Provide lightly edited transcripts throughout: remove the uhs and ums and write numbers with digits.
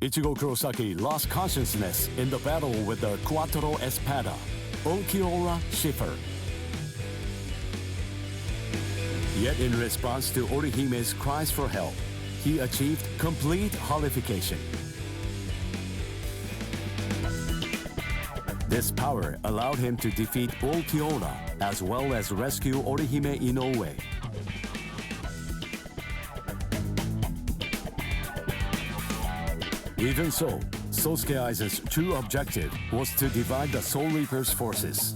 Ichigo Kurosaki lost consciousness in the battle with the Cuatro Espada, Ulquiorra Schiffer. Yet in response to Orihime's cries for help, he achieved complete holification. This power allowed him to defeat Ulquiorra as well as rescue Orihime Inoue. Even so, Sosuke Aizen's true objective was to divide the Soul Reaper's forces.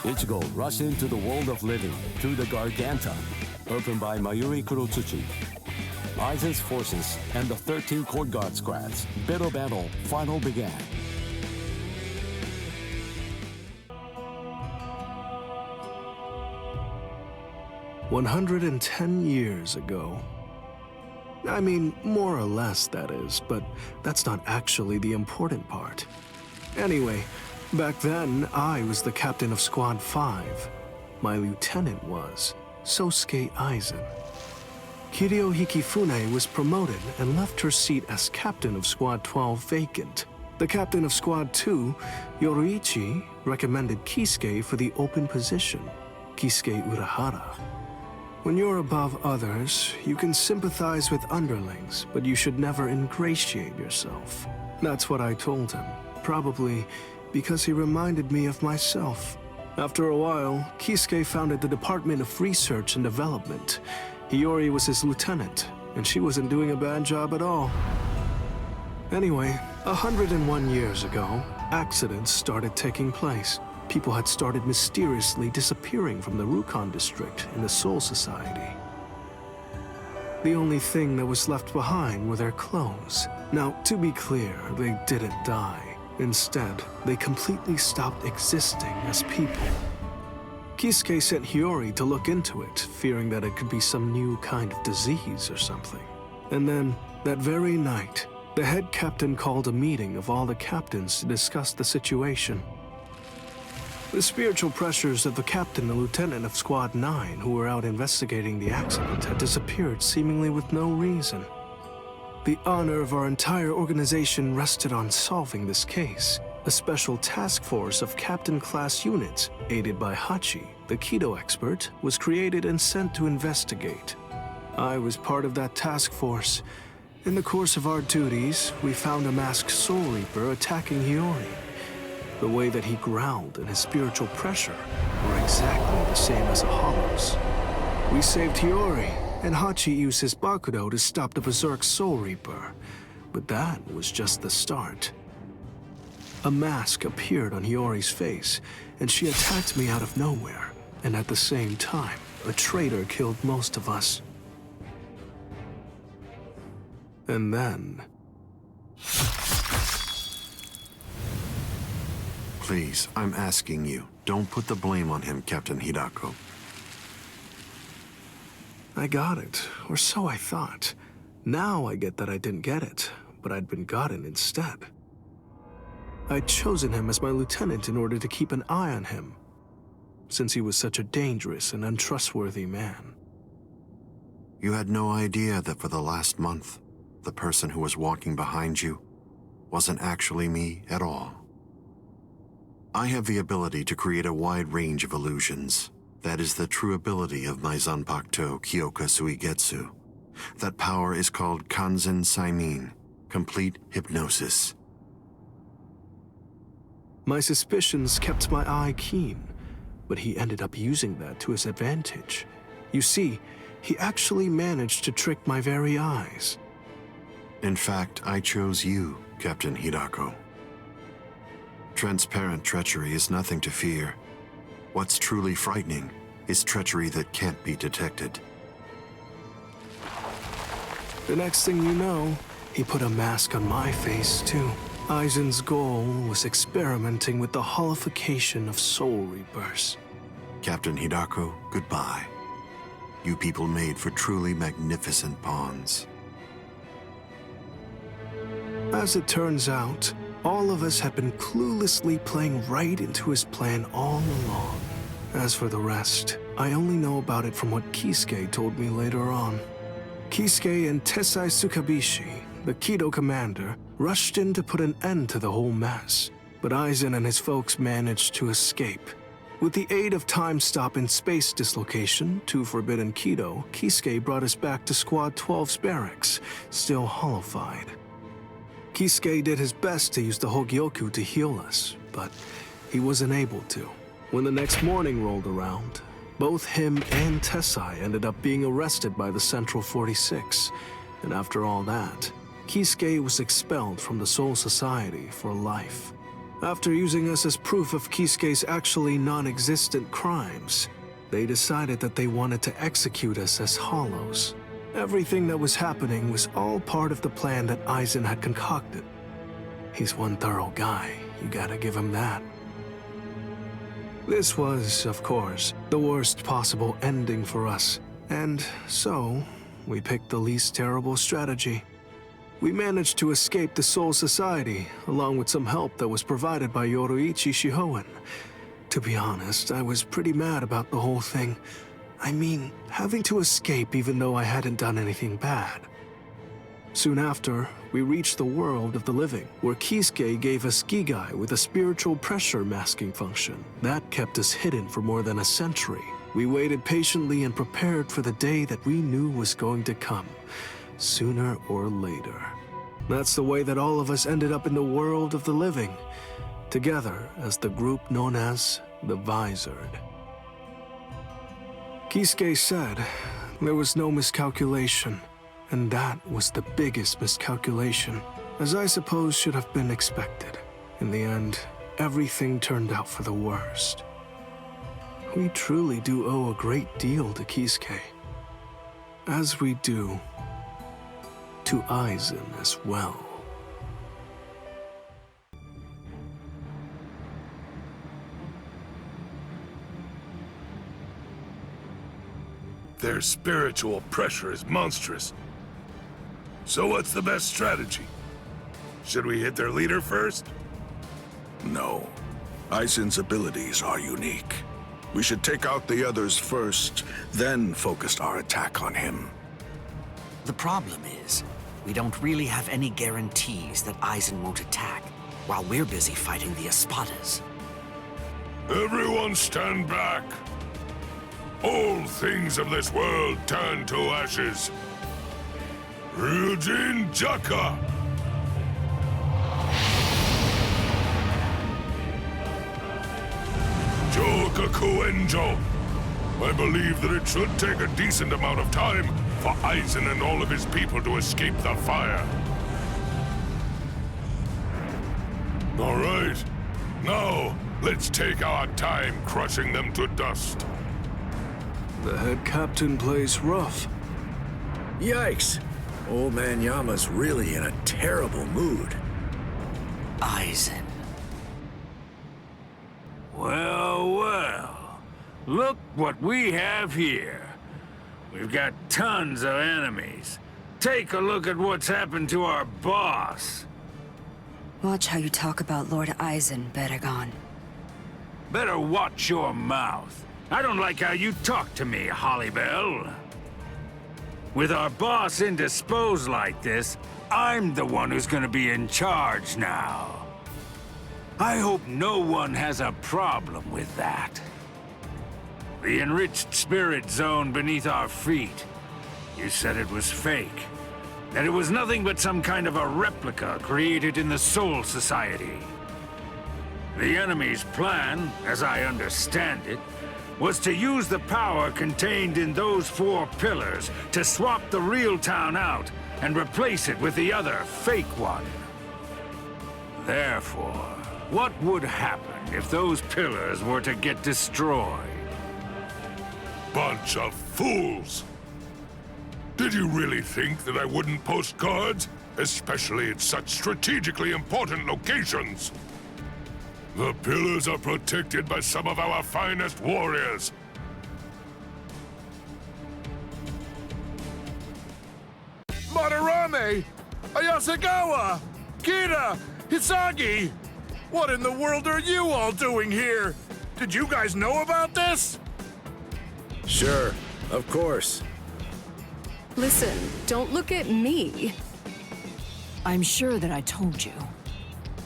Ichigo rushed into the world of living through the Garganta, opened by Mayuri Kurotsuchi. Aizen's forces and the 13 Court Guard squads' bitter battle final began. "110 years ago. I mean, more or less, that is, but that's not actually the important part. Anyway, back then, I was the captain of Squad 5. My lieutenant was Sosuke Aizen. Kiryo Hikifune was promoted and left her seat as captain of Squad 12 vacant. The captain of Squad 2, Yoruichi, recommended Kisuke for the open position, Kisuke Urahara. When you're above others, you can sympathize with underlings, but you should never ingratiate yourself. That's what I told him, probably because he reminded me of myself. After a while, Kisuke founded the Department of Research and Development. Hiyori was his lieutenant, and she wasn't doing a bad job at all. Anyway, 101 years ago, accidents started taking place. People had started mysteriously disappearing from the Rukon district in the Soul Society. The only thing that was left behind were their clothes. Now, to be clear, they didn't die. Instead, they completely stopped existing as people. Kisuke sent Hiyori to look into it, fearing that it could be some new kind of disease or something. And then, that very night, the head captain called a meeting of all the captains to discuss the situation. The spiritual pressures of the captain and lieutenant of Squad 9 who were out investigating the accident had disappeared seemingly with no reason. The honor of our entire organization rested on solving this case. A special task force of captain-class units, aided by Hachi, the Kido expert, was created and sent to investigate. I was part of that task force. In the course of our duties, we found a masked Soul Reaper attacking Hiyori. The way that he growled and his spiritual pressure were exactly the same as a hollow's. We saved Hiyori, and Hachi used his Bakudo to stop the Berserk Soul Reaper. But that was just the start. A mask appeared on Hiyori's face, and she attacked me out of nowhere. And at the same time, a traitor killed most of us. And then... Please, I'm asking you, don't put the blame on him, Captain Hidako. I got it, or so I thought. Now I get that I didn't get it, but I'd been gotten instead. I'd chosen him as my lieutenant in order to keep an eye on him, since he was such a dangerous and untrustworthy man. You had no idea that for the last month, the person who was walking behind you wasn't actually me at all. I have the ability to create a wide range of illusions. That is the true ability of my Zanpakuto Kyoka Suigetsu. That power is called Kanzen Saimin, complete hypnosis. My suspicions kept my eye keen, but he ended up using that to his advantage. You see, he actually managed to trick my very eyes. In fact, I chose you, Captain Hidako. Transparent treachery is nothing to fear. What's truly frightening is treachery that can't be detected. The next thing you know, he put a mask on my face, too. Aizen's goal was experimenting with the holification of Soul Reapers. Captain Hidako, goodbye. You people made for truly magnificent pawns. As it turns out, all of us had been cluelessly playing right into his plan all along. As for the rest, I only know about it from what Kisuke told me later on. Kisuke and Tessai Tsukabishi, the Kido commander, rushed in to put an end to the whole mess. But Aizen and his folks managed to escape. With the aid of time stop and space dislocation to Forbidden Kido, Kisuke brought us back to Squad 12's barracks, still hollow-fied. Kisuke did his best to use the Hogyoku to heal us, but he wasn't able to. When the next morning rolled around, both him and Tessai ended up being arrested by the Central 46, and after all that, Kisuke was expelled from the Soul Society for life. After using us as proof of Kisuke's actually non-existent crimes, they decided that they wanted to execute us as hollows. Everything that was happening was all part of the plan that Aizen had concocted. He's one thorough guy, you gotta give him that. This was, of course, the worst possible ending for us, and so we picked the least terrible strategy. We managed to escape the Soul Society, along with some help that was provided by Yoruichi Shihoen. To be honest, I was pretty mad about the whole thing. I mean, having to escape even though I hadn't done anything bad. Soon after, we reached the world of the living, where Kisuke gave us Gigai with a spiritual pressure masking function. That kept us hidden for more than a century. We waited patiently and prepared for the day that we knew was going to come, sooner or later. That's the way that all of us ended up in the world of the living, together as the group known as the Visored. Kisuke said there was no miscalculation, and that was the biggest miscalculation, as I suppose should have been expected. In the end, everything turned out for the worst. We truly do owe a great deal to Kisuke, as we do to Aizen as well. Their spiritual pressure is monstrous. So what's the best strategy? Should we hit their leader first? No. Aizen's abilities are unique. We should take out the others first, then focus our attack on him. The problem is, we don't really have any guarantees that Aizen won't attack, while we're busy fighting the Espadas. Everyone stand back. All things of this world turn to ashes. Ryujin Jaka! Jokaku Enjo! I believe that it should take a decent amount of time for Aizen and all of his people to escape the fire. All right. Now, let's take our time crushing them to dust. The head captain plays rough. Yikes! Old man Yama's really in a terrible mood. Aizen. Well, well. Look what we have here. We've got tons of enemies. Take a look at what's happened to our boss. Watch how you talk about Lord Aizen, Beregon. Better watch your mouth. I don't like how you talk to me, Hollybell. With our boss indisposed like this, I'm the one who's gonna be in charge now. I hope no one has a problem with that. The enriched spirit zone beneath our feet. You said it was fake. That it was nothing but some kind of a replica created in the Soul Society. The enemy's plan, as I understand it, was to use the power contained in those 4 pillars to swap the real town out and replace it with the other, fake one. Therefore, what would happen if those pillars were to get destroyed? Bunch of fools! Did you really think that I wouldn't post guards, especially at such strategically important locations? The pillars are protected by some of our finest warriors. Madarame! Ayasagawa! Kira! Hisagi! What in the world are you all doing here? Did you guys know about this? Sure, of course. Listen, don't look at me. I'm sure that I told you.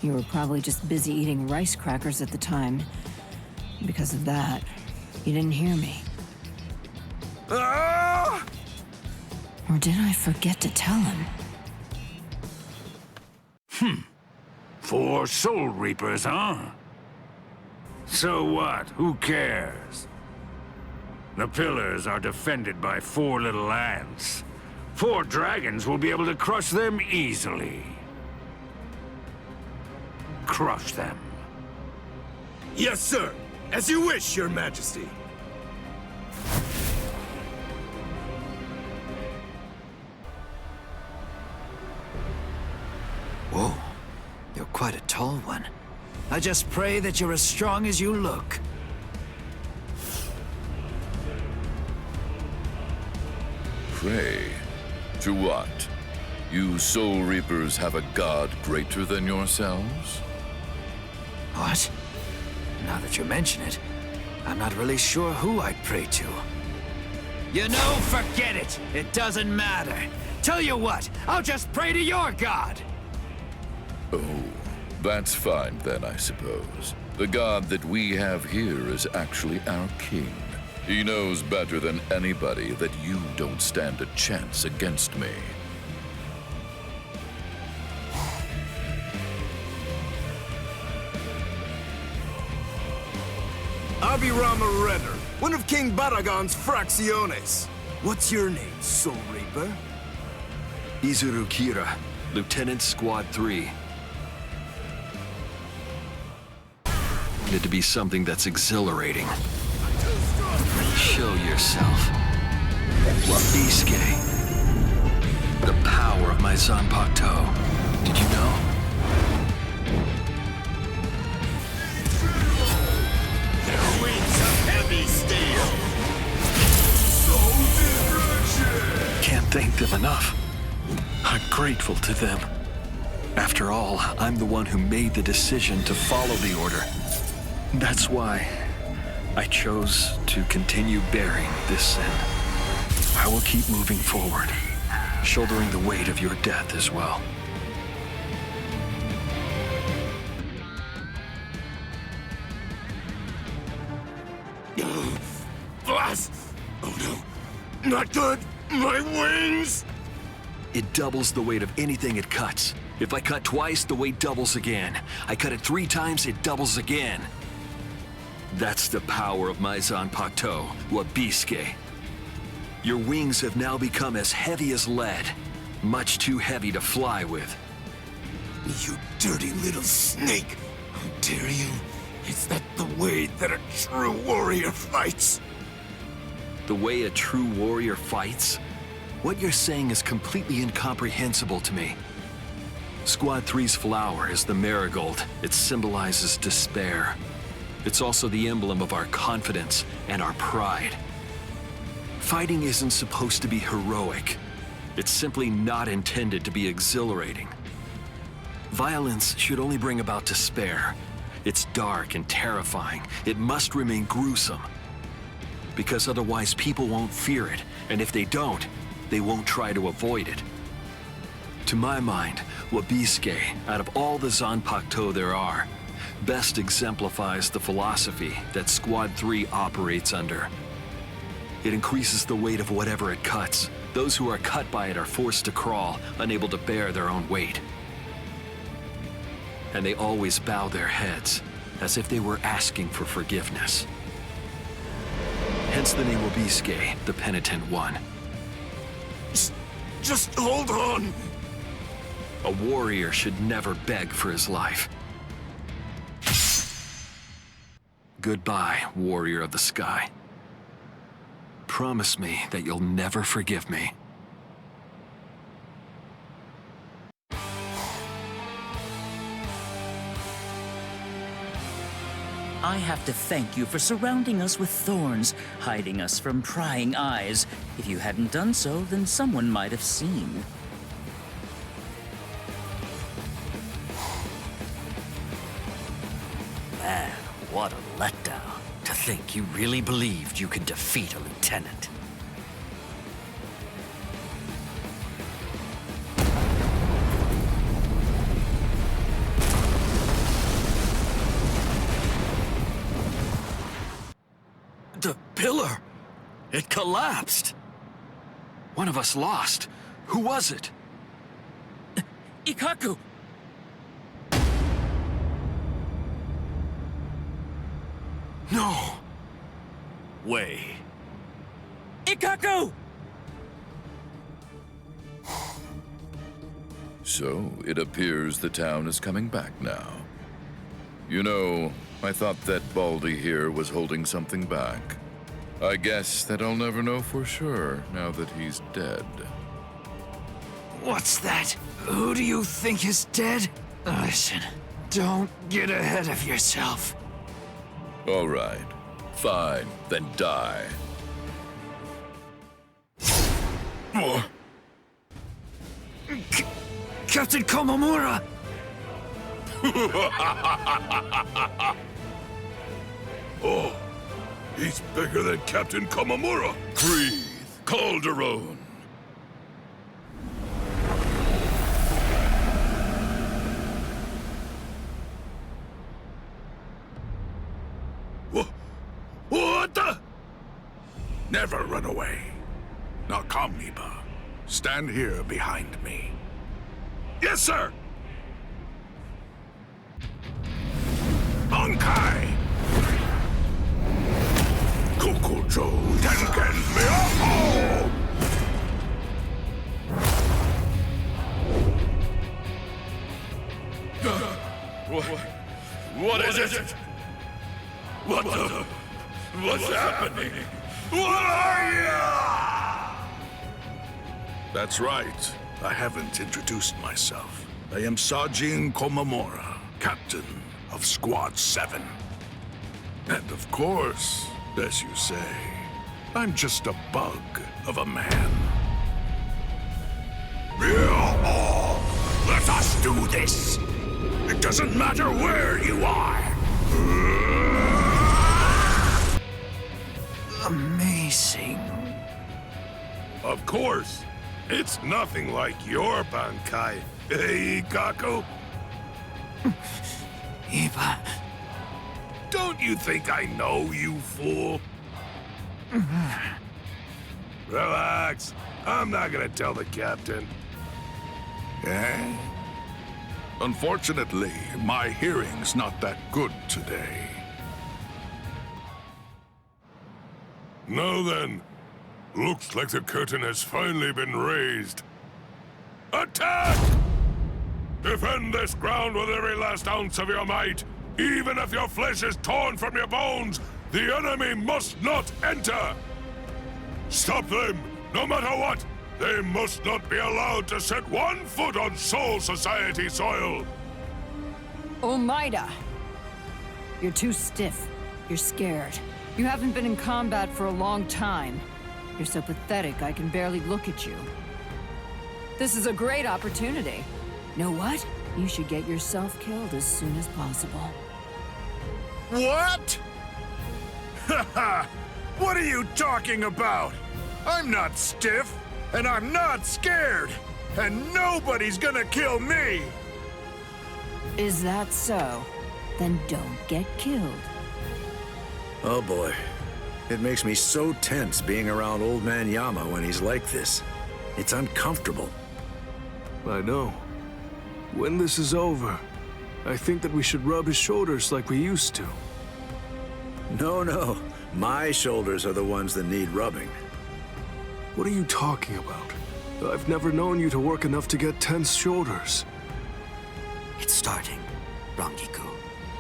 You were probably just busy eating rice crackers at the time. Because of that, you didn't hear me. Ah! Or did I forget to tell him? 4 Soul Reapers, huh? So what? Who cares? The pillars are defended by 4 little ants. 4 dragons will be able to crush them easily. Crush them. Yes, sir. As you wish, Your Majesty. Whoa, you're quite a tall one. I just pray that you're as strong as you look. Pray? To what? You Soul Reapers have a god greater than yourselves? What? Now that you mention it, I'm not really sure who I'd pray to. You know, forget it! It doesn't matter. Tell you what, I'll just pray to your god! Oh, that's fine then, I suppose. The god that we have here is actually our king. He knows better than anybody that you don't stand a chance against me. Abirama Redder, one of King Baragon's fracciones. What's your name, Soul Reaper? Izuru Kira, Lieutenant Squad 3. It to be something that's exhilarating. Show yourself. Wabiske. The power of my Zanpakuto. Did you know? Their wings of heavy steel. Soul destruction. Can't thank them enough. I'm grateful to them. After all, I'm the one who made the decision to follow the order. That's why I chose to continue bearing this sin. I will keep moving forward, shouldering the weight of your death as well. Boss! Oh no, not good! My wings! It doubles the weight of anything it cuts. If I cut twice, the weight doubles again. I cut it 3 times, it doubles again. That's the power of my Zanpakuto, Wabiske. Your wings have now become as heavy as lead. Much too heavy to fly with. You dirty little snake! How dare you? Is that the way that a true warrior fights? The way a true warrior fights? What you're saying is completely incomprehensible to me. Squad 3's flower is the marigold. It symbolizes despair. It's also the emblem of our confidence and our pride. Fighting isn't supposed to be heroic. It's simply not intended to be exhilarating. Violence should only bring about despair. It's dark and terrifying. It must remain gruesome. Because otherwise people won't fear it, and if they don't, they won't try to avoid it. To my mind, Wabiske, out of all the Zanpakuto there are, best exemplifies the philosophy that Squad 3 operates under. It increases the weight of whatever it cuts. Those who are cut by it are forced to crawl, unable to bear their own weight. And they always bow their heads, as if they were asking for forgiveness. Hence the name Wabiske, the penitent one. Just hold on! A warrior should never beg for his life. Goodbye, warrior of the sky. Promise me that you'll never forgive me. I have to thank you for surrounding us with thorns, hiding us from prying eyes. If you hadn't done so, then someone might have seen. Man, what a letdown. To think you really believed you could defeat a lieutenant. pillar. It collapsed. One of us lost. Who was it? Ikaku! No way. Ikaku! So, it appears the town is coming back now. You know, I thought that Baldy here was holding something back. I guess that I'll never know for sure now that he's dead. What's that? Who do you think is dead? Listen, don't get ahead of yourself. All right. Fine, then die. Captain Komamura! Oh, he's bigger than Captain Komamura. Breathe, Calderon. What the? Never run away. Now come, Iba. Stand here behind me. Yes, sir! Bankai! Kokujo Tengen Myoho! What is it? What's happening? What are you? That's right. I haven't introduced myself. I am Sajin Komamura, captain of Squad 7. And of course, as you say, I'm just a bug of a man. Let us do this! It doesn't matter where you are! Amazing. Of course. It's nothing like your Bankai, eh, Ikaku? Iba. Don't you think I know, you fool? Relax. I'm not gonna tell the captain. Eh? Unfortunately, my hearing's not that good today. Now then, looks like the curtain has finally been raised. Attack! Defend this ground with every last ounce of your might. Even if your flesh is torn from your bones, the enemy must not enter! Stop them, no matter what! They must not be allowed to set 1 foot on Soul Society soil! Omaida! You're too stiff. You're scared. You haven't been in combat for a long time. You're so pathetic I can barely look at you. This is a great opportunity. Know what? You should get yourself killed as soon as possible. What? Haha! What are you talking about? I'm not stiff, and I'm not scared, and nobody's gonna kill me! Is that so? Then don't get killed. Oh boy. It makes me so tense being around Old Man Yama when he's like this. It's uncomfortable. I know. When this is over, I think that we should rub his shoulders like we used to. No. My shoulders are the ones that need rubbing. What are you talking about? I've never known you to work enough to get tense shoulders. It's starting, Rangiku.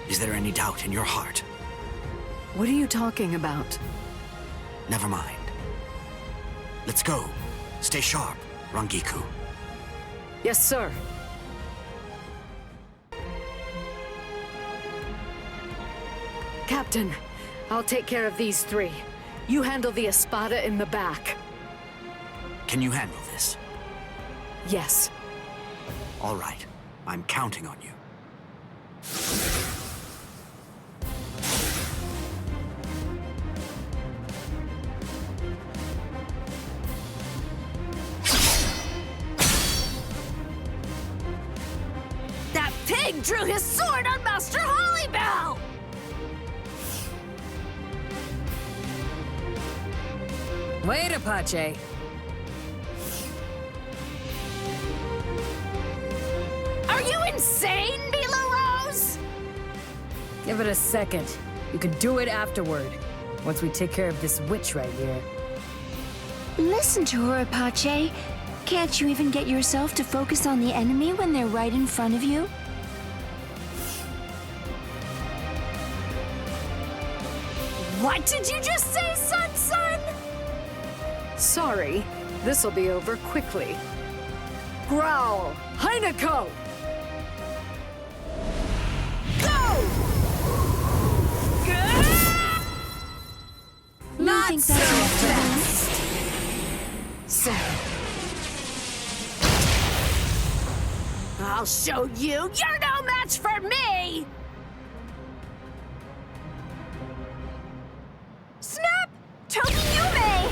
Is there any doubt in your heart? What are you talking about? Never mind. Let's go. Stay sharp, Rangiku. Yes, sir. Captain, I'll take care of these 3. You handle the Espada in the back. Can you handle this? Yes. All right. I'm counting on you. That pig drew his sword on Master Hollybell! Wait, Apache. Are you insane, Mila Rose? Give it a second. You can do it afterward. Once we take care of this witch right here. Listen to her, Apache. Can't you even get yourself to focus on the enemy when they're right in front of you? What did you just say, son? Sorry, this'll be over quickly. Growl, Heineko! Go! Not think that's so fast. So, I'll show you. You're no match for me! Snap! Tokiyume!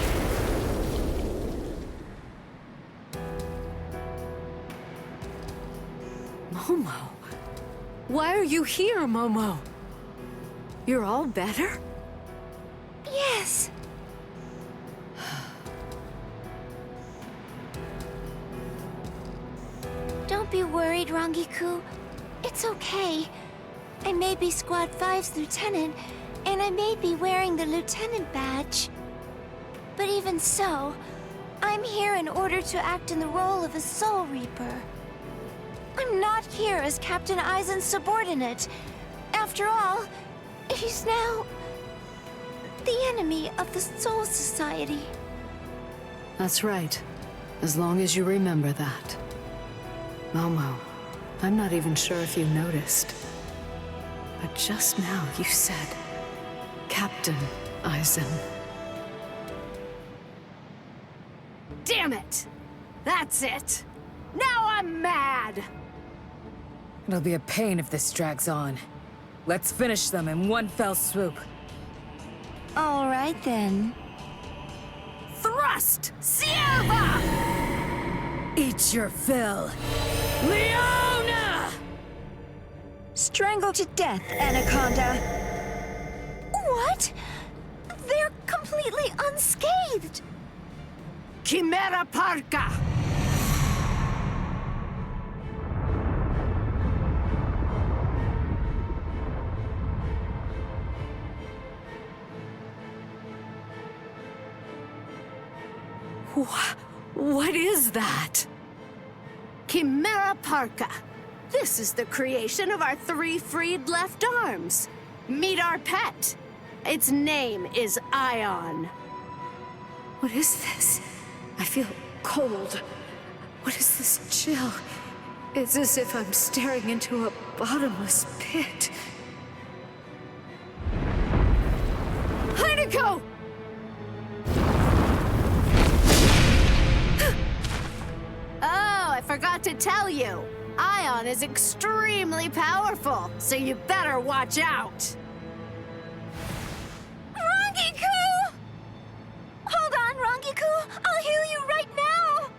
Momo? Why are you here, Momo? You're all better? Yes. Don't be worried, Rangiku. It's okay. I may be Squad 5's lieutenant, and I may be wearing the lieutenant badge. But even so, I'm here in order to act in the role of a Soul Reaper. I'm not here as Captain Aizen's subordinate. After all, he's now the enemy of the Soul Society. That's right. As long as you remember that. Momo, I'm not even sure if you noticed. But just now you said, Captain Aizen. Damn it! That's it! Now I'm mad! It'll be a pain if this drags on. Let's finish them in one fell swoop. All right, then. Thrust! Sierva! Eat your fill. Leona! Strangled to death, Anaconda. What? They're completely unscathed. Chimera Parka! What is that? Chimera Parka. This is the creation of our 3 freed left arms. Meet our pet. Its name is Ion. What is this? I feel cold. What is this chill? It's as if I'm staring into a bottomless pit. Heineko! Oh, I forgot to tell you. Ion is extremely powerful, so you better watch out. Rangiku! Hold on, Rangiku. I'll heal you right now.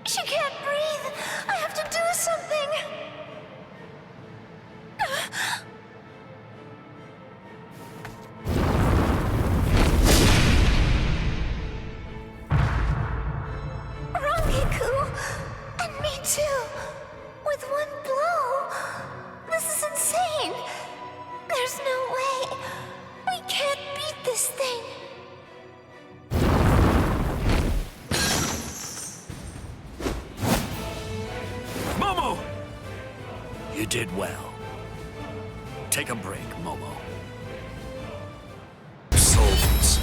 She can't breathe. I have to do something. Rangiku! And me too. With one blow. This is insane. There's no way. We can't beat this thing. Momo! You did well. Take a break, Momo. Souls.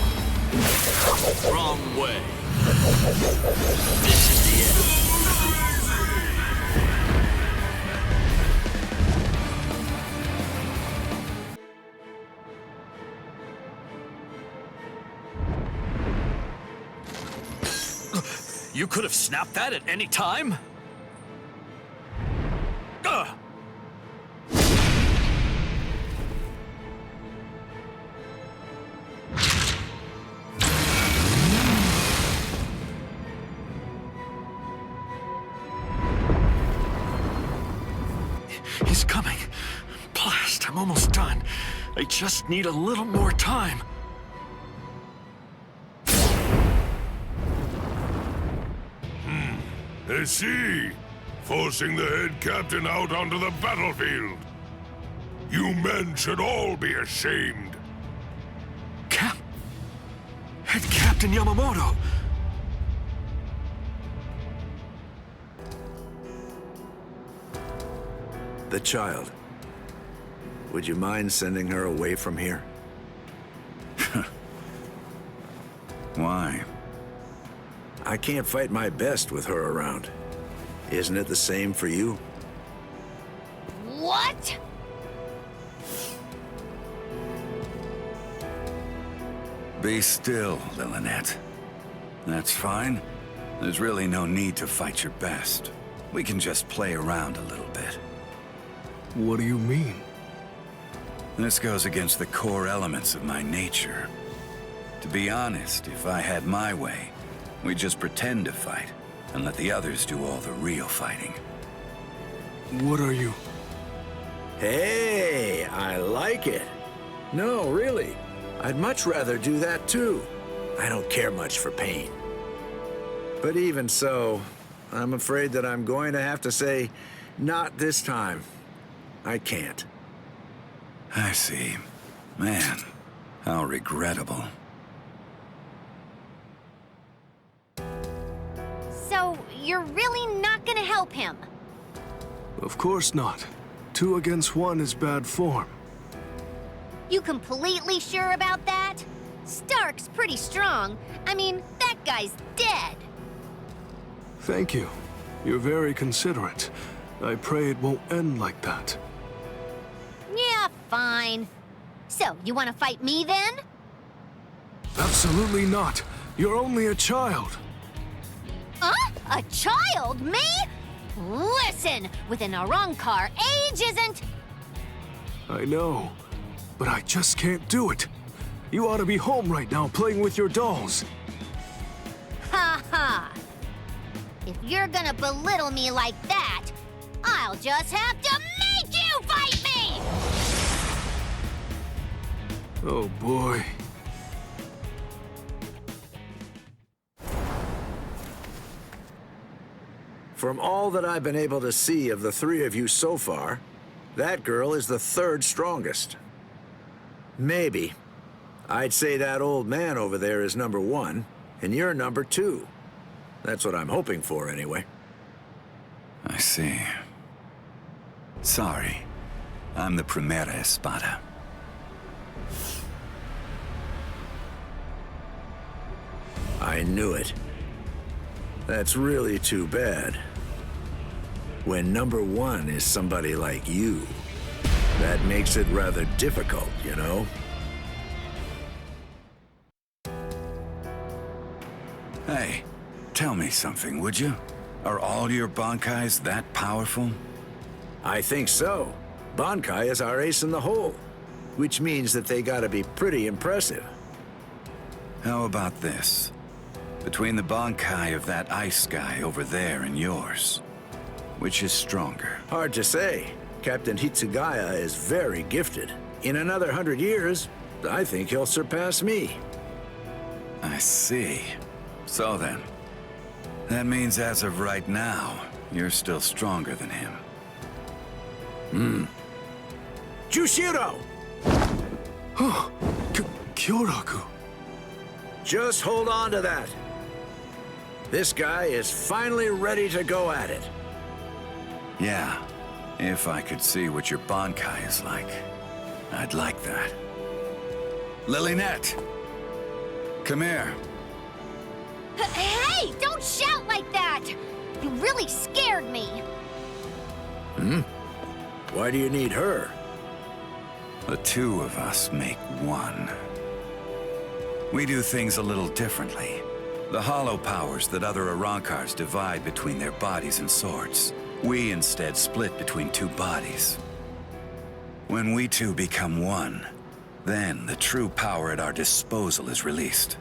Wrong way. This is the end. You could have snapped that at any time? He's coming. Blast, I'm almost done. I just need a little more time. I see. Forcing the head captain out onto the battlefield. You men should all be ashamed. Head Captain Yamamoto! The child. Would you mind sending her away from here? Why? I can't fight my best with her around. Isn't it the same for you? What? Be still, Lillinette. That's fine. There's really no need to fight your best. We can just play around a little bit. What do you mean? This goes against the core elements of my nature. To be honest, if I had my way, we'd just pretend to fight and let the others do all the real fighting. What are you? Hey, I like it. No, really. I'd much rather do that too. I don't care much for pain. But even so, I'm afraid that I'm going to have to say, not this time. I can't. I see. Man, how regrettable. So, you're really not gonna help him? Of course not. 2 against 1 is bad form. You completely sure about that? Stark's pretty strong. I mean, that guy's dead. Thank you. You're very considerate. I pray it won't end like that. Yeah, fine. So, you want to fight me then? Absolutely not. You're only a child. Huh? A child? Me? Listen, with an Arrancar, age isn't... I know, but I just can't do it. You ought to be home right now playing with your dolls. Ha ha! If you're gonna belittle me like that, I'll just have to make you fight me! Oh boy. From all that I've been able to see of the 3 of you so far, that girl is the 3rd strongest. Maybe. I'd say that old man over there is number 1, and you're number 2. That's what I'm hoping for, anyway. I see. Sorry. I'm the Primera Espada. I knew it. That's really too bad. When number 1 is somebody like you, that makes it rather difficult, you know? Hey, tell me something, would you? Are all your Bankais that powerful? I think so. Bankai is our ace in the hole, which means that they gotta be pretty impressive. How about this? Between the Bankai of that ice guy over there and yours, which is stronger? Hard to say. Captain Hitsugaya is very gifted. In another 100 years, I think he'll surpass me. I see. So then, that means as of right now, you're still stronger than him. Jushiro! Kyoraku. Just hold on to that. This guy is finally ready to go at it. Yeah, if I could see what your Bankai is like, I'd like that. Lillinette! Come here. Hey, don't shout like that! You really scared me. Why do you need her? The 2 of us make 1. We do things a little differently. The hollow powers that other Arrancars divide between their bodies and swords, we instead split between 2 bodies. When we 2 become 1, then the true power at our disposal is released.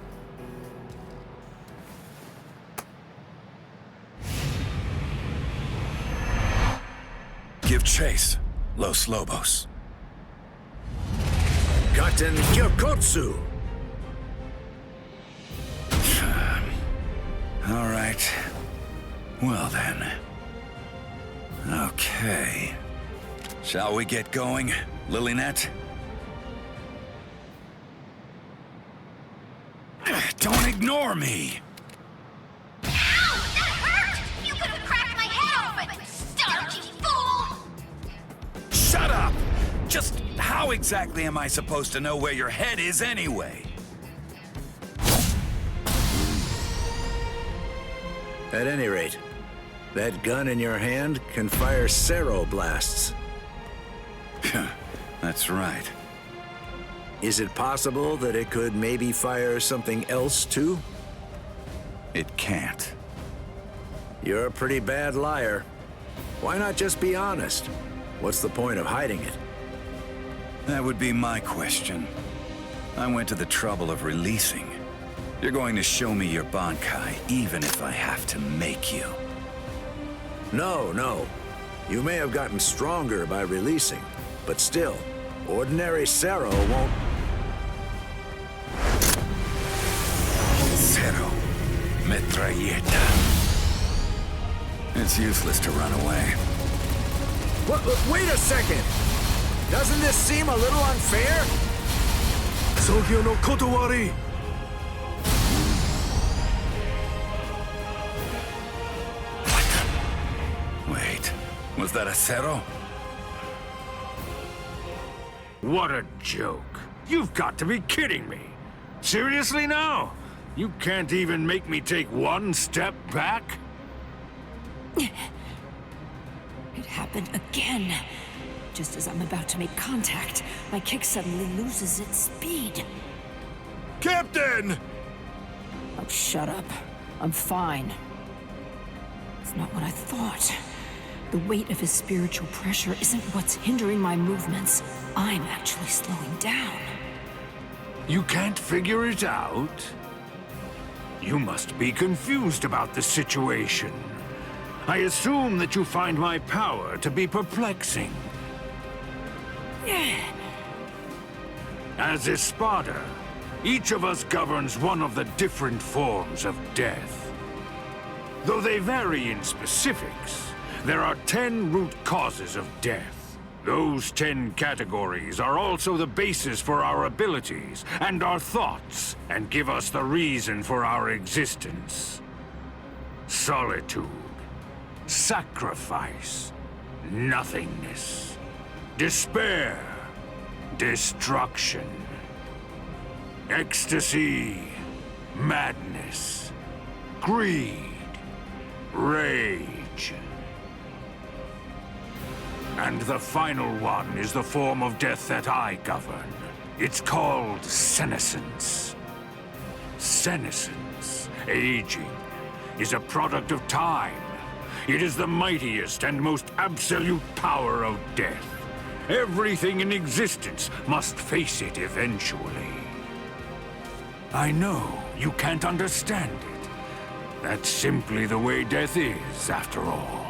Give chase, Los Lobos. Gaten Gyokotsu! All right. Well then. Okay. Shall we get going, Lilynette? Don't ignore me! Ow! That hurt! You could have cracked my head open! Starchy fool! Shut up! Just how exactly am I supposed to know where your head is anyway? At any rate, that gun in your hand can fire Cero blasts. That's right. Is it possible that it could maybe fire something else too? It can't. You're a pretty bad liar. Why not just be honest? What's the point of hiding it? That would be my question. I went to the trouble of releasing. You're going to show me your Bankai, even if I have to make you. No. You may have gotten stronger by releasing, but still, ordinary Cero won't... Cero. Metralleta. It's useless to run away. Wait a second! Doesn't this seem a little unfair? Sogyo no kotowari! Wait, was that a Cero? What a joke. You've got to be kidding me. Seriously now? You can't even make me take one step back? It happened again. Just as I'm about to make contact, my kick suddenly loses its speed. Captain! Oh, shut up. I'm fine. It's not what I thought. The weight of his spiritual pressure isn't what's hindering my movements. I'm actually slowing down. You can't figure it out? You must be confused about the situation. I assume that you find my power to be perplexing. As Espada, each of us governs one of the different forms of death. Though they vary in specifics, there are 10 root causes of death. Those 10 categories are also the basis for our abilities and our thoughts, and give us the reason for our existence. Solitude, sacrifice, nothingness, despair, destruction, ecstasy, madness, greed, rage. And the final one is the form of death that I govern. It's called senescence. Senescence, aging, is a product of time. It is the mightiest and most absolute power of death. Everything in existence must face it eventually. I know you can't understand it. That's simply the way death is, after all.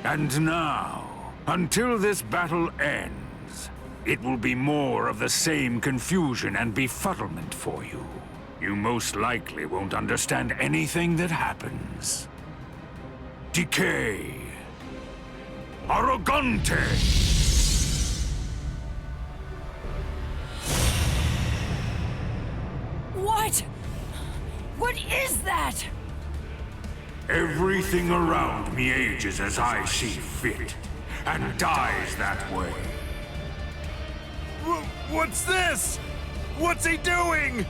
And now, until this battle ends, it will be more of the same confusion and befuddlement for you. You most likely won't understand anything that happens. Decay. Arrogante! What? What is that? Everything around me ages as I see fit, and dies that way. What's this? What's he doing?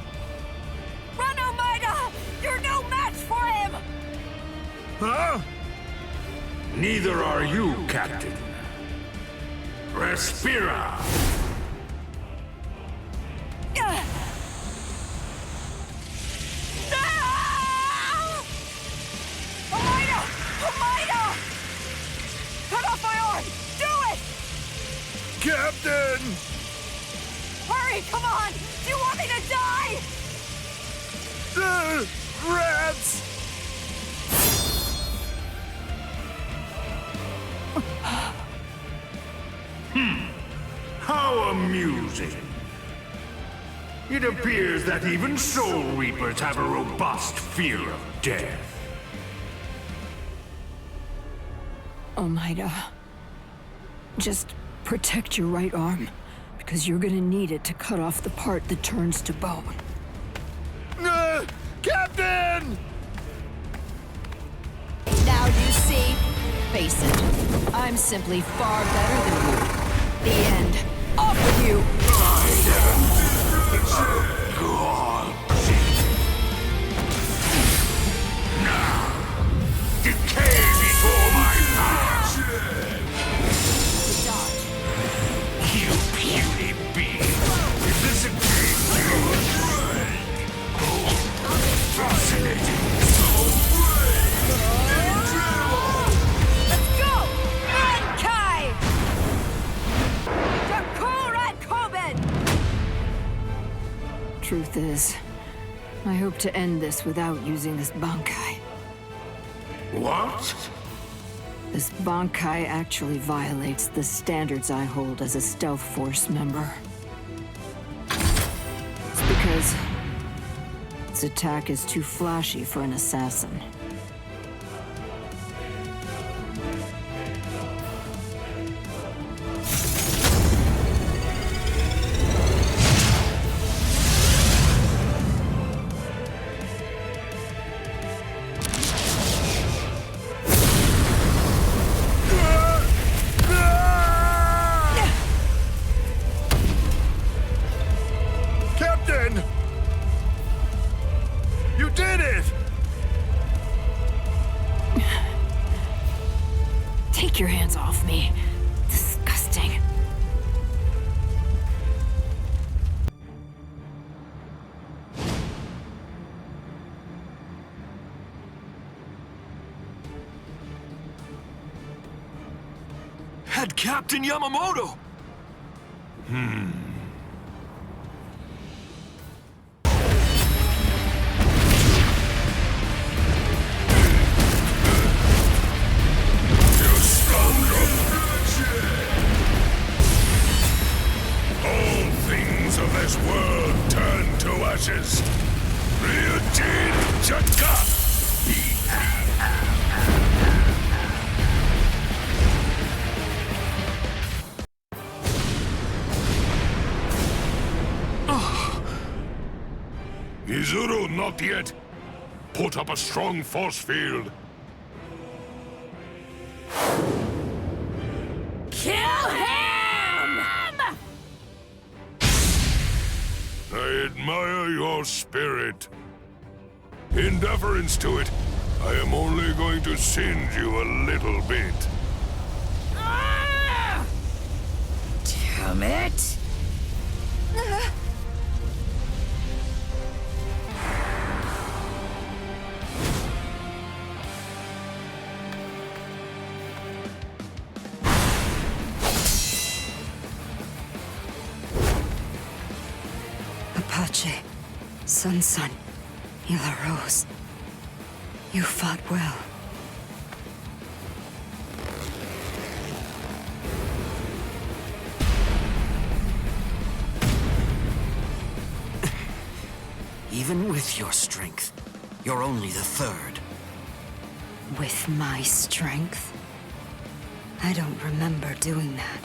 Run, Omaida! You're no match for him! Huh? Neither are you, Captain. Respira! Omaida! Omaida! Cut off my arm! Do it! Captain! Hurry, come on! Do you want me to die? Rats! How amusing. It appears that even Soul Reapers have a robust fear of death. Omaida, just protect your right arm, because you're gonna need it to cut off the part that turns to bone. Captain! Now you see? Face it, I'm simply far better than you. The end. Off with you! Now, decay before my power! You puny being! Is this a game? Fascinating! Let's go! Mankai! Karakura Town! Truth is, I hope to end this without using this Bankai. What? This Bankai actually violates the standards I hold as a stealth force member. It's because its attack is too flashy for an assassin. Captain! You did it! Take your hands off me. Disgusting. Head Captain Yamamoto! All things of this world turn to ashes. Ryujin Chaka! Izuru, not yet. Put up a strong force field. Kill him! I admire your spirit. In deference to it, I am only going to singe you a little bit. Damn it! Apache, Sun, Hila Rose. You fought well. Even with your strength, you're only the third. With my strength? I don't remember doing that.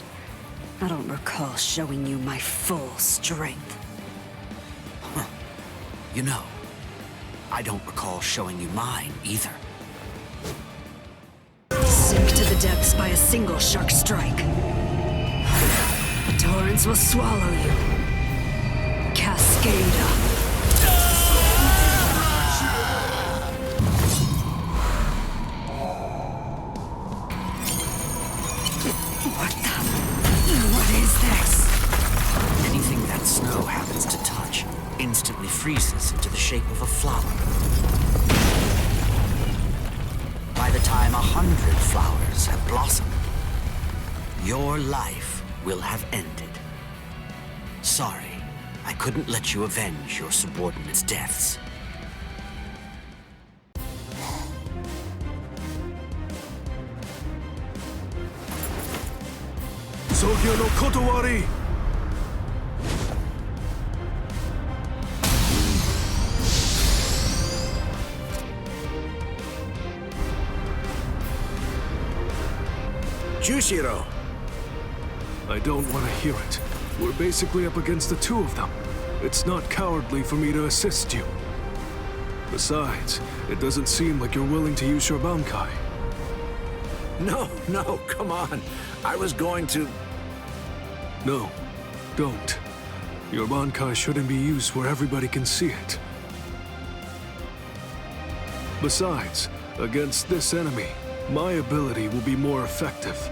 I don't recall showing you my full strength. Huh. You know, I don't recall showing you mine either. Sink to the depths by a single shark strike. The torrents will swallow you. Cascade. What is this? Anything that snow happens to touch instantly freezes into the shape of a flower. By the time 100 flowers have blossomed, your life will have ended. Sorry, I couldn't let you avenge your subordinates' deaths. Sogyo no Kotowari! Jushiro! I don't want to hear it. We're basically up against the two of them. It's not cowardly for me to assist you. Besides, it doesn't seem like you're willing to use your Bankai. No, come on. I was going to... No, don't. Your Bankai shouldn't be used where everybody can see it. Besides, against this enemy, my ability will be more effective.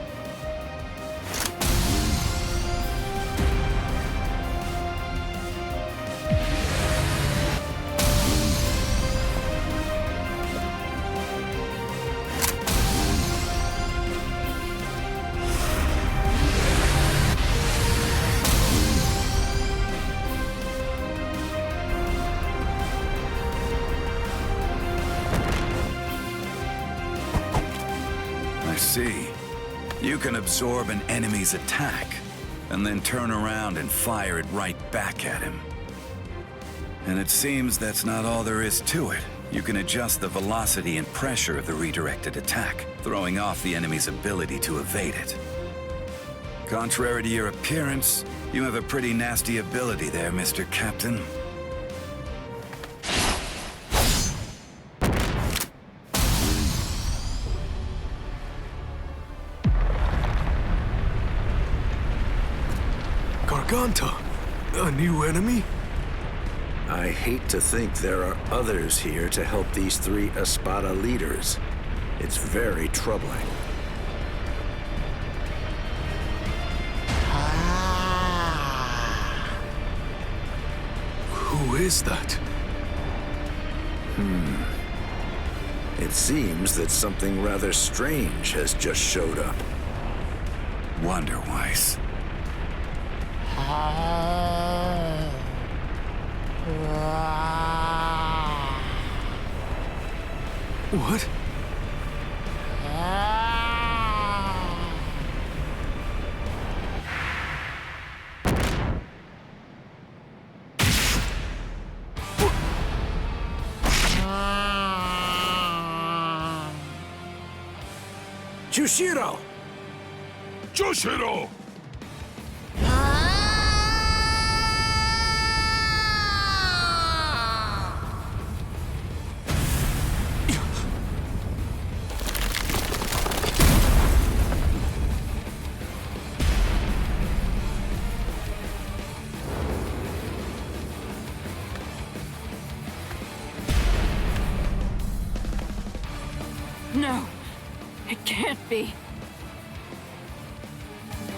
See, you can absorb an enemy's attack, and then turn around and fire it right back at him. And it seems that's not all there is to it. You can adjust the velocity and pressure of the redirected attack, throwing off the enemy's ability to evade it. Contrary to your appearance, you have a pretty nasty ability there, Mr. Captain. Garganta? A new enemy? I hate to think there are others here to help these three Espada leaders. It's very troubling. Who is that? It seems that something rather strange has just showed up. Wonder-wise. What? Jushiro! Jushiro! No, it can't be.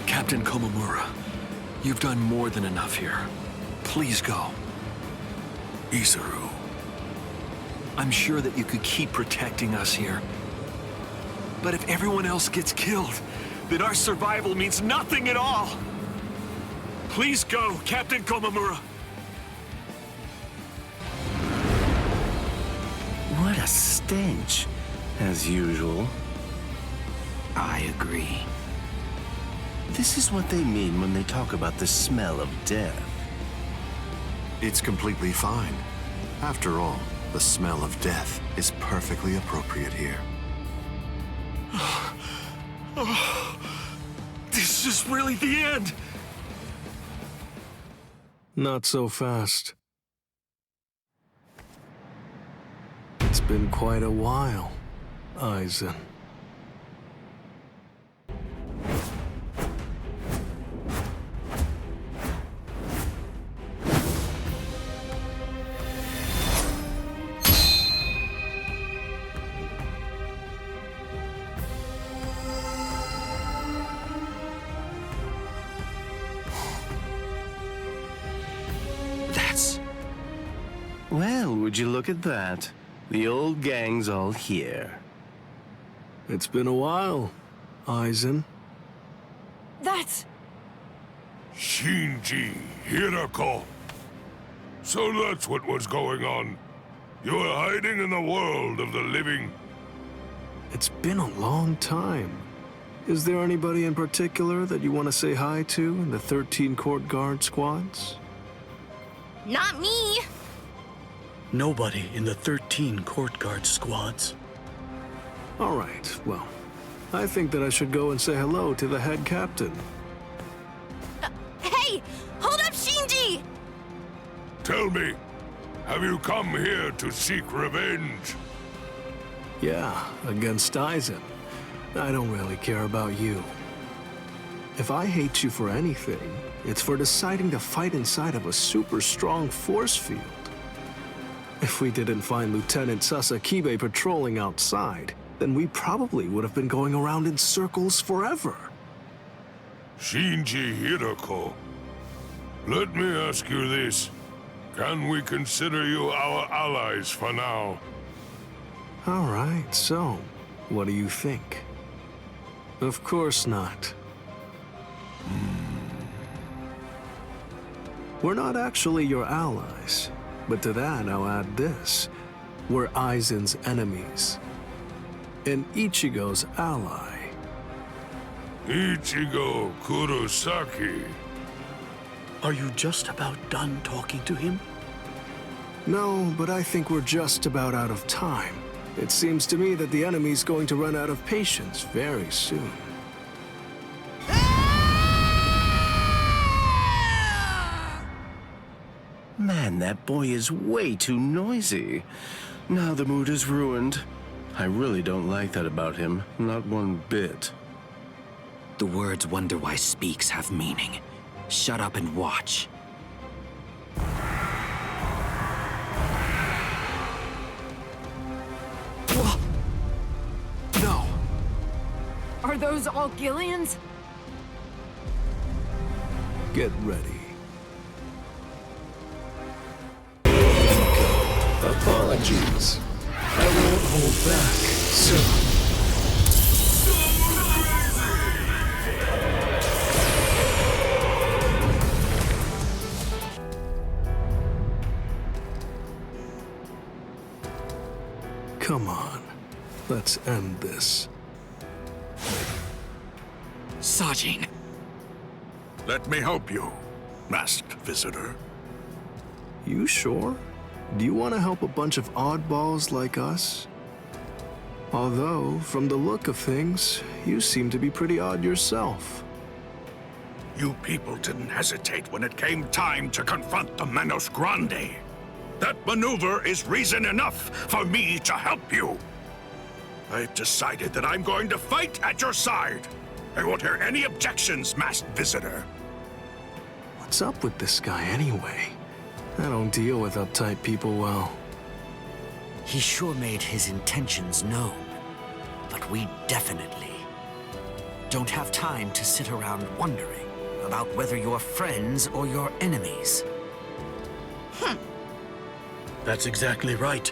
Captain Komamura, you've done more than enough here. Please go. Isuru. I'm sure that you could keep protecting us here. But if everyone else gets killed, then our survival means nothing at all. Please go, Captain Komamura. What a stench, as usual. I agree. This is what they mean when they talk about the smell of death. It's completely fine. After all, the smell of death is perfectly appropriate here. This is really the end! Not so fast. It's been quite a while, Aizen. Well, would you look at that? The old gang's all here. It's been a while, Aizen. That's... Shinji Hirako. So that's what was going on. You were hiding in the world of the living. It's been a long time. Is there anybody in particular that you want to say hi to in the 13 Court Guard squads? Not me! Nobody in the 13 Court Guard squads. All right, well, I think that I should go and say hello to the head captain. Hey! Hold up, Shinji! Tell me, have you come here to seek revenge? Yeah, against Aizen. I don't really care about you. If I hate you for anything, it's for deciding to fight inside of a super strong force field. If we didn't find Lieutenant Sasakibe patrolling outside, then we probably would have been going around in circles forever. Shinji Hiroko, let me ask you this. Can we consider you our allies for now? All right, so, what do you think? Of course not. We're not actually your allies, but to that I'll add this. We're Aizen's enemies. And Ichigo's ally. Ichigo Kurosaki. Are you just about done talking to him? No, but I think we're just about out of time. It seems to me that the enemy's going to run out of patience very soon. Man, that boy is way too noisy. Now the mood is ruined. I really don't like that about him, not one bit. The words "wonder why speaks" have meaning. Shut up and watch. No. Are those all Gillians? Get ready. Apologies. I won't hold back, so... Come on. Let's end this. Sajin. Let me help you, masked visitor. You sure? Do you want to help a bunch of oddballs like us? Although, from the look of things, you seem to be pretty odd yourself. You people didn't hesitate when it came time to confront the Manos Grande. That maneuver is reason enough for me to help you. I've decided that I'm going to fight at your side. I won't hear any objections, masked visitor. What's up with this guy anyway? I don't deal with uptight people well. He sure made his intentions known, but we definitely don't have time to sit around wondering about whether you're friends or your enemies. That's exactly right.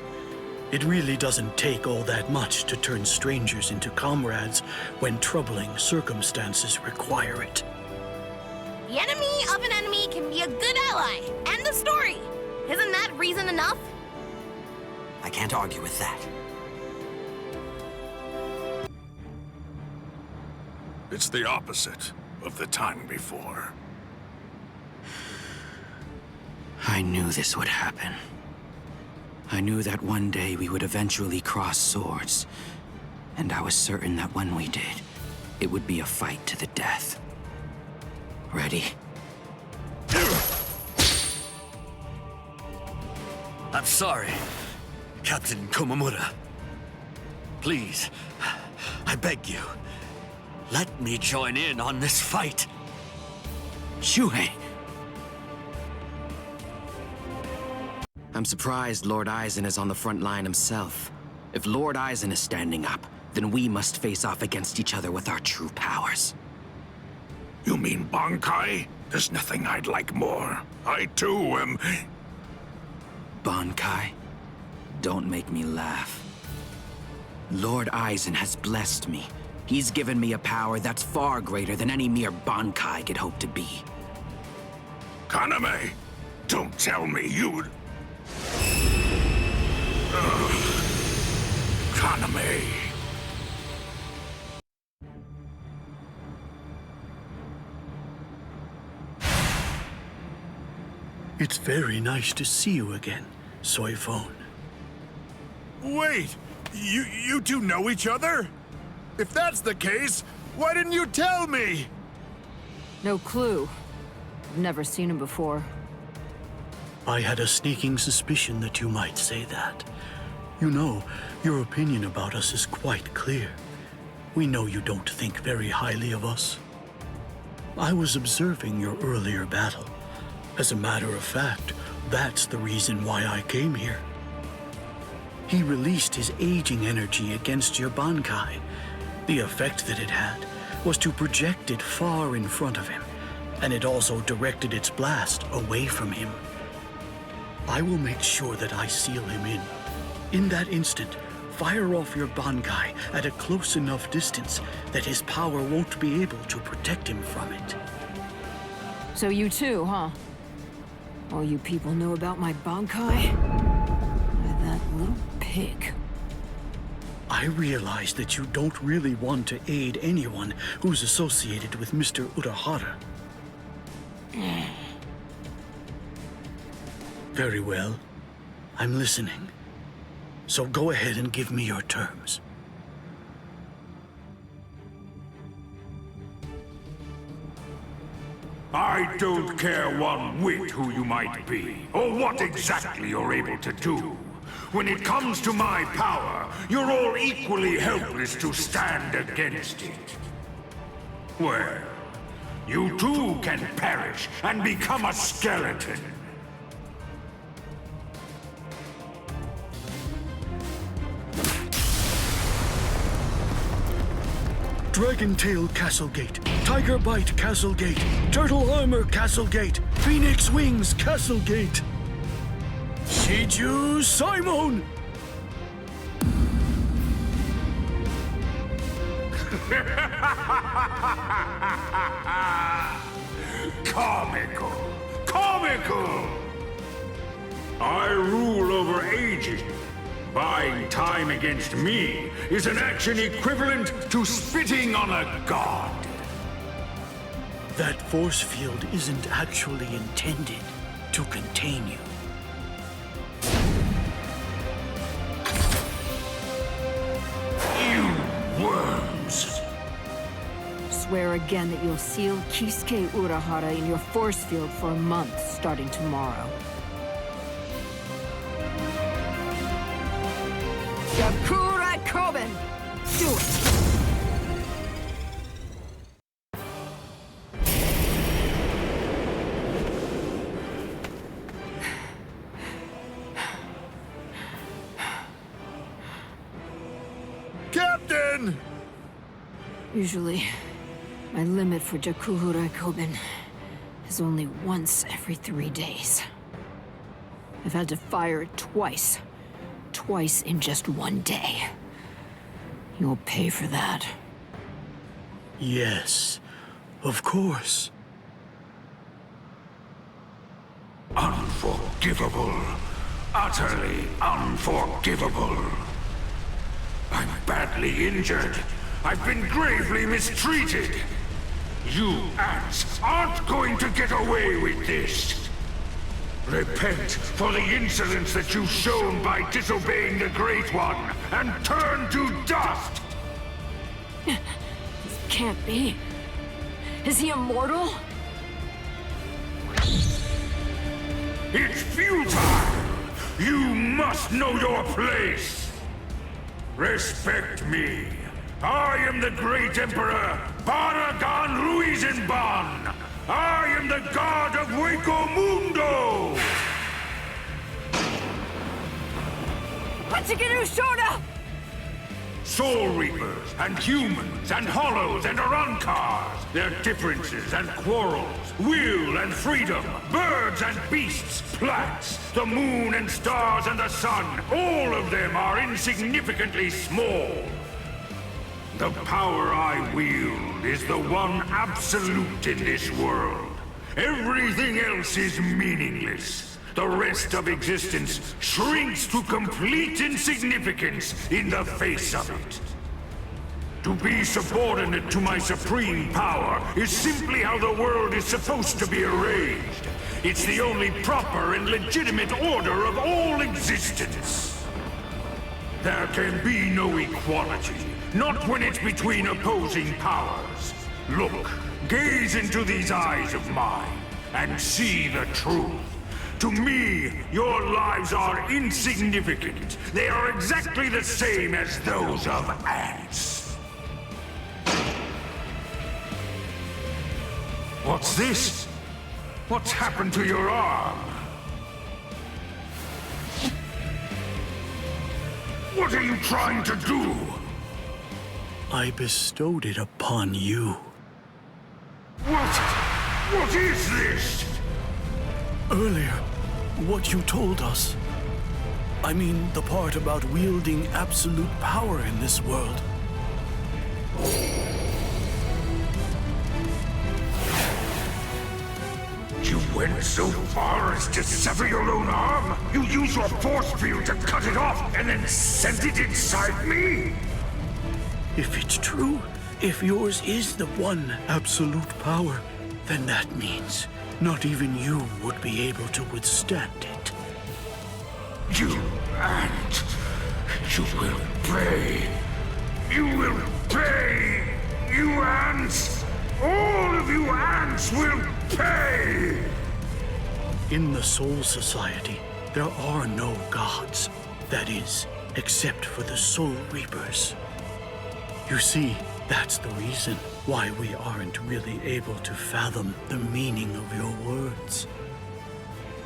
It really doesn't take all that much to turn strangers into comrades when troubling circumstances require it. The enemy of an enemy can be a good ally. End of story. Isn't that reason enough? I can't argue with that. It's the opposite of the time before. I knew this would happen. I knew that one day we would eventually cross swords, and I was certain that when we did, it would be a fight to the death. Ready? I'm sorry, Captain Komamura. Please, I beg you, let me join in on this fight. Shuhei! I'm surprised Lord Aizen is on the front line himself. If Lord Aizen is standing up, then we must face off against each other with our true powers. You mean Bankai? There's nothing I'd like more. I too am... Bankai? Don't make me laugh. Lord Aizen has blessed me. He's given me a power that's far greater than any mere Bankai could hope to be. Kaname, don't tell me you'd... Kaname... It's very nice to see you again, Soifone. Wait! You two know each other? If that's the case, why didn't you tell me? No clue. I've never seen him before. I had a sneaking suspicion that you might say that. You know, your opinion about us is quite clear. We know you don't think very highly of us. I was observing your earlier battle. As a matter of fact, that's the reason why I came here. He released his aging energy against your Bankai. The effect that it had was to project it far in front of him, and it also directed its blast away from him. I will make sure that I seal him in. In that instant, fire off your Bankai at a close enough distance that his power won't be able to protect him from it. So you too, huh? All you people know about my Bankai? Why, that little pig. I realize that you don't really want to aid anyone who's associated with Mr. Urahara. Very well. I'm listening. So go ahead and give me your terms. I don't care one whit who you might be, or what exactly you're able to do. When it comes to my power, you're all equally helpless to stand against it. Well, you too can perish and become a skeleton. Dragon Tail Castle Gate, Tiger Bite Castle Gate, Turtle Armor Castle Gate, Phoenix Wings Castle Gate. Shiju Simon! Comical! Comical! I rule over aging. Buying time against me is an action equivalent to spitting on a god. That force field isn't actually intended to contain you. You worms! Swear again that you'll seal Kisuke Urahara in your force field for a month starting tomorrow. Karakura Town! Do it! Captain! Usually, my limit for Jakkuhura Koben is only once every 3 days. I've had to fire it twice. Twice in just 1 day. You'll pay for that. Yes, of course. Unforgivable. Utterly unforgivable. I'm badly injured. I've been gravely mistreated. You ants aren't going to get away with this. Repent for the insolence that you've shown by disobeying the Great One, and turn to dust! This can't be. Is he immortal? It's futile! You must know your place! Respect me. I am the great Emperor, Baragan Ruizenban! I am the god of Hueco Mundo! Hachikiru Shoda! Soul Reapers, and humans, and hollows, and Arankars, their differences and quarrels, will and freedom, birds and beasts, plants, the moon and stars and the sun, all of them are insignificantly small. The power I wield is the one absolute in this world. Everything else is meaningless. The rest of existence shrinks to complete insignificance in the face of it. To be subordinate to my supreme power is simply how the world is supposed to be arranged. It's the only proper and legitimate order of all existence. There can be no equality, not when it's between opposing powers. Look, gaze into these eyes of mine, and see the truth. To me, your lives are insignificant. They are exactly the same as those of ants. What's this? What's happened to your arm? What are you trying to do? I bestowed it upon you. What is this? Earlier, what you told us. I mean, the part about wielding absolute power in this world. You went so far as to sever your own arm? You used your force field to cut it off and then sent it inside me? If it's true, if yours is the one absolute power, then that means not even you would be able to withstand it. You ant! You will pay! You will pay! You ants! All of you ants will pay! In the Soul Society, there are no gods. That is, except for the Soul Reapers. You see, that's the reason why we aren't really able to fathom the meaning of your words.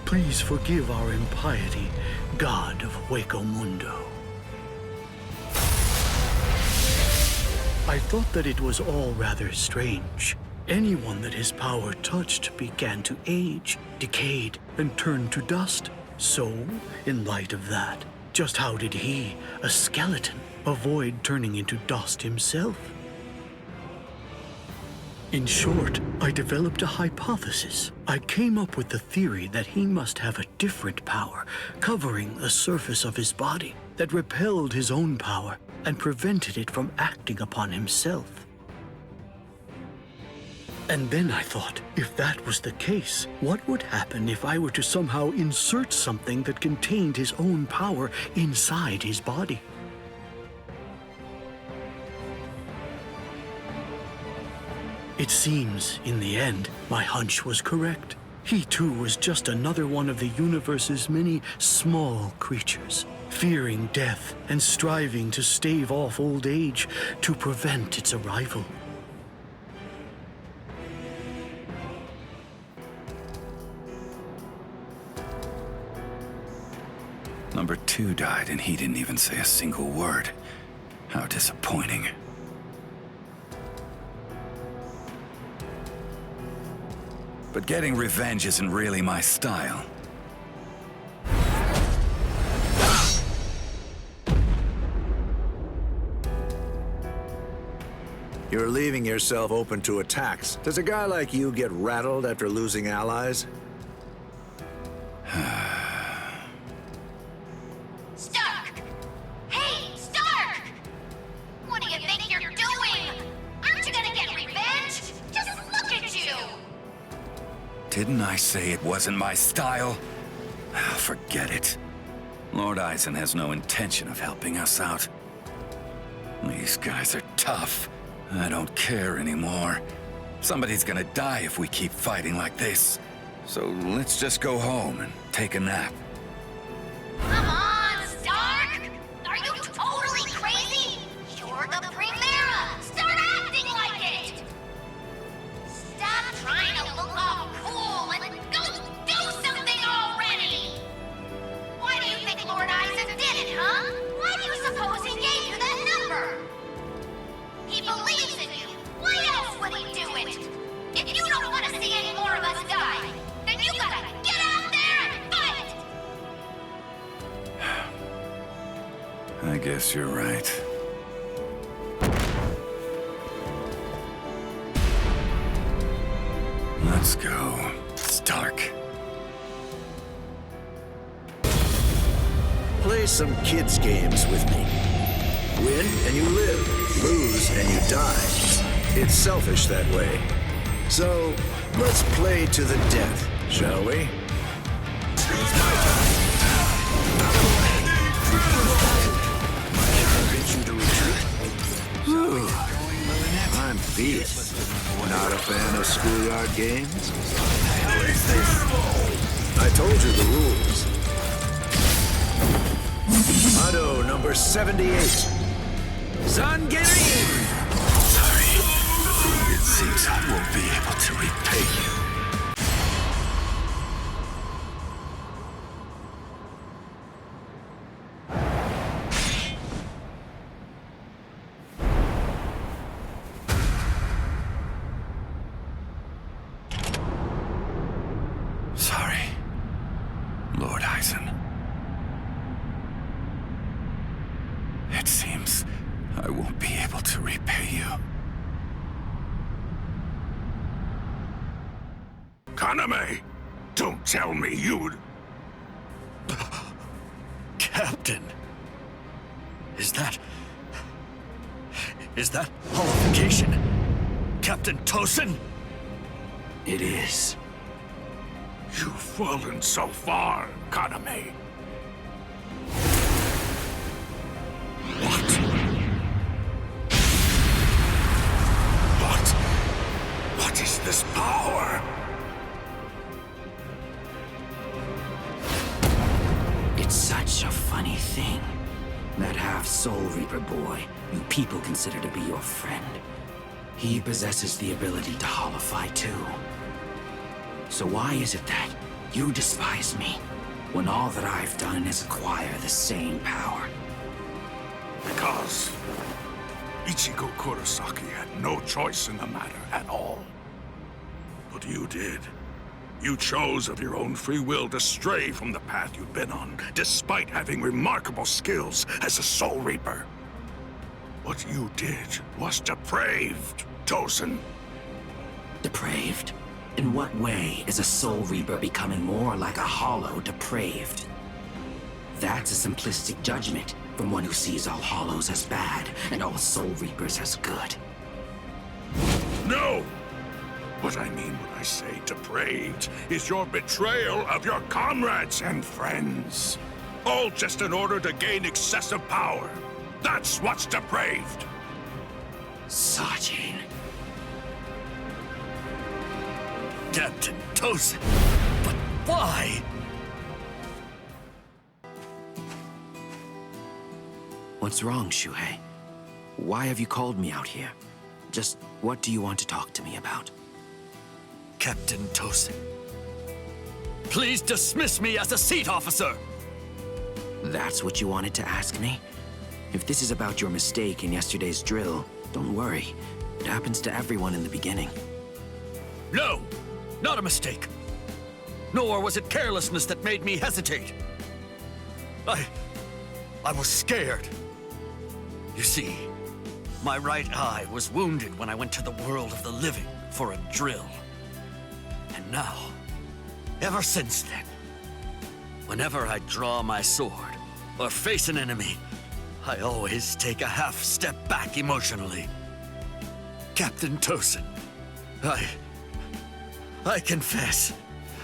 Please forgive our impiety, God of Hueco Mundo. I thought that it was all rather strange. Anyone that his power touched began to age, decayed, and turn to dust. So, in light of that, just how did he, a skeleton, avoid turning into dust himself? In short, I developed a hypothesis. I came up with the theory that he must have a different power, covering the surface of his body, that repelled his own power and prevented it from acting upon himself. And then I thought, if that was the case, what would happen if I were to somehow insert something that contained his own power inside his body? It seems, in the end, my hunch was correct. He too was just another one of the universe's many small creatures, fearing death and striving to stave off old age to prevent its arrival. Number 2 died and he didn't even say a single word. How disappointing. But getting revenge isn't really my style. You're leaving yourself open to attacks. Does a guy like you get rattled after losing allies? Stark! Hey, Stark! What do you think you're doing? Aren't you gonna get revenge? Just look at you! Didn't I say it wasn't my style? Forget it. Lord Aizen has no intention of helping us out. These guys are tough. I don't care anymore. Somebody's gonna die if we keep fighting like this. So let's just go home and take a nap. Come on, Stark! Are you totally crazy? You're the Primera! Start acting like it! Stop trying to look all cool and go do something already! Why do you think Lord Aizen did it, huh? Why do you suppose he gave you that number? He believes in you. Why else would he do it? If you don't want to see any more of us die, then you gotta get out there and fight! I guess you're right. Let's go. It's dark. Play some kids' games with me. Win and you live. Lose and you die. It's selfish that way. So, let's play to the death, shall we? It's my time. I forbid you to retreat. I'm beat. Not a fan of schoolyard games? I told you the rules. Motto number 78. Zangiri! Sorry. It seems I won't be able to repay you. Sorry, Lord Aizen. It seems I won't be able to repay you. Kaname! Don't tell me you'd... Captain! Is that holification? Captain Tosen? It is. You've fallen so far, Kaname. What is this power? It's such a funny thing. That half-Soul Reaper boy you people consider to be your friend. He possesses the ability to holify too. So why is it that you despise me, when all that I've done is acquire the same power? Because Ichigo Kurosaki had no choice in the matter at all. But you did. You chose of your own free will to stray from the path you'd been on, despite having remarkable skills as a Soul Reaper. What you did was depraved, Tosen. Depraved? In what way is a Soul Reaper becoming more like a hollow depraved? That's a simplistic judgment from one who sees all hollows as bad and all Soul Reapers as good. No! What I mean when I say depraved is your betrayal of your comrades and friends. All just in order to gain excessive power. That's what's depraved. Sajin. Captain Tosen. But why? What's wrong, Shuhei? Why have you called me out here? Just what do you want to talk to me about? Captain Tosen, please dismiss me as a seat officer! That's what you wanted to ask me? If this is about your mistake in yesterday's drill, don't worry. It happens to everyone in the beginning. No! Not a mistake. Nor was it carelessness that made me hesitate. I was scared. You see, my right eye was wounded when I went to the world of the living for a drill. And now, ever since then, whenever I draw my sword or face an enemy, I always take a half step back emotionally. Captain Tosen, I confess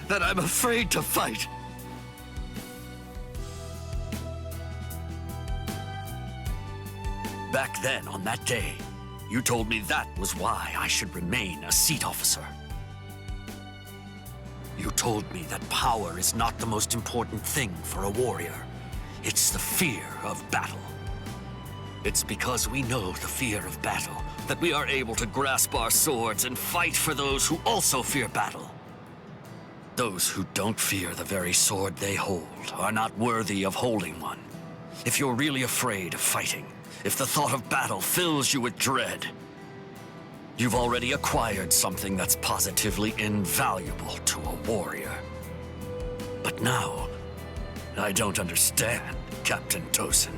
that I'm afraid to fight. Back then, on that day, you told me that was why I should remain a seat officer. You told me that power is not the most important thing for a warrior. It's the fear of battle. It's because we know the fear of battle that we are able to grasp our swords and fight for those who also fear battle. Those who don't fear the very sword they hold are not worthy of holding one. If you're really afraid of fighting, if the thought of battle fills you with dread, you've already acquired something that's positively invaluable to a warrior. But now, I don't understand, Captain Tosen.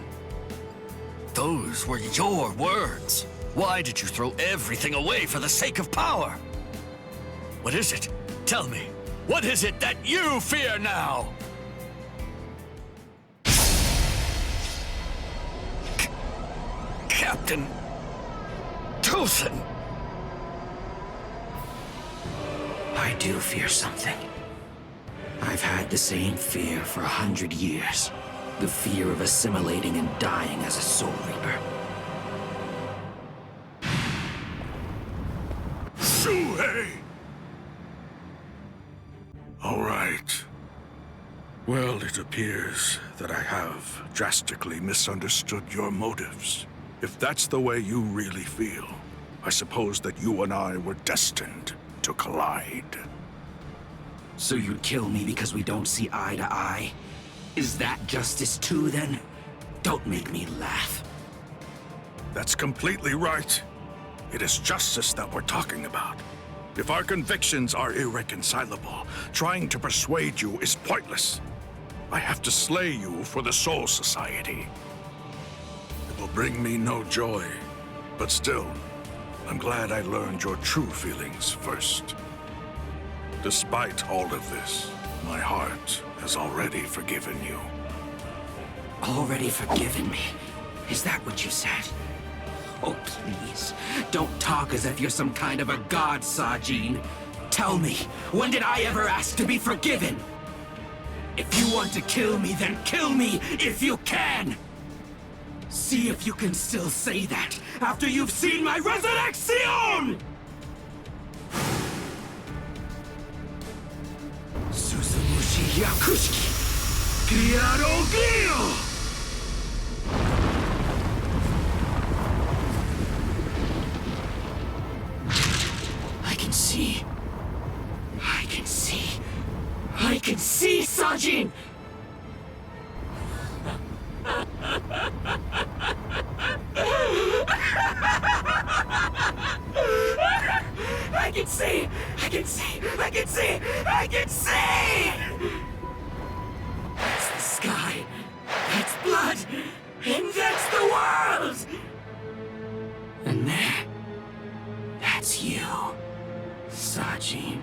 Those were your words. Why did you throw everything away for the sake of power? What is it? Tell me. What is it that you fear now? Captain Tosen! I do fear something. I've had the same fear for 100 years. The fear of assimilating and dying as a Soul Reaper. Shuhei! All right. Well, it appears that I have drastically misunderstood your motives. If that's the way you really feel, I suppose that you and I were destined to collide. So you'd kill me because we don't see eye to eye? Is that justice too, then? Don't make me laugh. That's completely right. It is justice that we're talking about. If our convictions are irreconcilable, trying to persuade you is pointless. I have to slay you for the Soul Society. It will bring me no joy, but still, I'm glad I learned your true feelings first. Despite all of this, my heart has already forgiven you. Already forgiven me? Is that what you said? Oh, please, don't talk as if you're some kind of a god, Sajin. Tell me, when did I ever ask to be forgiven? If you want to kill me, then kill me if you can! See if you can still say that after you've seen my resurrection! Suzumushi Yakushiki! Kiaro Gyo! I can see, Sajin! I can see! That's the sky, that's blood, and that's the world! And there, that's you, Sajin.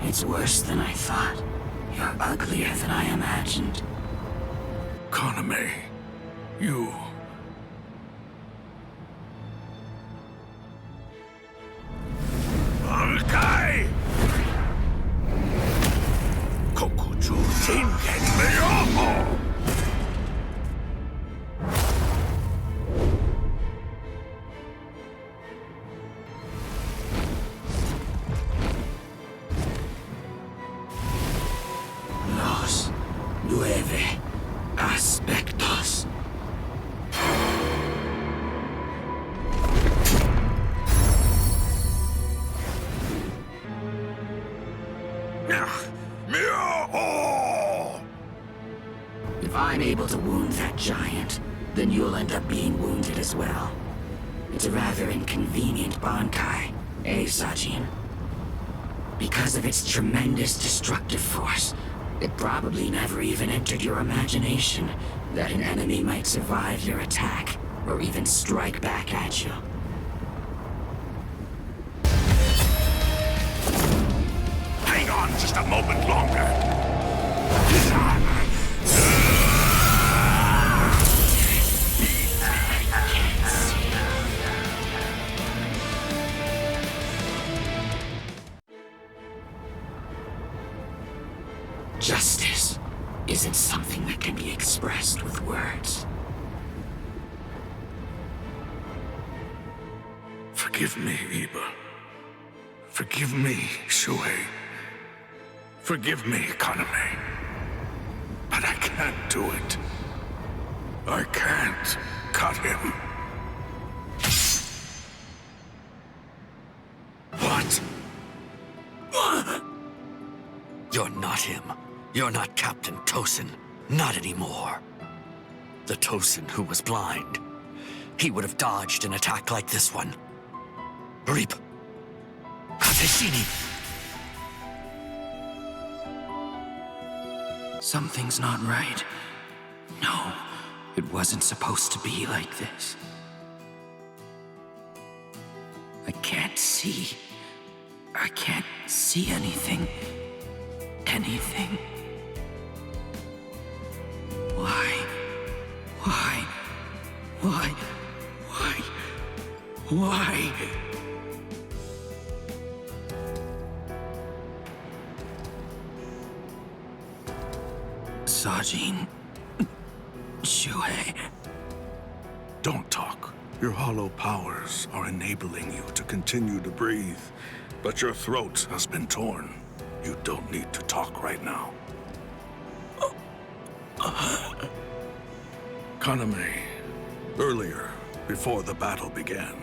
It's worse than I thought. You're uglier than I imagined. Kaname, you... Bankai! Kokuju Shingen Meyoho! Aspectos. If I'm able to wound that giant, then you'll end up being wounded as well. It's a rather inconvenient Bankai, eh, Sajin? Because of its tremendous destructive force, it probably never even entered your imagination that an enemy might survive your attack, or even strike back at you. Hang on just a moment longer. Justice isn't something that can be expressed with words. Forgive me, Iba. Forgive me, Shuhei. Forgive me, Kaname. But I can't do it. I can't cut him. What? You're not him. You're not Captain Tosin. Not anymore. The Tosin who was blind. He would have dodged an attack like this one. Reap. Kateshini. Something's not right. No, it wasn't supposed to be like this. I can't see. I can't see anything. Anything. Why? Why? Why? Why? Why? Sajin. Shuhei. Don't talk. Your hollow powers are enabling you to continue to breathe, but your throat has been torn. You don't need to talk right now. Kaname, earlier, before the battle began,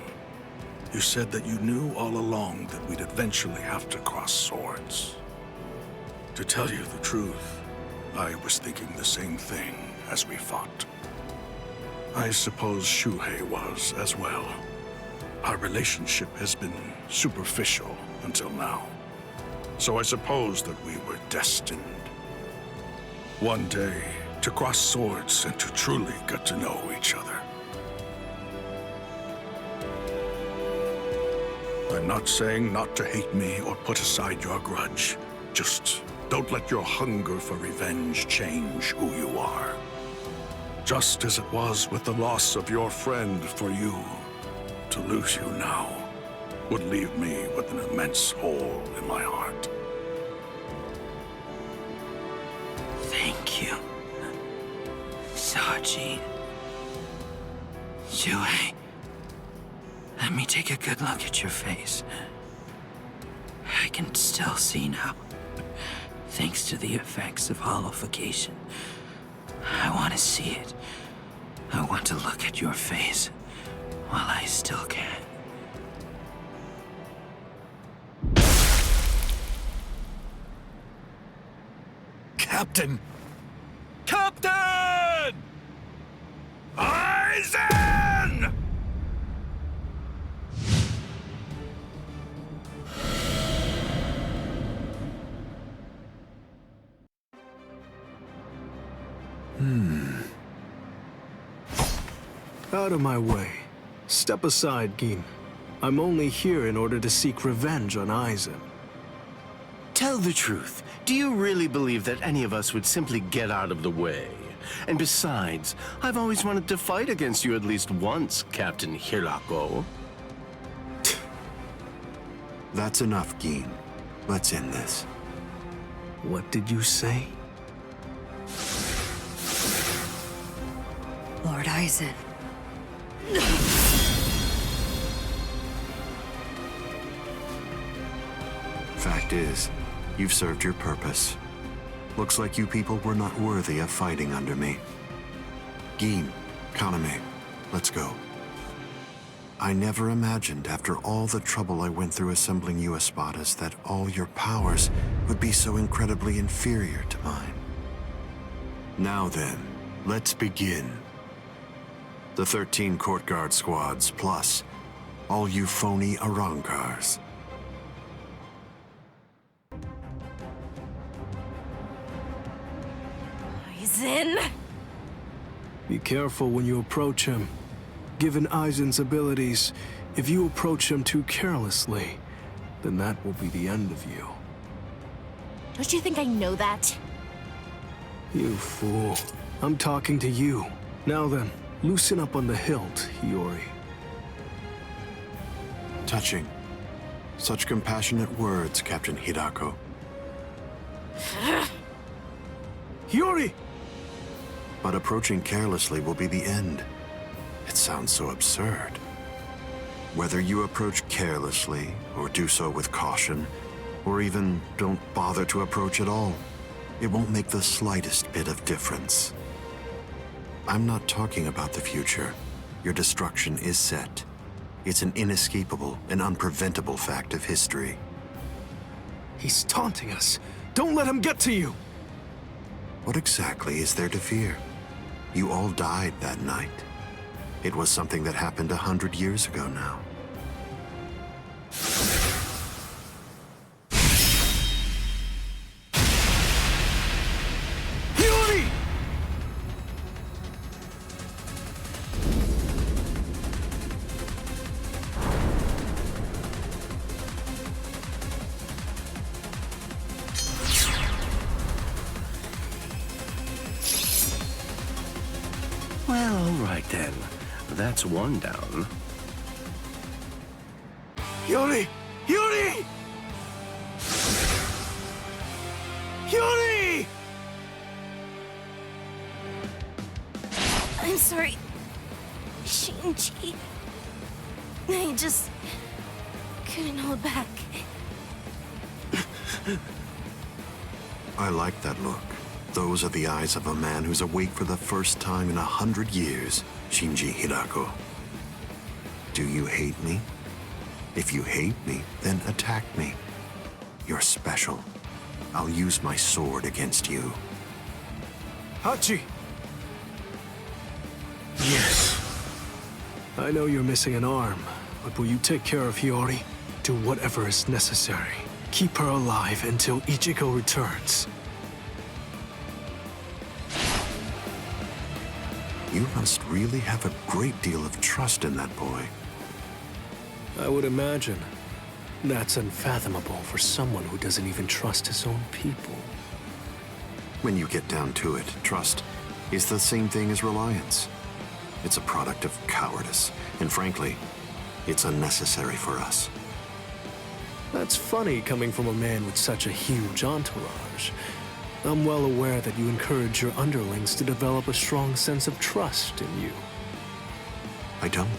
you said that you knew all along that we'd eventually have to cross swords. To tell you the truth, I was thinking the same thing as we fought. I suppose Shuhei was as well. Our relationship has been superficial until now. So I suppose that we were destined. One day, to cross swords and to truly get to know each other. I'm not saying not to hate me or put aside your grudge. Just don't let your hunger for revenge change who you are. Just as it was with the loss of your friend for you, to lose you now would leave me with an immense hole in my heart. Thank you, Sajin. Shuhei, let me take a good look at your face. I can still see now, thanks to the effects of hollowification. I want to see it. I want to look at your face while I still can. Captain! Captain! Aizen! Out of my way. Step aside, Gin. I'm only here in order to seek revenge on Aizen. Tell the truth. Do you really believe that any of us would simply get out of the way? And besides, I've always wanted to fight against you at least once, Captain Hirako. That's enough, Gin. Let's end this. What did you say? Lord Aizen. Fact is, you've served your purpose. Looks like you people were not worthy of fighting under me. Gin, Kaname, let's go. I never imagined, after all the trouble I went through assembling you Espadas, that all your powers would be so incredibly inferior to mine. Now then, let's begin. The 13 court guard squads, plus all you phony Arrancars. Aizen! Be careful when you approach him. Given Aizen's abilities, if you approach him too carelessly, then that will be the end of you. Don't you think I know that? You fool. I'm talking to you. Now then, loosen up on the hilt, Hiyori. Touching. Such compassionate words, Captain Hirako. Hiyori! But approaching carelessly will be the end. It sounds so absurd. Whether you approach carelessly, or do so with caution, or even don't bother to approach at all, it won't make the slightest bit of difference. I'm not talking about the future. Your destruction is set. It's an inescapable and unpreventable fact of history. He's taunting us. Don't let him get to you! What exactly is there to fear? You all died that night. It was something that happened 100 years ago now. Hiyori! Well, all right then. That's one down. Hiyori! Hiyori! Hiyori! I'm sorry, Shinji. I just couldn't hold back. I like that look. Those are the eyes of a man who's awake for the first time in 100 years, Shinji Hirako. Do you hate me? If you hate me, then attack me. You're special. I'll use my sword against you. Hachi! Yes. I know you're missing an arm, but will you take care of Hiyori? Do whatever is necessary. Keep her alive until Ichigo returns. You must really have a great deal of trust in that boy. I would imagine. That's unfathomable for someone who doesn't even trust his own people. When you get down to it, trust is the same thing as reliance. It's a product of cowardice, and frankly, it's unnecessary for us. That's funny coming from a man with such a huge entourage. I'm well aware that you encourage your underlings to develop a strong sense of trust in you. I don't.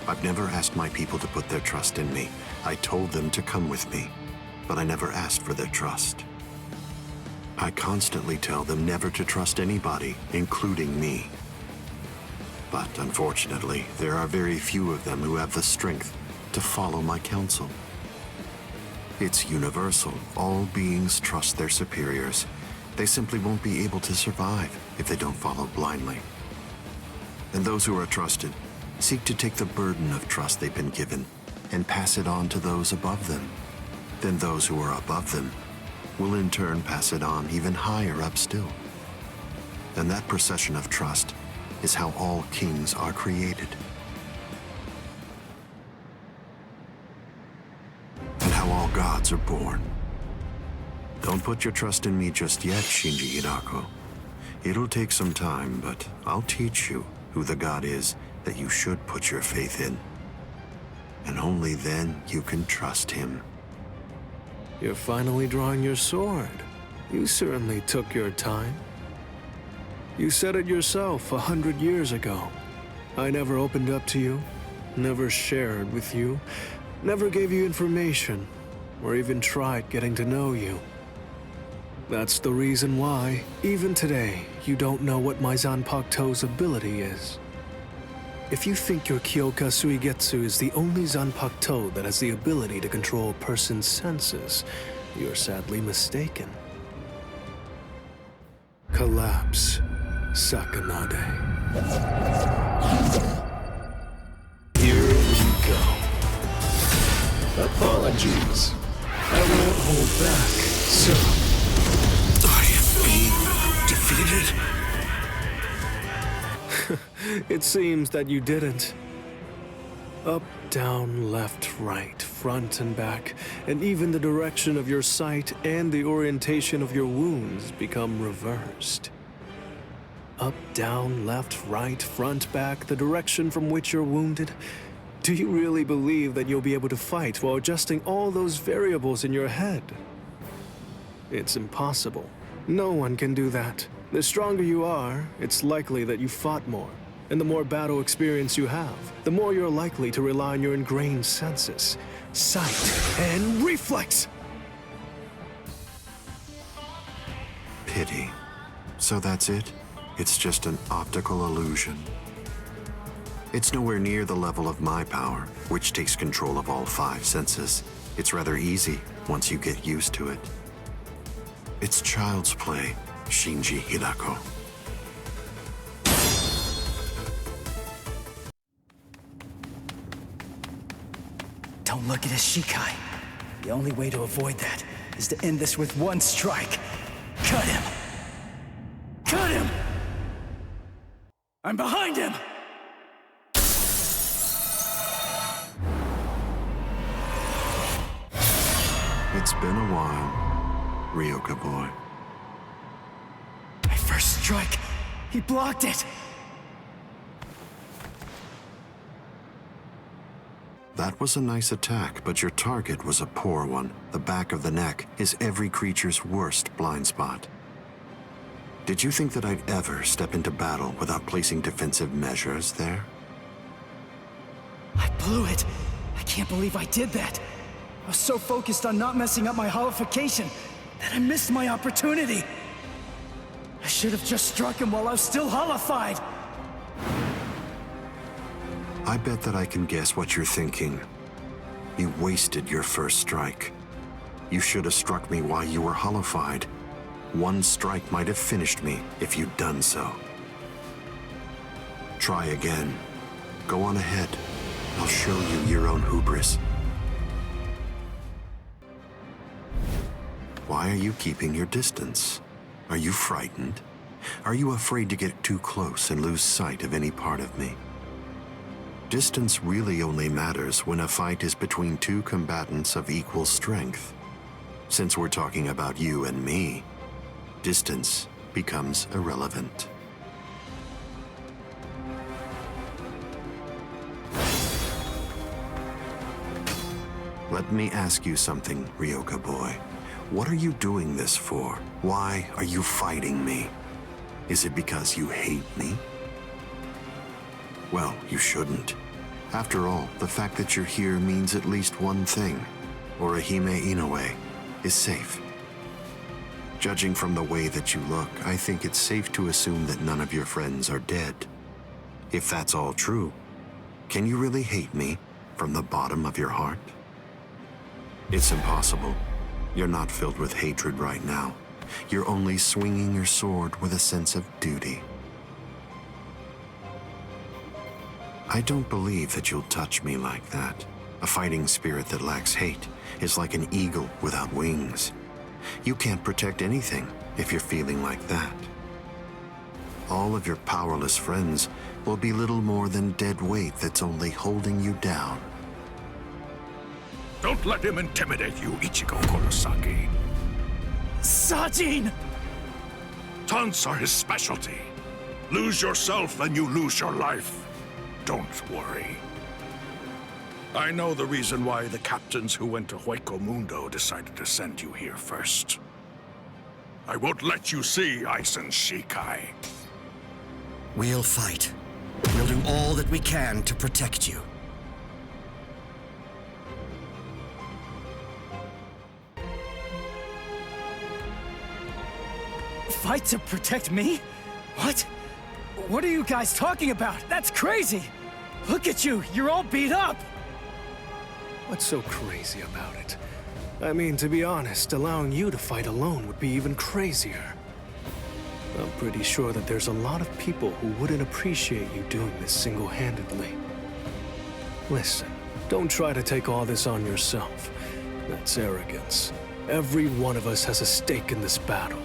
I've never asked my people to put their trust in me. I told them to come with me, but I never asked for their trust. I constantly tell them never to trust anybody, including me. But unfortunately, there are very few of them who have the strength to follow my counsel. It's universal. All beings trust their superiors. They simply won't be able to survive if they don't follow blindly. And those who are trusted seek to take the burden of trust they've been given and pass it on to those above them. Then those who are above them will in turn pass it on even higher up still. And that procession of trust is how all kings are created. And how all gods are born. Don't put your trust in me just yet, Shinji Hirako. It'll take some time, but I'll teach you who the god is that you should put your faith in. And only then you can trust him. You're finally drawing your sword. You certainly took your time. You said it yourself 100 years ago. I never opened up to you, never shared with you, never gave you information, or even tried getting to know you. That's the reason why, even today, you don't know what my Zanpakuto's ability is. If you think your Kyoka Suigetsu is the only Zanpakuto that has the ability to control a person's senses, you're sadly mistaken. Collapse, Sakanade. Here we go. Apologies. I won't hold back, sir. I am being defeated? It seems that you didn't. Up, down, left, right, front and back, and even the direction of your sight and the orientation of your wounds become reversed. Up, down, left, right, front, back, the direction from which you're wounded. Do you really believe that you'll be able to fight while adjusting all those variables in your head? It's impossible. No one can do that. The stronger you are, it's likely that you fought more. And the more battle experience you have, the more you're likely to rely on your ingrained senses, sight, and reflex! Pity. So that's it? It's just an optical illusion. It's nowhere near the level of my power, which takes control of all 5 senses. It's rather easy once you get used to it. It's child's play, Shinji Hirako. Don't look at his Shikai. The only way to avoid that is to end this with one strike. Cut him! Cut him! I'm behind him! It's been a while, Ryoka boy. My first strike! He blocked it! That was a nice attack, but your target was a poor one. The back of the neck is every creature's worst blind spot. Did you think that I'd ever step into battle without placing defensive measures there? I blew it. I can't believe I did that. I was so focused on not messing up my holification that I missed my opportunity. I should have just struck him while I was still holified. I bet that I can guess what you're thinking. You wasted your first strike. You should have struck me while you were holified. One strike might have finished me if you'd done so. Try again. Go on ahead. I'll show you your own hubris. Why are you keeping your distance? Are you frightened? Are you afraid to get too close and lose sight of any part of me? Distance really only matters when a fight is between two combatants of equal strength. Since we're talking about you and me, distance becomes irrelevant. Let me ask you something, Ryoka boy. What are you doing this for? Why are you fighting me? Is it because you hate me? Well, you shouldn't. After all, the fact that you're here means at least one thing. Orihime Inoue is safe. Judging from the way that you look, I think it's safe to assume that none of your friends are dead. If that's all true, can you really hate me from the bottom of your heart? It's impossible. You're not filled with hatred right now. You're only swinging your sword with a sense of duty. I don't believe that you'll touch me like that. A fighting spirit that lacks hate is like an eagle without wings. You can't protect anything if you're feeling like that. All of your powerless friends will be little more than dead weight that's only holding you down. Don't let him intimidate you, Ichigo Kurosaki. Sajin! Taunts are his specialty. Lose yourself and you lose your life. Don't worry. I know the reason why the captains who went to Hueco Mundo decided to send you here first. I won't let you see Aizen Shikai. We'll fight. We'll do all that we can to protect you. Fight to protect me? What? What are you guys talking about? That's crazy! Look at you, you're all beat up! What's so crazy about it? I mean, to be honest, allowing you to fight alone would be even crazier. I'm pretty sure that there's a lot of people who wouldn't appreciate you doing this single-handedly. Listen, don't try to take all this on yourself. That's arrogance. Every one of us has a stake in this battle.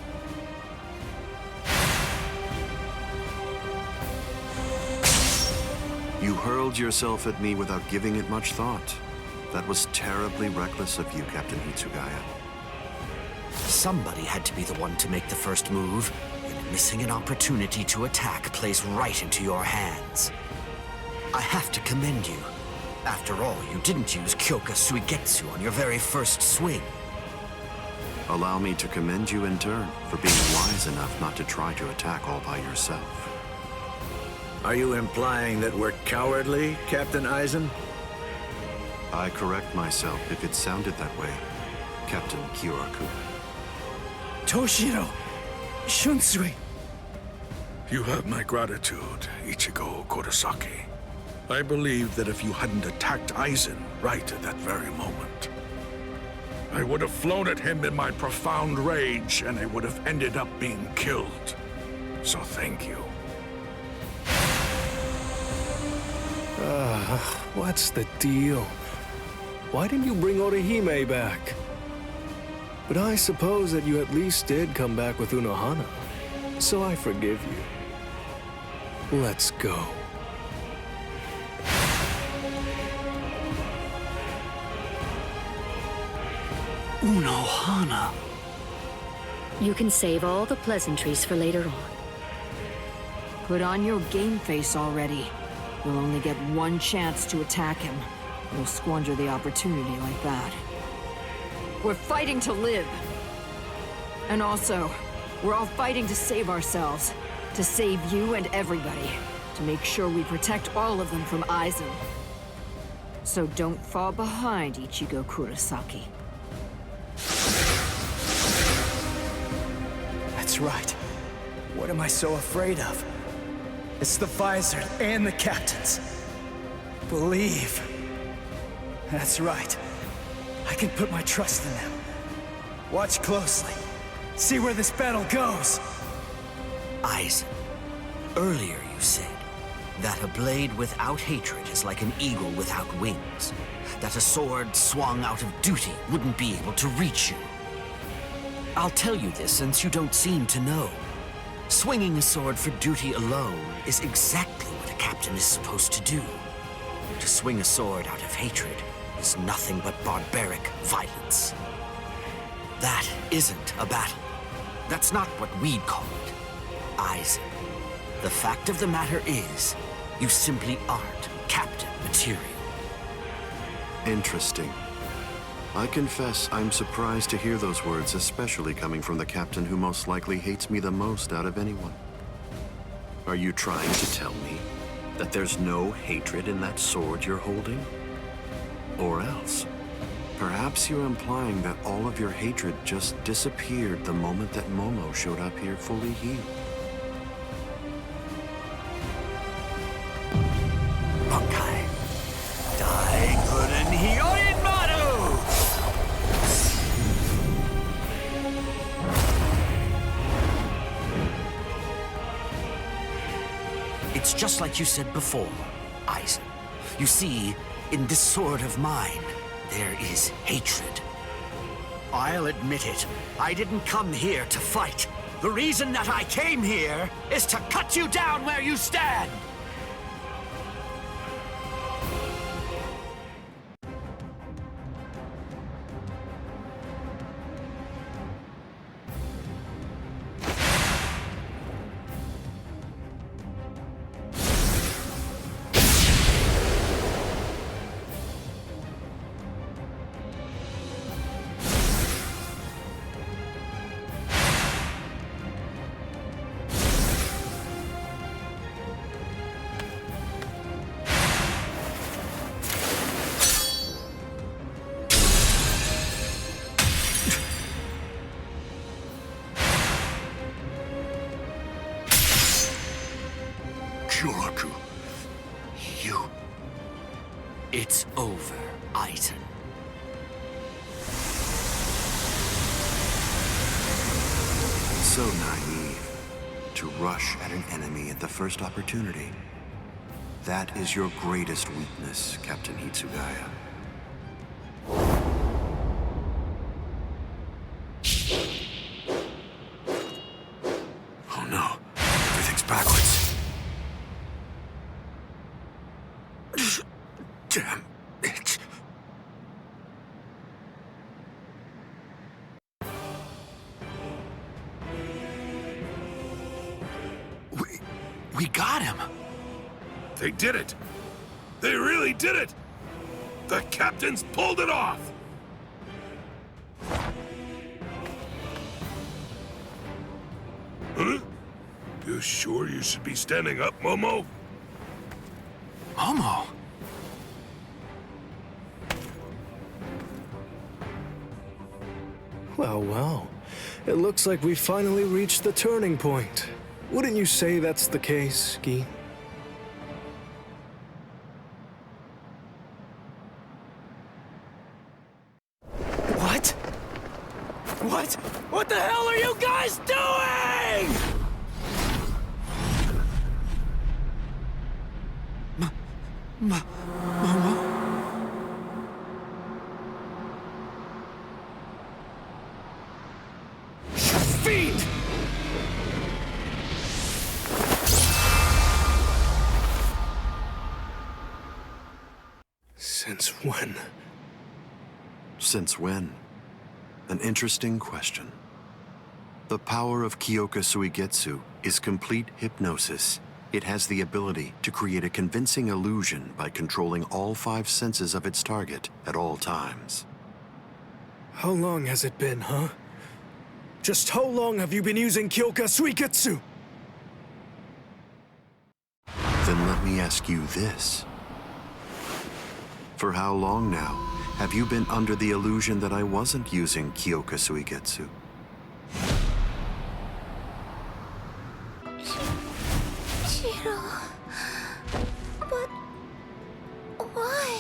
You hurled yourself at me without giving it much thought. That was terribly reckless of you, Captain Hitsugaya. Somebody had to be the one to make the first move, and missing an opportunity to attack plays right into your hands. I have to commend you. After all, you didn't use Kyoka Suigetsu on your very first swing. Allow me to commend you in turn for being wise enough not to try to attack all by yourself. Are you implying that we're cowardly, Captain Aizen? I correct myself if it sounded that way, Captain Kyoraku. Toshiro! Shunsui! You have my gratitude, Ichigo Kurosaki. I believe that if you hadn't attacked Aizen right at that very moment, I would have flown at him in my profound rage, and I would have ended up being killed. So thank you. What's the deal? Why didn't you bring Orihime back? But I suppose that you at least did come back with Unohana, so I forgive you. Let's go. Unohana. You can save all the pleasantries for later on. Put on your game face already. You'll only get one chance to attack him. You'll squander the opportunity like that. We're fighting to live. And also, we're all fighting to save ourselves. To save you and everybody. To make sure we protect all of them from Aizen. So don't fall behind, Ichigo Kurosaki. That's right. What am I so afraid of? It's the visor and the captains. Believe. That's right. I can put my trust in them. Watch closely. See where this battle goes. Aizen, earlier you said that a blade without hatred is like an eagle without wings. That a sword swung out of duty wouldn't be able to reach you. I'll tell you this since you don't seem to know. Swinging a sword for duty alone is exactly what a captain is supposed to do. To swing a sword out of hatred is nothing but barbaric violence. That isn't a battle. That's not what we'd call it. Aizen, the fact of the matter is, you simply aren't captain material. Interesting. I confess I'm surprised to hear those words, especially coming from the captain who most likely hates me the most out of anyone. Are you trying to tell me that there's no hatred in that sword you're holding? Or else, perhaps you're implying that all of your hatred just disappeared the moment that Momo showed up here fully healed. Honkai. Daikuren Hyorin Maru! It's just like you said before, Aizen. You see, in this sword of mine, there is hatred. I'll admit it. I didn't come here to fight. The reason that I came here is to cut you down where you stand. It's over, Aizen. So naive. To rush at an enemy at the first opportunity. That is your greatest weakness, Captain Hitsugaya. Oh no, everything's backwards. Damn it. We got him. They did it. They really did it. The captains pulled it off. Huh? You sure you should be standing up, Momo? Momo? Well, well. It looks like we finally reached the turning point. Wouldn't you say that's the case, Gi? What? What? What the hell are you guys doing? Momo? Fiend! Since when? Since when? An interesting question. The power of Kyoka Suigetsu is complete hypnosis. It has the ability to create a convincing illusion by controlling all 5 senses of its target at all times. How long has it been, huh? Just how long have you been using Kyoka Suigetsu? Then let me ask you this. For how long now have you been under the illusion that I wasn't using Kyoka Suigetsu? Shiro... But... why?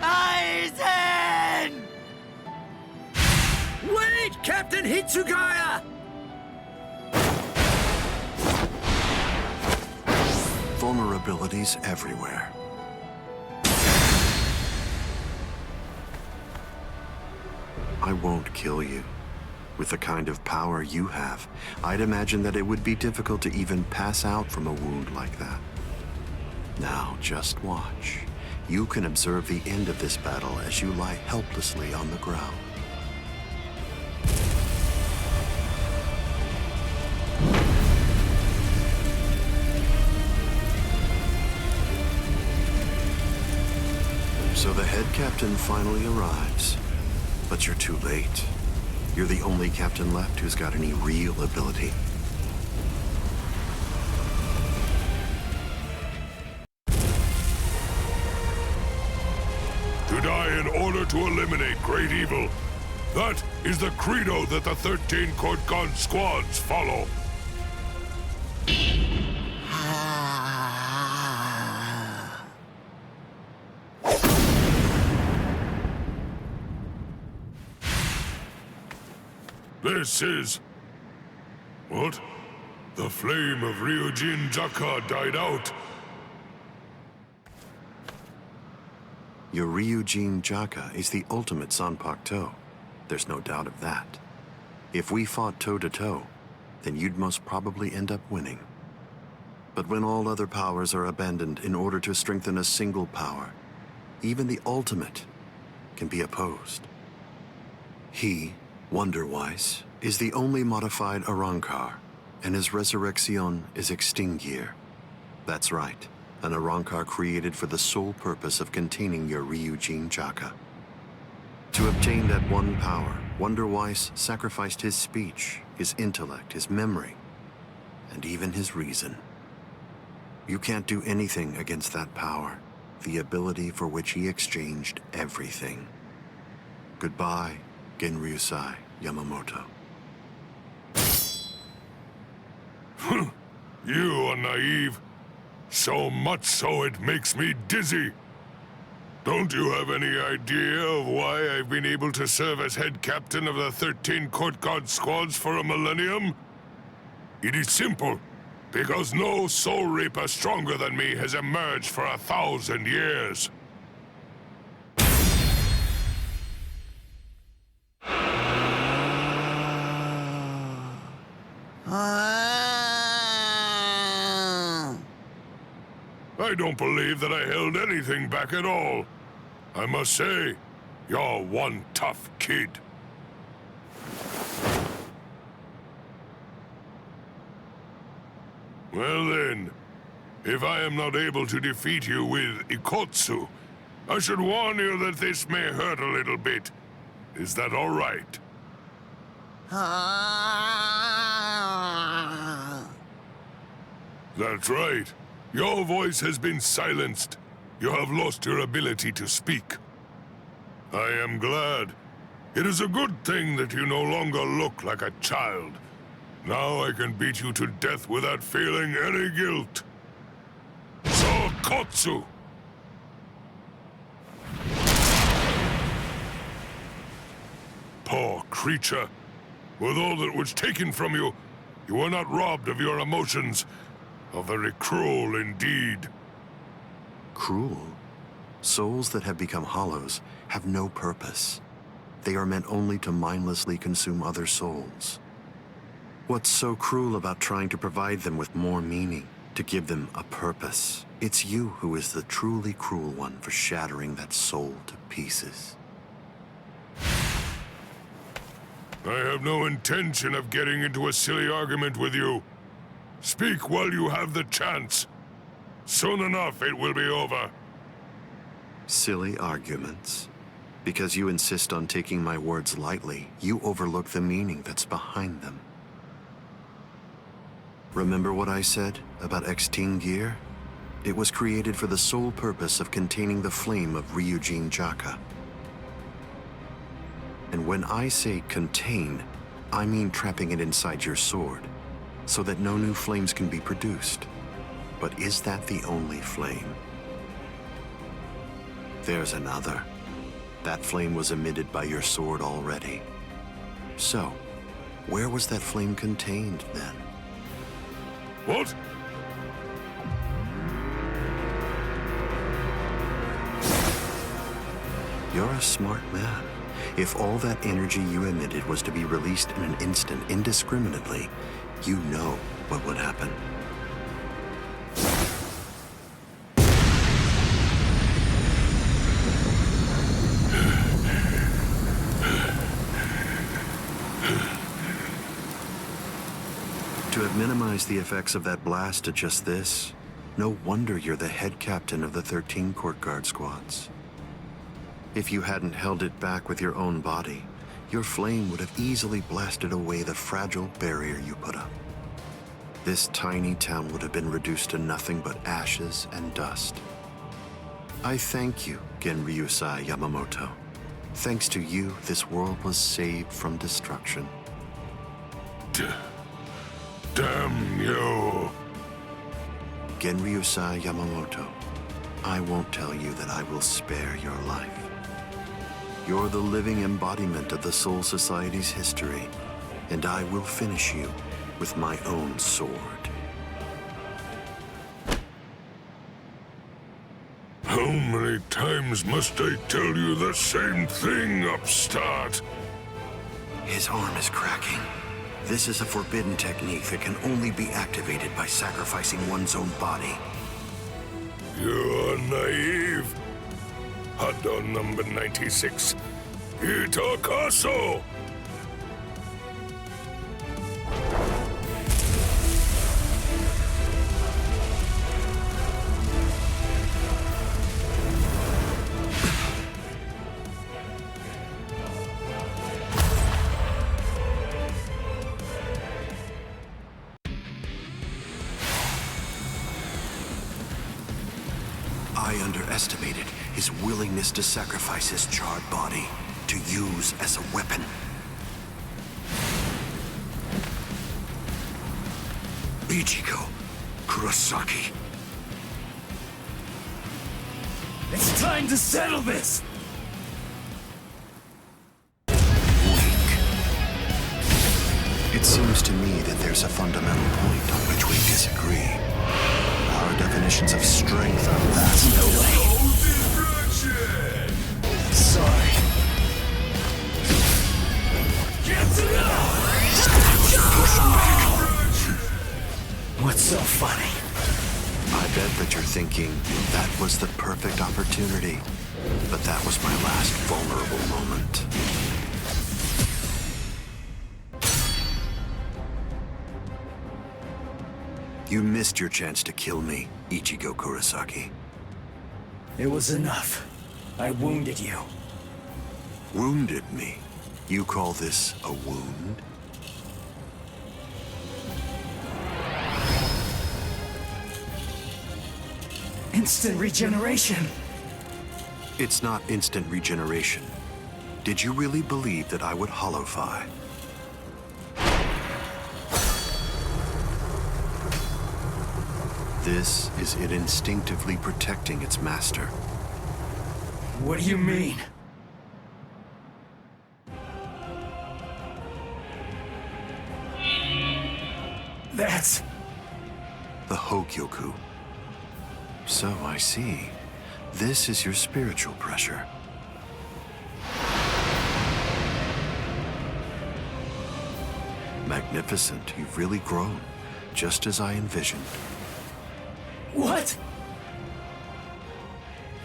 Aizen! Wait, Captain Hitsugaya! Vulnerabilities everywhere. I won't kill you. With the kind of power you have, I'd imagine that it would be difficult to even pass out from a wound like that. Now, just watch. You can observe the end of this battle as you lie helplessly on the ground. So the head captain finally arrives. But you're too late. You're the only captain left who's got any real ability. To die in order to eliminate great evil. That is the credo that the 13 Court Guard squads follow. This is... what? The flame of Ryujin Jaka died out. Your Ryujin Jaka is the ultimate Zanpakuto. There's no doubt of that. If we fought toe-to-toe, then you'd most probably end up winning. But when all other powers are abandoned in order to strengthen a single power, even the ultimate can be opposed. He, Wonder-Wise, is the only modified Arrancar, and his resurrection is Extinguir. That's right, an Arrancar created for the sole purpose of containing your Ryujin Jaka. To obtain that one power, Wonder-Wise sacrificed his speech, his intellect, his memory, and even his reason. You can't do anything against that power, the ability for which he exchanged everything. Goodbye, Genryusai Yamamoto. You are naive. So much so it makes me dizzy. Don't you have any idea of why I've been able to serve as head captain of the 13 Court Guard squads for a millennium? It is simple. Because no soul reaper stronger than me has emerged for 1,000 years. I don't believe that I held anything back at all. I must say, you're one tough kid. Well then, if I am not able to defeat you with Ikotsu, I should warn you that this may hurt a little bit. Is that all right? That's right. Your voice has been silenced. You have lost your ability to speak. I am glad. It is a good thing that you no longer look like a child. Now I can beat you to death without feeling any guilt. Sokotsu! Poor creature. With all that was taken from you, you were not robbed of your emotions. How very cruel indeed. Cruel? Souls that have become hollows have no purpose. They are meant only to mindlessly consume other souls. What's so cruel about trying to provide them with more meaning, to give them a purpose? It's you who is the truly cruel one for shattering that soul to pieces. I have no intention of getting into a silly argument with you. Speak while you have the chance. Soon enough, it will be over. Silly arguments? Because you insist on taking my words lightly, you overlook the meaning that's behind them. Remember what I said about X-Ting gear? It was created for the sole purpose of containing the flame of Ryujin Jaka. And when I say contain, I mean trapping it inside your sword, so that no new flames can be produced. But is that the only flame? There's another. That flame was emitted by your sword already. So, where was that flame contained then? What? You're a smart man. If all that energy you emitted was to be released in an instant indiscriminately, you know what would happen. To have minimized the effects of that blast to just this, no wonder you're the head captain of the 13 court guard squads. If you hadn't held it back with your own body, your flame would have easily blasted away the fragile barrier you put up. This tiny town would have been reduced to nothing but ashes and dust. I thank you, Genryusai Yamamoto. Thanks to you, this world was saved from destruction. Damn you! Genryusai Yamamoto, I won't tell you that I will spare your life. You're the living embodiment of the Soul Society's history, and I will finish you with my own sword. How many times must I tell you the same thing, upstart? His arm is cracking. This is a forbidden technique that can only be activated by sacrificing one's own body. You're naive. Hado number 96. Itakaso! I underestimated his willingness to sacrifice his charred body to use as a weapon. Ichigo Kurosaki. It's time to settle this! It seems to me that there's a fundamental point on which we disagree. Our definitions of strength are vastly... No way. Sorry. What's so funny? I bet that you're thinking, that was the perfect opportunity. But that was my last vulnerable moment. You missed your chance to kill me, Ichigo Kurosaki. It was enough. I wounded you. Wounded me? You call this a wound? Instant regeneration. It's not instant regeneration. Did you really believe that I would holofy? This is it instinctively protecting its master. What do you mean? That's... the Hogyoku. So I see. This is your spiritual pressure. Magnificent. You've really grown, just as I envisioned. What?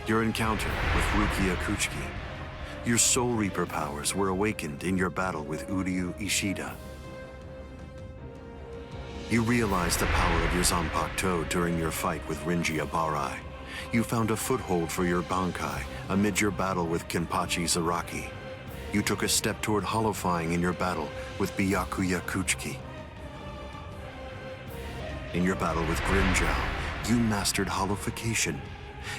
Your encounter with Rukia Kuchiki. Your Soul Reaper powers were awakened in your battle with Uryu Ishida. You realized the power of your Zanpakuto during your fight with Rinji Abarai, you found a foothold for your Bankai amid your battle with Kenpachi Zaraki. You took a step toward holofying in your battle with Byakuya Kuchiki. In your battle with Grimjow, you mastered holofication.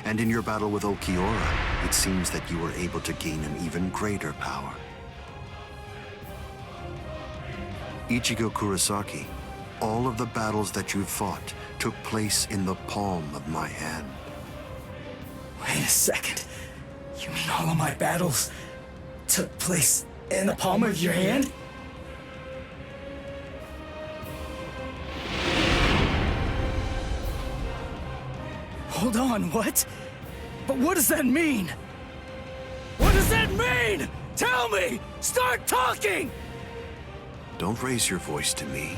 And in your battle with Ulquiorra, it seems that you were able to gain an even greater power. Ichigo Kurosaki, all of the battles that you fought took place in the palm of my hand. Wait a second. You mean all of my battles took place in the palm of your hand? Hold on, what? But what does that mean? What does that mean? Tell me! Start talking! Don't raise your voice to me.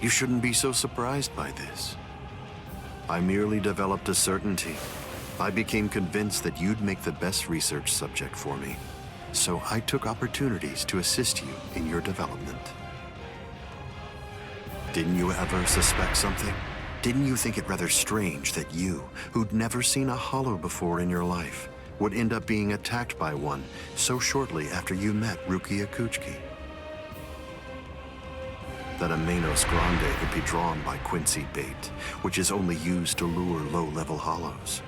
You shouldn't be so surprised by this. I merely developed a certainty. I became convinced that you'd make the best research subject for me. So I took opportunities to assist you in your development. Didn't you ever suspect something? Didn't you think it rather strange that you, who'd never seen a hollow before in your life, would end up being attacked by one so shortly after you met Rukia Kuchiki? That a Manos Grande could be drawn by Quincy bait, which is only used to lure low-level hollows.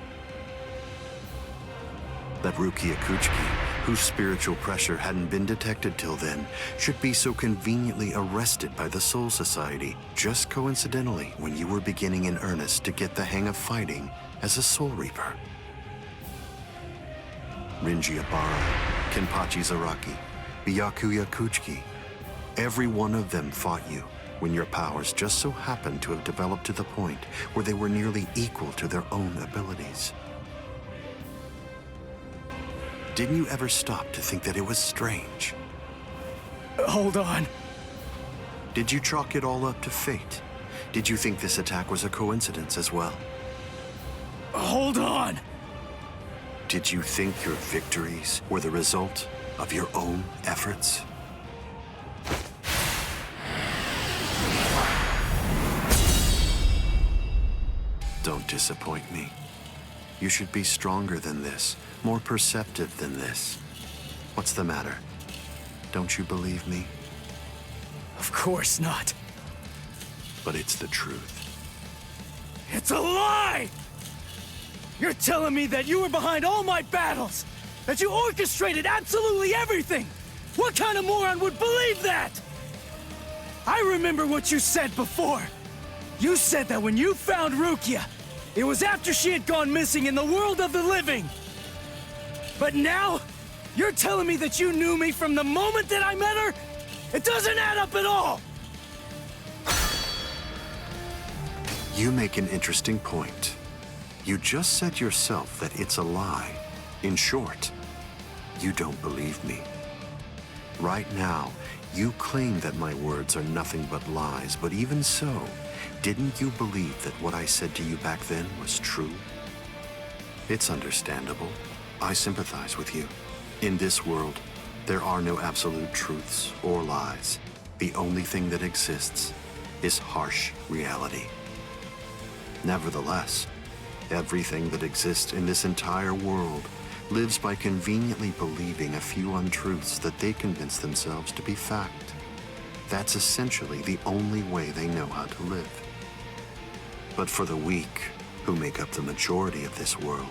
That Rukia Kuchiki, whose spiritual pressure hadn't been detected till then, should be so conveniently arrested by the Soul Society just coincidentally when you were beginning in earnest to get the hang of fighting as a Soul Reaper. Rinji Abara, Kenpachi Zaraki, Byakuya Kuchiki, every one of them fought you when your powers just so happened to have developed to the point where they were nearly equal to their own abilities. Didn't you ever stop to think that it was strange? Hold on. Did you chalk it all up to fate? Did you think this attack was a coincidence as well? Hold on! Did you think your victories were the result of your own efforts? Don't disappoint me. You should be stronger than this, more perceptive than this. What's the matter? Don't you believe me? Of course not. But it's the truth. It's a lie! You're telling me that you were behind all my battles! That you orchestrated absolutely everything! What kind of moron would believe that? I remember what you said before. You said that when you found Rukia, it was after she had gone missing in the world of the living. But now, you're telling me that you knew me from the moment that I met her? It doesn't add up at all! You make an interesting point. You just said yourself that it's a lie. In short, you don't believe me. Right now, you claim that my words are nothing but lies, but even so, didn't you believe that what I said to you back then was true? It's understandable. I sympathize with you. In this world, there are no absolute truths or lies. The only thing that exists is harsh reality. Nevertheless, everything that exists in this entire world lives by conveniently believing a few untruths that they convince themselves to be fact. That's essentially the only way they know how to live. But for the weak, who make up the majority of this world,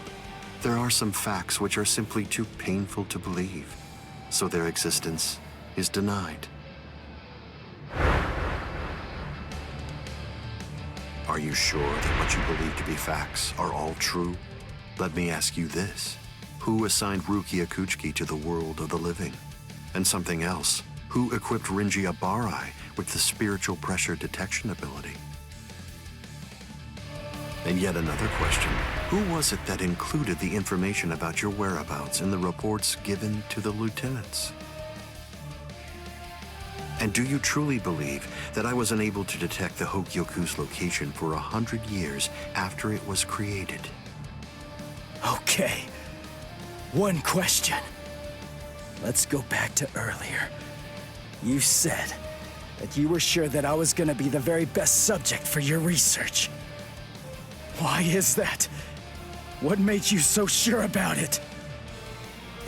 there are some facts which are simply too painful to believe, so their existence is denied. Are you sure that what you believe to be facts are all true? Let me ask you this. Who assigned Rukia Kuchiki to the world of the living? And something else, who equipped Rinji Abarai with the spiritual pressure detection ability? And yet another question, who was it that included the information about your whereabouts in the reports given to the lieutenants? And do you truly believe that I was unable to detect the Hogyoku's location for 100 years after it was created? Okay. One question. Let's go back to earlier. You said that you were sure that I was gonna be the very best subject for your research. Why is that? What made you so sure about it?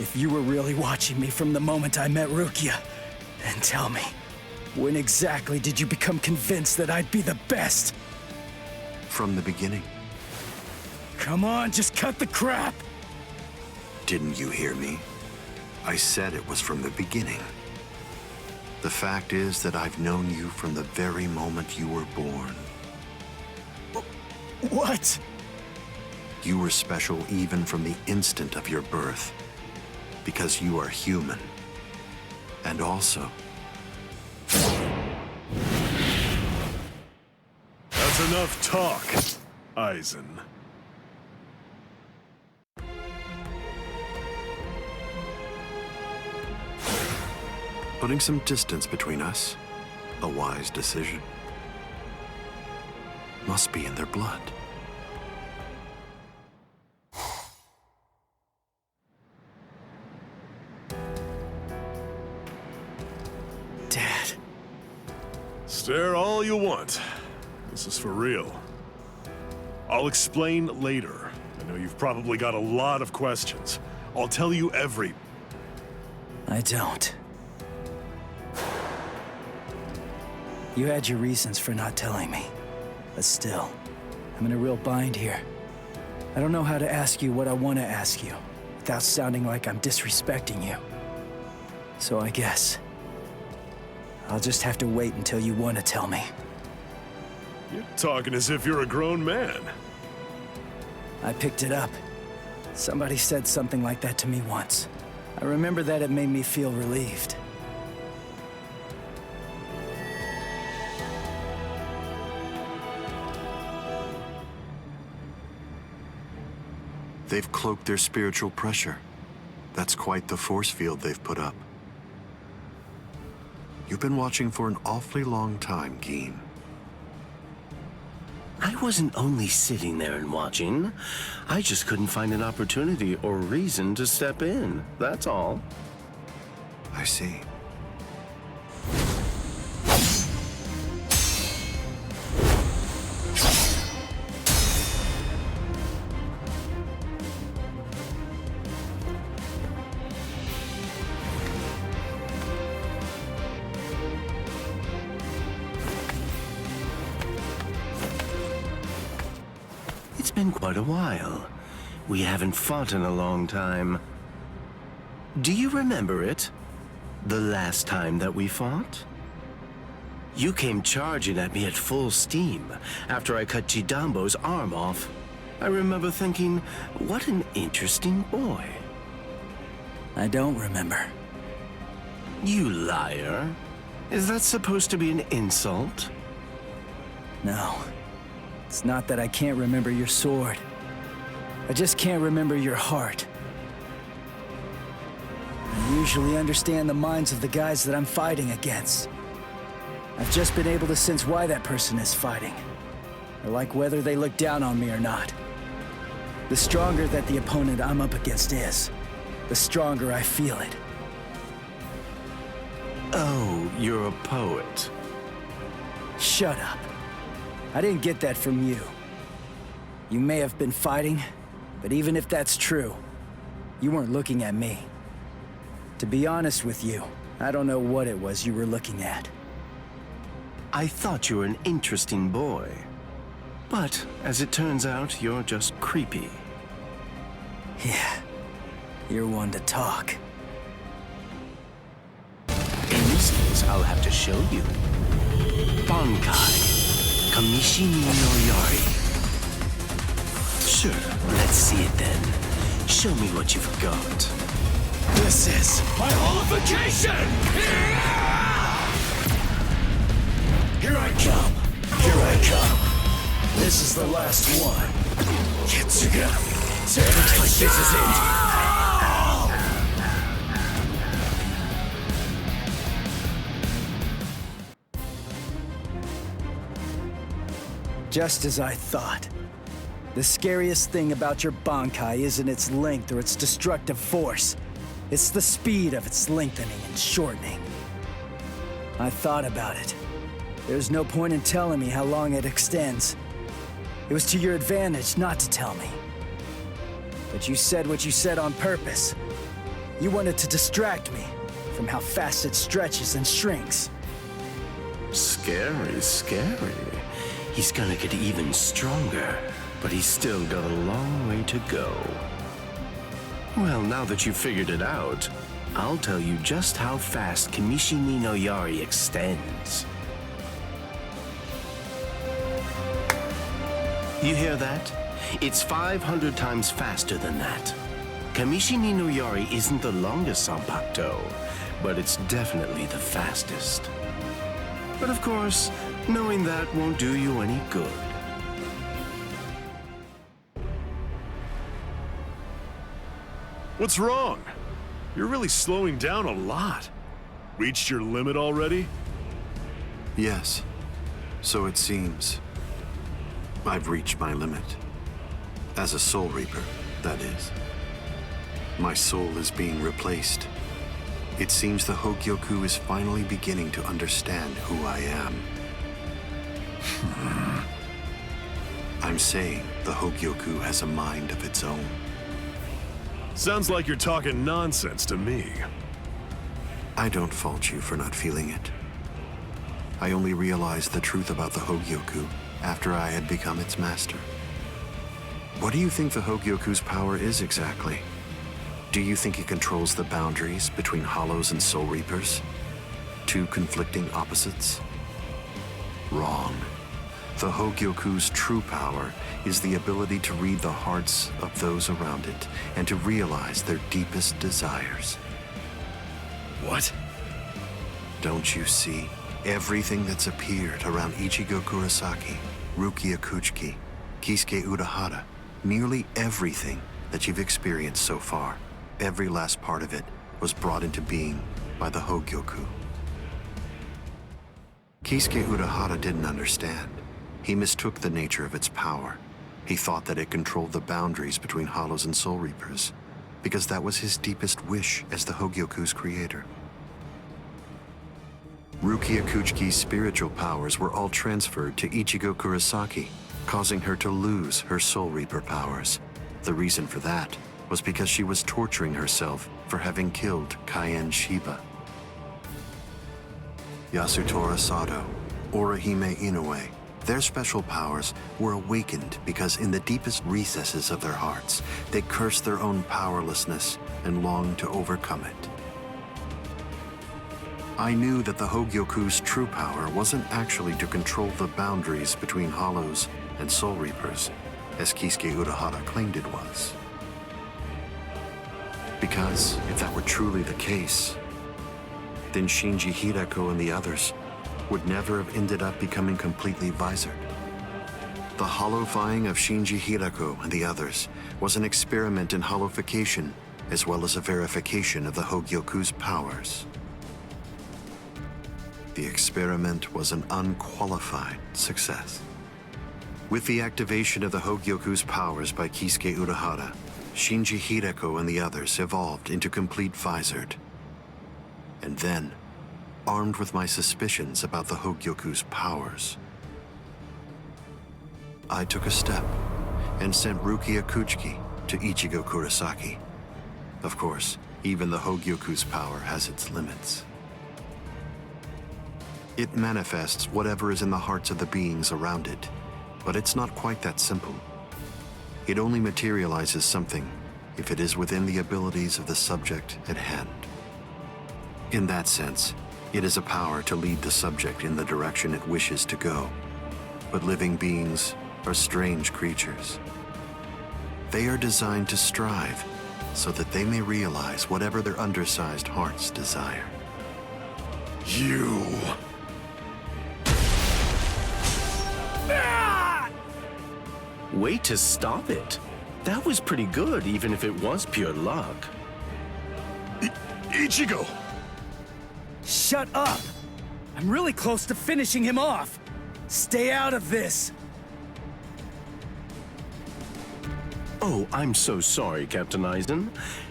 If you were really watching me from the moment I met Rukia, then tell me, when exactly did you become convinced that I'd be the best? From the beginning. Come on, just cut the crap! Didn't you hear me? I said it was from the beginning. The fact is that I've known you from the very moment you were born. What? You were special even from the instant of your birth, because you are human. And also... That's enough talk, Aizen. Putting some distance between us, a wise decision. Must be in their blood. Dad. Stare all you want. This is for real. I'll explain later. I know you've probably got a lot of questions. I'll tell you every... I don't. You had your reasons for not telling me. But still, I'm in a real bind here. I don't know how to ask you what I want to ask you, without sounding like I'm disrespecting you. So I guess... I'll just have to wait until you want to tell me. You're talking as if you're a grown man. I picked it up. Somebody said something like that to me once. I remember that it made me feel relieved. They've cloaked their spiritual pressure. That's quite the force field they've put up. You've been watching for an awfully long time, Geen. I wasn't only sitting there and watching. I just couldn't find an opportunity or reason to step in. That's all. I see. It's been quite a while. We haven't fought in a long time. Do you remember it? The last time that we fought? You came charging at me at full steam after I cut Chidambo's arm off. I remember thinking, what an interesting boy. I don't remember. You liar. Is that supposed to be an insult? No. It's not that I can't remember your sword. I just can't remember your heart. I usually understand the minds of the guys that I'm fighting against. I've just been able to sense why that person is fighting. I like whether they look down on me or not. The stronger that the opponent I'm up against is, the stronger I feel it. Oh, you're a poet. Shut up. I didn't get that from you. You may have been fighting, but even if that's true, you weren't looking at me. To be honest with you, I don't know what it was you were looking at. I thought you were an interesting boy. But, as it turns out, you're just creepy. Yeah, you're one to talk. In this case, I'll have to show you. Bankai. Kamishi no Yari. Sure, let's see it then. Show me what you've got. This is my holification! Here I come! Here I come! This is the last one. Kitsuga! Looks like this is it. Just as I thought. The scariest thing about your Bankai isn't its length or its destructive force. It's the speed of its lengthening and shortening. I thought about it. There's no point in telling me how long it extends. It was to your advantage not to tell me. But you said what you said on purpose. You wanted to distract me from how fast it stretches and shrinks. Scary, scary. He's gonna get even stronger, but he's still got a long way to go. Well, now that you've figured it out, I'll tell you just how fast Kamishi ni no Yari extends. You hear that? It's 500 times faster than that. Kamishi ni no Yari isn't the longest Sanpakuto, but it's definitely the fastest. But of course, knowing that won't do you any good. What's wrong? You're really slowing down a lot. Reached your limit already? Yes, so it seems. I've reached my limit. As a Soul Reaper, that is. My soul is being replaced. It seems the Hogyoku is finally beginning to understand who I am. I'm saying the Hogyoku has a mind of its own. Sounds like you're talking nonsense to me. I don't fault you for not feeling it. I only realized the truth about the Hogyoku after I had become its master. What do you think the Hogyoku's power is exactly? Do you think it controls the boundaries between Hollows and Soul Reapers? Two conflicting opposites? Wrong. The Hogyoku's true power is the ability to read the hearts of those around it and to realize their deepest desires. What? Don't you see? Everything that's appeared around Ichigo Kurosaki, Rukia Kuchiki, Kisuke Urahara, nearly everything that you've experienced so far, every last part of it was brought into being by the Hogyoku. Kisuke Urahara didn't understand. He mistook the nature of its power. He thought that it controlled the boundaries between Hollows and Soul Reapers, because that was his deepest wish as the Hogyoku's creator. Rukia Kuchiki's spiritual powers were all transferred to Ichigo Kurosaki, causing her to lose her Soul Reaper powers. The reason for that was because she was torturing herself for having killed Kaien Shiba. Yasutora Sado, Orihime Inoue, their special powers were awakened because in the deepest recesses of their hearts, they cursed their own powerlessness and longed to overcome it. I knew that the Hogyoku's true power wasn't actually to control the boundaries between Hollows and Soul Reapers, as Kisuke Urahara claimed it was. Because if that were truly the case, then Shinji Hideko and the others would never have ended up becoming completely visored. The hollowifying of Shinji Hideko and the others was an experiment in hollowification, as well as a verification of the Hogyoku's powers. The experiment was an unqualified success. With the activation of the Hogyoku's powers by Kisuke Urahara, Shinji Hideko and the others evolved into complete visored. And then, armed with my suspicions about the Hogyoku's powers, I took a step and sent Rukia Kuchiki to Ichigo Kurosaki. Of course, even the Hogyoku's power has its limits. It manifests whatever is in the hearts of the beings around it, but it's not quite that simple. It only materializes something if it is within the abilities of the subject at hand. In that sense, it is a power to lead the subject in the direction it wishes to go. But living beings are strange creatures. They are designed to strive so that they may realize whatever their undersized hearts desire. You... Way to stop it. That was pretty good, even if it was pure luck. Ichigo! Shut up! I'm really close to finishing him off. Stay out of this. Oh, I'm so sorry, Captain Aizen.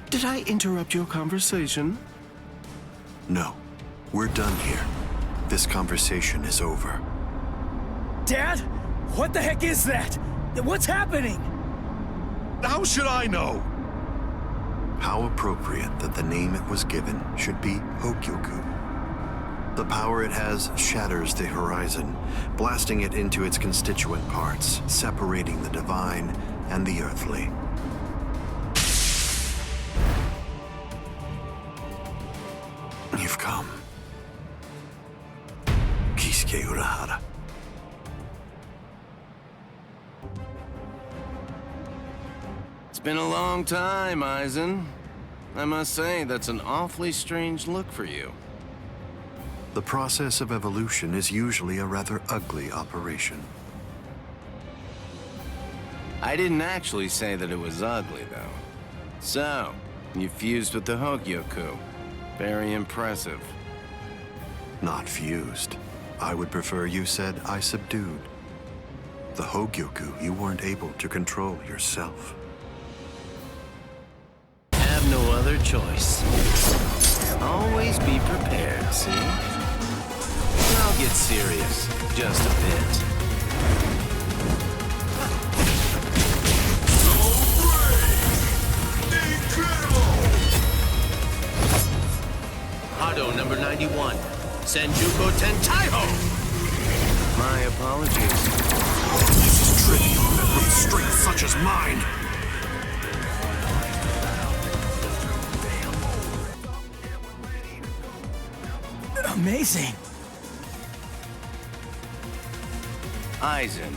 Did I interrupt your conversation? No, we're done here. This conversation is over. Dad? What the heck is that? What's happening? How should I know? How appropriate that the name it was given should be Hogyoku. The power it has shatters the horizon, blasting it into its constituent parts, separating the divine and the earthly. You've come. Kisuke Urahara. It's been a long time, Aizen. I must say, that's an awfully strange look for you. The process of evolution is usually a rather ugly operation. I didn't actually say that it was ugly, though. So, you fused with the Hogyoku. Very impressive. Not fused. I would prefer you said I subdued. The Hogyoku you weren't able to control yourself. Have no other choice. Always be prepared, see? I'll get serious, just a bit. Hado number 91, Senjuko Tentaiho! My apologies. This is trivial with strength such as mine. Amazing. Aizen,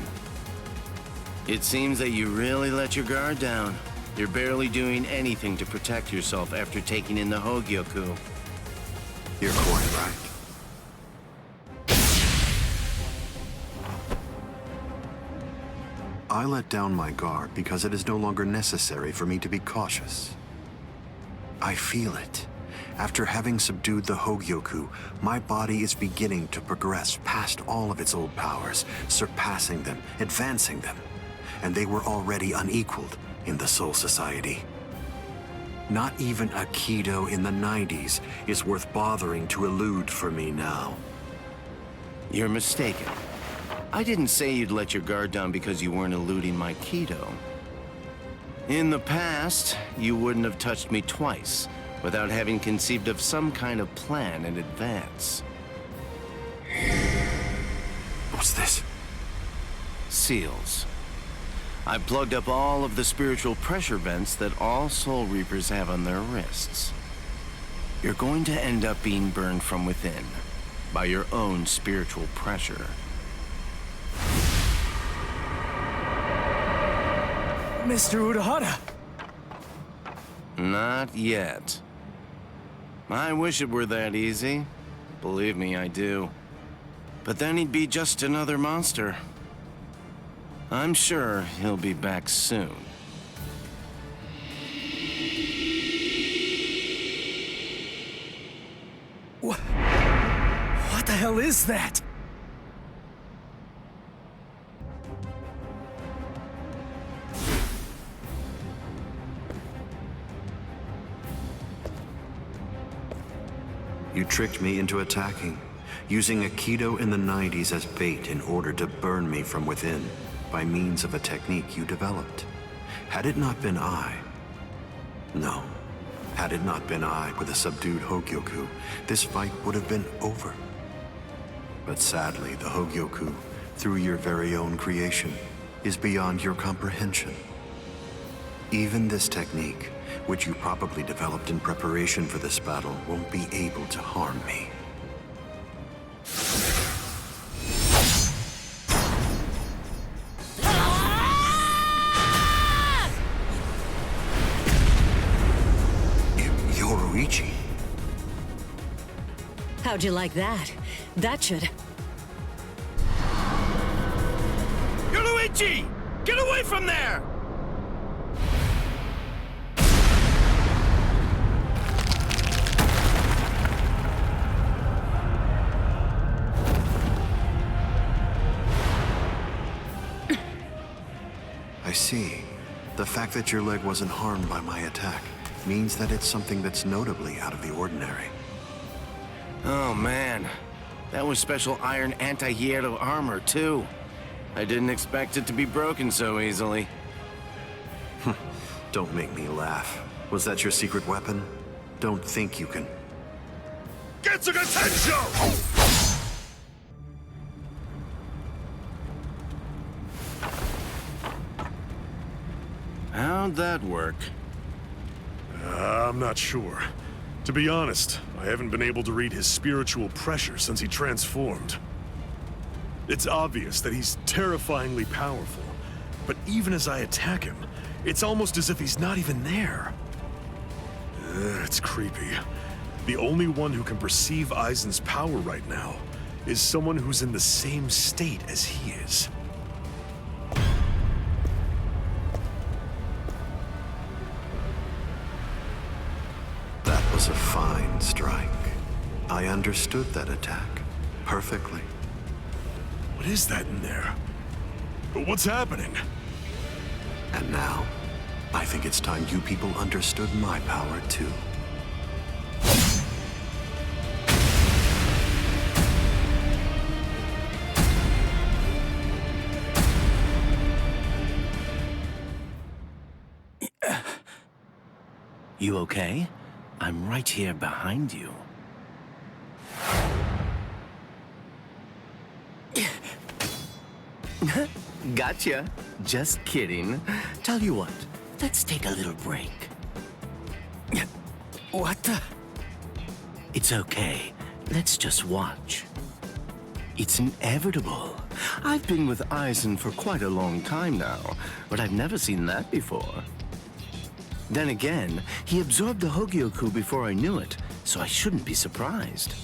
it seems that you really let your guard down. You're barely doing anything to protect yourself after taking in the Hogyoku. You're quite right. I let down my guard because it is no longer necessary for me to be cautious. I feel it. After having subdued the Hogyoku, my body is beginning to progress past all of its old powers, surpassing them, advancing them. And they were already unequaled in the Soul Society. Not even a Kido in the 90s is worth bothering to elude for me now. You're mistaken. I didn't say you'd let your guard down because you weren't eluding my Kido. In the past, you wouldn't have touched me twice without having conceived of some kind of plan in advance. What's this? Seals. I've plugged up all of the spiritual pressure vents that all Soul Reapers have on their wrists. You're going to end up being burned from within by your own spiritual pressure. Mr. Urahara! Not yet. I wish it were that easy. Believe me, I do. But then he'd be just another monster. I'm sure he'll be back soon. What the hell is that? You tricked me into attacking, using a Kido in the 90s as bait in order to burn me from within by means of a technique you developed. Had it not been I... No. Had it not been I with a subdued Hogyoku, this fight would have been over. But sadly, the Hogyoku, through your very own creation, is beyond your comprehension. Even this technique, which you probably developed in preparation for this battle, won't be able to harm me. Yoruichi. How'd you like that? That should... Yoruichi! Get away from there! I see. The fact that your leg wasn't harmed by my attack means that it's something that's notably out of the ordinary. Oh man, that was special iron anti-hierro armor too. I didn't expect it to be broken so easily. Don't make me laugh. Was that your secret weapon? Don't think you can... Get some attention! How'd that work? I'm not sure. To be honest, I haven't been able to read his spiritual pressure since he transformed. It's obvious that he's terrifyingly powerful, but even as I attack him, it's almost as if he's not even there. It's creepy. The only one who can perceive Aizen's power right now is someone who's in the same state as he is. That was a fine strike. I understood that attack perfectly. What is that in there? What's happening? And now, I think it's time you people understood my power too. You okay? I'm right here behind you. Gotcha. Just kidding. Tell you what, let's take a little break. What the? It's okay. Let's just watch. It's inevitable. I've been with Aizen for quite a long time now, but I've never seen that before. Then again, he absorbed the Hogyoku before I knew it, so I shouldn't be surprised.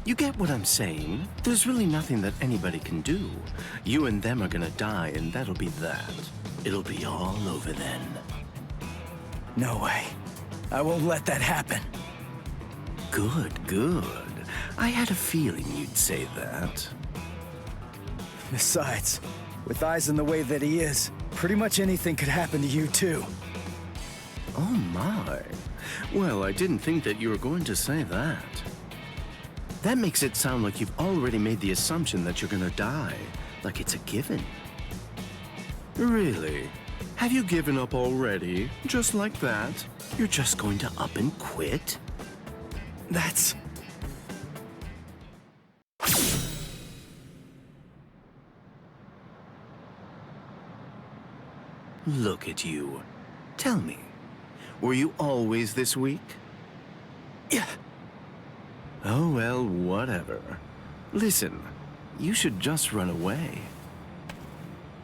You get what I'm saying? There's really nothing that anybody can do. You and them are gonna die, and that'll be that. It'll be all over then. No way. I won't let that happen. Good, good. I had a feeling you'd say that. Besides, with Aizen the way that he is, pretty much anything could happen to you too. Oh my. Well, I didn't think that you were going to say that. That makes it sound like you've already made the assumption that you're gonna die, like it's a given. Really? Have you given up already? Just like that? You're just going to up and quit? That's... Look at you. Tell me, were you always this weak? Yeah. Oh, well, whatever. Listen, you should just run away.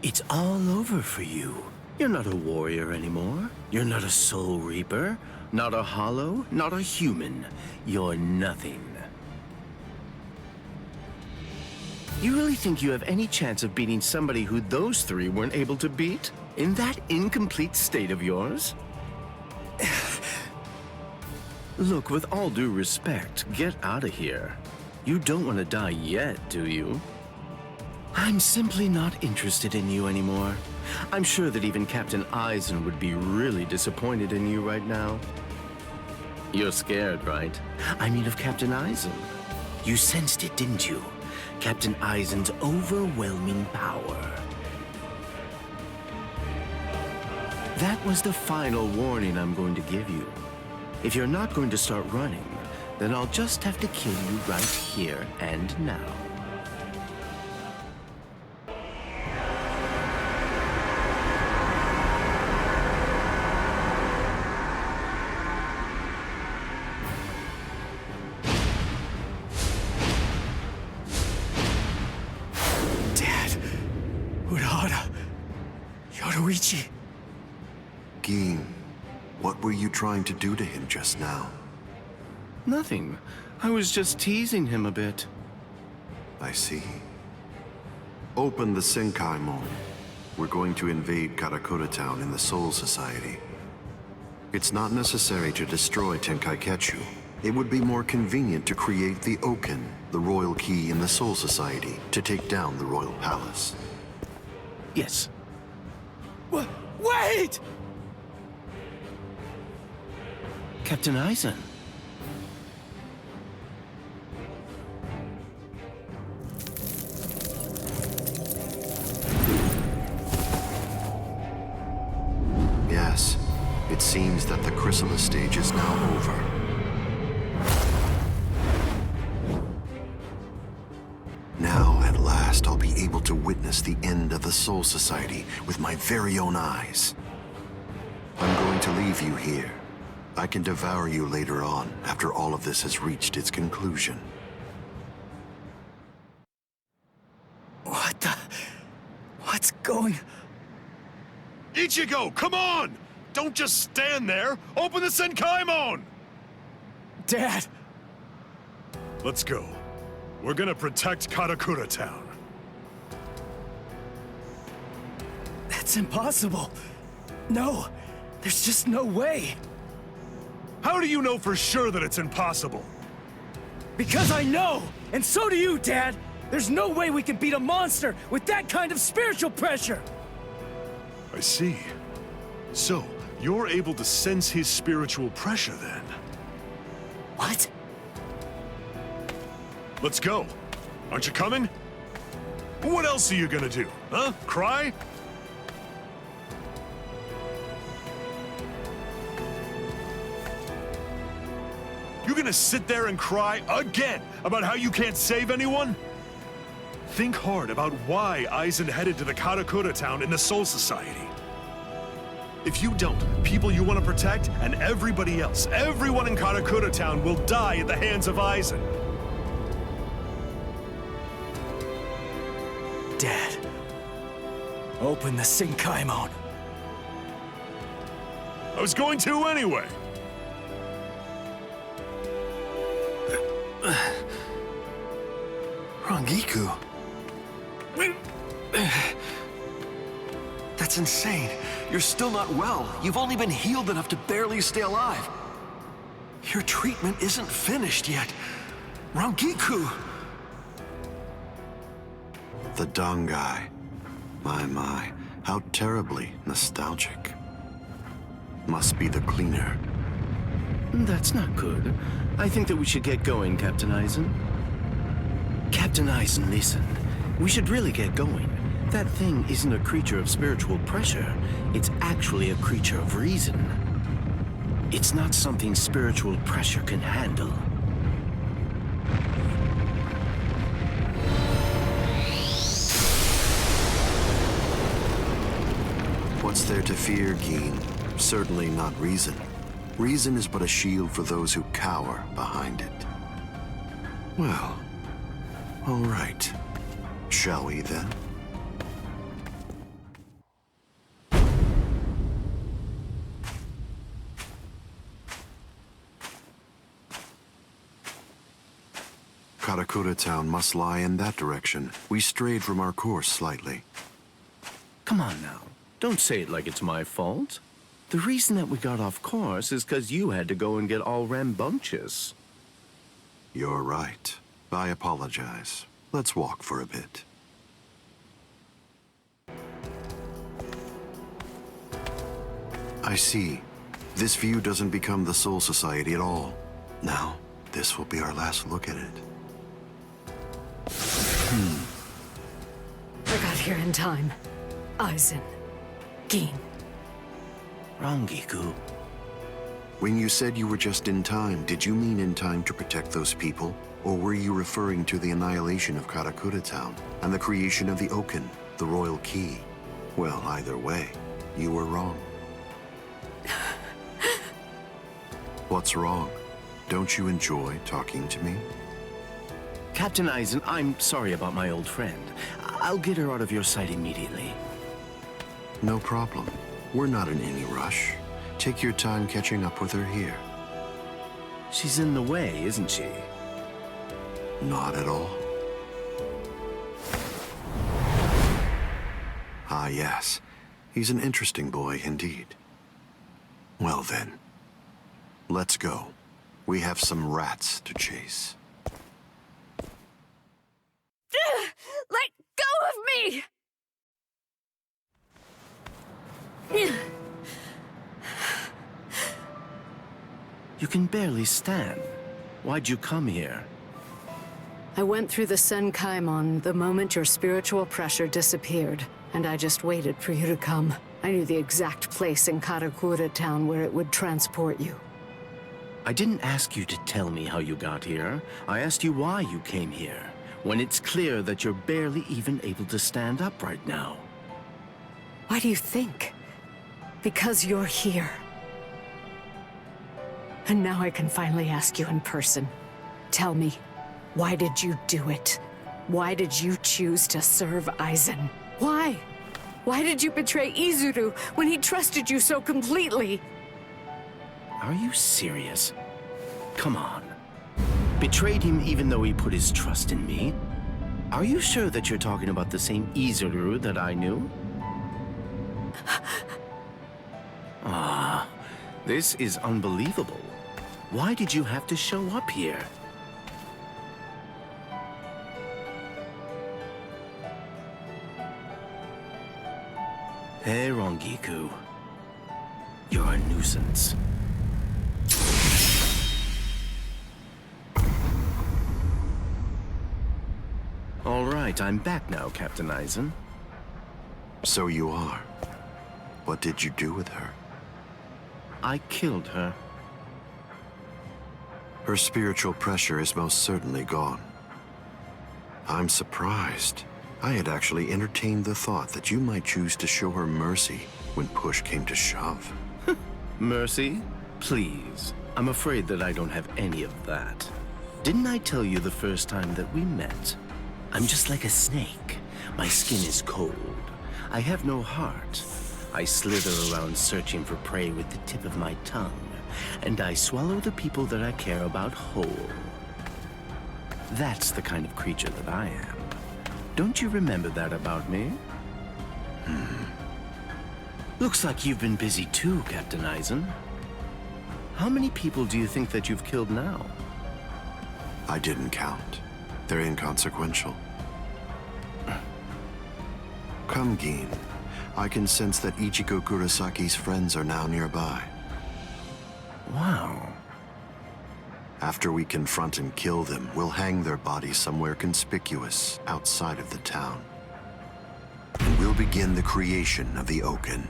It's all over for you. You're not a warrior anymore. You're not a soul reaper, not a hollow, not a human. You're nothing. You really think you have any chance of beating somebody who those three weren't able to beat? In that incomplete state of yours? Look, with all due respect, get out of here. You don't want to die yet, do you? I'm simply not interested in you anymore. I'm sure that even Captain Aizen would be really disappointed in you right now. You're scared, right? I mean of Captain Aizen. You sensed it, didn't you? Captain Aizen's overwhelming power. That was the final warning I'm going to give you. If you're not going to start running, then I'll just have to kill you right here and now. Dad, Urahara, Yoruichi. Gin, what were you trying to do to him just now? Nothing. I was just teasing him a bit. I see. Open the Senkaimon. We're going to invade Karakura Town in the Soul Society. It's not necessary to destroy Tenkaiketsu. It would be more convenient to create the Oken, the royal key in the Soul Society, to take down the royal palace. Yes. Wait! Captain Aizen. seems that the chrysalis stage is now over. Now, at last, I'll be able to witness the end of the Soul Society with my very own eyes. I'm going to leave you here. I can devour you later on, after all of this has reached its conclusion. What the... What's going... Ichigo, come on! Don't just stand there! Open the Senkaimon! Dad! Let's go. We're gonna protect Karakura Town. That's impossible. No, there's just no way. How do you know for sure that it's impossible? Because I know! And so do you, Dad! There's no way we can beat a monster with that kind of spiritual pressure! I see. So, you're able to sense his spiritual pressure, then? What? Let's go. Aren't you coming? What else are you gonna do, huh? Cry? You gonna sit there and cry again about how you can't save anyone? Think hard about why Aizen headed to the Karakura Town in the Soul Society. If you don't, people you want to protect and everybody else, everyone in Karakura Town will die at the hands of Aizen. Dad, open the Senkaimon. I was going to anyway. Rangiku. That's insane. You're still not well. You've only been healed enough to barely stay alive. Your treatment isn't finished yet. Rangiku! The Dangai. My, how terribly nostalgic. Must be the cleaner. That's not good. I think that we should get going, Captain Aizen. Captain Aizen, listen. We should really get going. That thing isn't a creature of spiritual pressure. It's actually a creature of reason. It's not something spiritual pressure can handle. What's there to fear, Geen? Certainly not reason. Reason is but a shield for those who cower behind it. Well, all right. Shall we then? Karakura Town must lie in that direction. We strayed from our course slightly. Come on now. Don't say it like it's my fault. The reason that we got off course is because you had to go and get all rambunctious. You're right. I apologize. Let's walk for a bit. I see. This view doesn't become the Soul Society at all. Now, this will be our last look at it. I got here in time. Aizen. Geen. Rangiku. When you said you were just in time, did you mean in time to protect those people? Or were you referring to the annihilation of Karakura Town and the creation of the Oaken, the royal key? Well, either way, you were wrong. What's wrong? Don't you enjoy talking to me? Captain Aizen, I'm sorry about my old friend. I'll get her out of your sight immediately. No problem. We're not in any rush. Take your time catching up with her here. She's in the way, isn't she? Not at all. Ah, yes. He's an interesting boy indeed. Well then, let's go. We have some rats to chase. Let go of me! You can barely stand. Why'd you come here? I went through the Senkaimon the moment your spiritual pressure disappeared, and I just waited for you to come. I knew the exact place in Karakura Town where it would transport you. I didn't ask you to tell me how you got here. I asked you why you came here, when it's clear that you're barely even able to stand up right now. Why do you think? Because you're here. And now I can finally ask you in person. Tell me, why did you do it? Why did you choose to serve Aizen? Why? Why did you betray Izuru when he trusted you so completely? Are you serious? Come on. Betrayed him even though he put his trust in me? Are you sure that you're talking about the same Izuru that I knew? Ah, this is unbelievable. Why did you have to show up here? Hey, Rangiku. You're a nuisance. All right, I'm back now, Captain Aizen. So you are. What did you do with her? I killed her. Her spiritual pressure is most certainly gone. I'm surprised. I had actually entertained the thought that you might choose to show her mercy when push came to shove. Mercy? Please. I'm afraid that I don't have any of that. Didn't I tell you the first time that we met? I'm just like a snake. My skin is cold. I have no heart. I slither around searching for prey with the tip of my tongue, and I swallow the people that I care about whole. That's the kind of creature that I am. Don't you remember that about me? Looks like you've been busy too, Captain Aizen. How many people do you think that you've killed now? I didn't count. They're inconsequential. Come, Gin. I can sense that Ichigo Kurosaki's friends are now nearby. Wow. After we confront and kill them, we'll hang their bodies somewhere conspicuous outside of the town. And we'll begin the creation of the Oaken.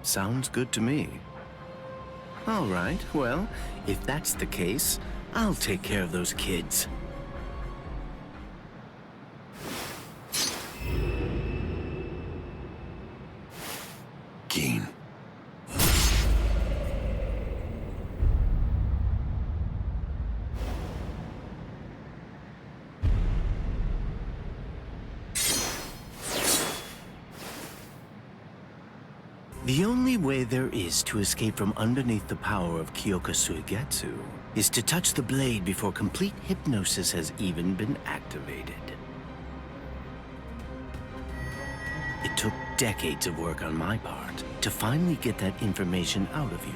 Sounds good to me. All right, well, if that's the case, I'll take care of those kids. Gin. The only way there is to escape from underneath the power of Kyoka Suigetsu is to touch the blade before complete hypnosis has even been activated. It took decades of work on my part to finally get that information out of you.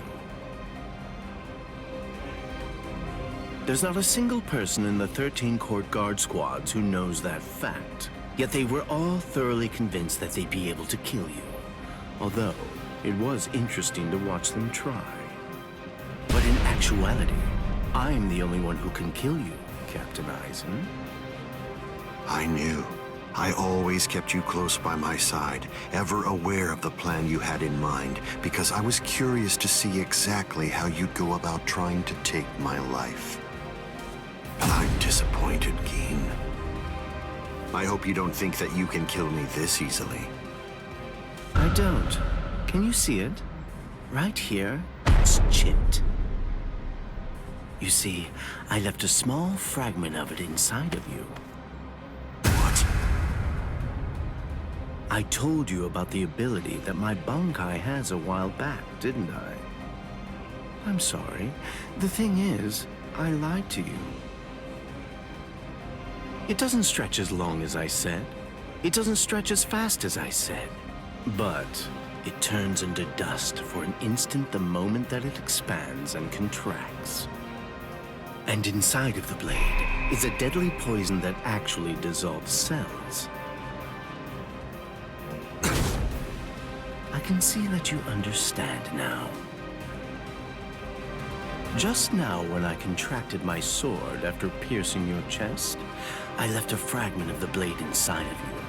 There's not a single person in the 13 court guard squads who knows that fact, yet they were all thoroughly convinced that they'd be able to kill you. Although, it was interesting to watch them try. But in actuality, I'm the only one who can kill you, Captain Aizen. I knew. I always kept you close by my side, ever aware of the plan you had in mind, because I was curious to see exactly how you'd go about trying to take my life. I'm disappointed, Gin. I hope you don't think that you can kill me this easily. I don't. Can you see it? Right here, it's chipped. You see, I left a small fragment of it inside of you. What? I told you about the ability that my Bankai has a while back, didn't I? I'm sorry. The thing is, I lied to you. It doesn't stretch as long as I said. It doesn't stretch as fast as I said. But it turns into dust for an instant the moment that it expands and contracts. And inside of the blade is a deadly poison that actually dissolves cells. I can see that you understand now. Just now, when I contracted my sword after piercing your chest, I left a fragment of the blade inside of you.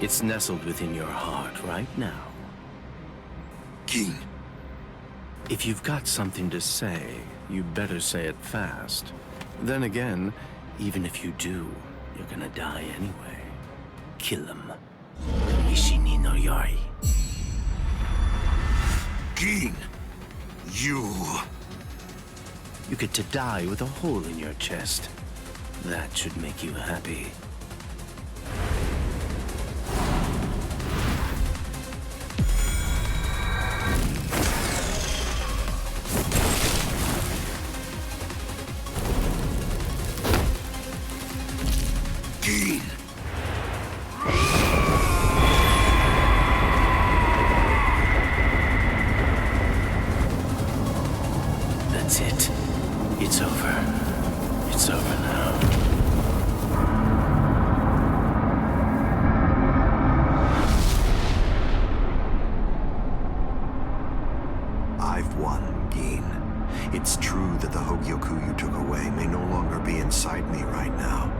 It's nestled within your heart right now. King. If you've got something to say, you better say it fast. Then again, even if you do, you're gonna die anyway. Kill him. Ishini no Yari. King, you get to die with a hole in your chest. That should make you happy. King. That's it. It's over. It's over now. I've won, Gin. It's true that the Hogyoku you took away may no longer be inside me right now.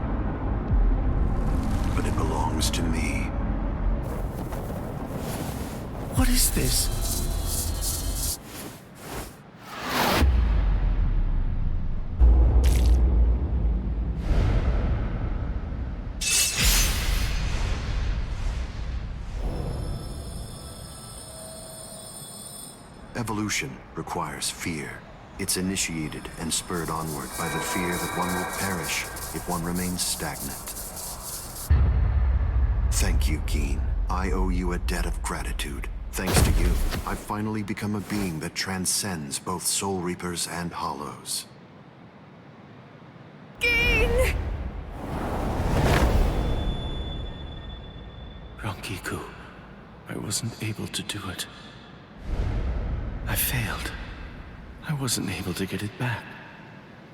But it belongs to me. What is this? Evolution requires fear. It's initiated and spurred onward by the fear that one will perish if one remains stagnant. Thank you, Gin. I owe you a debt of gratitude. Thanks to you, I've finally become a being that transcends both Soul Reapers and Hollows. Gin! Rangiku, I wasn't able to do it. I failed. I wasn't able to get it back.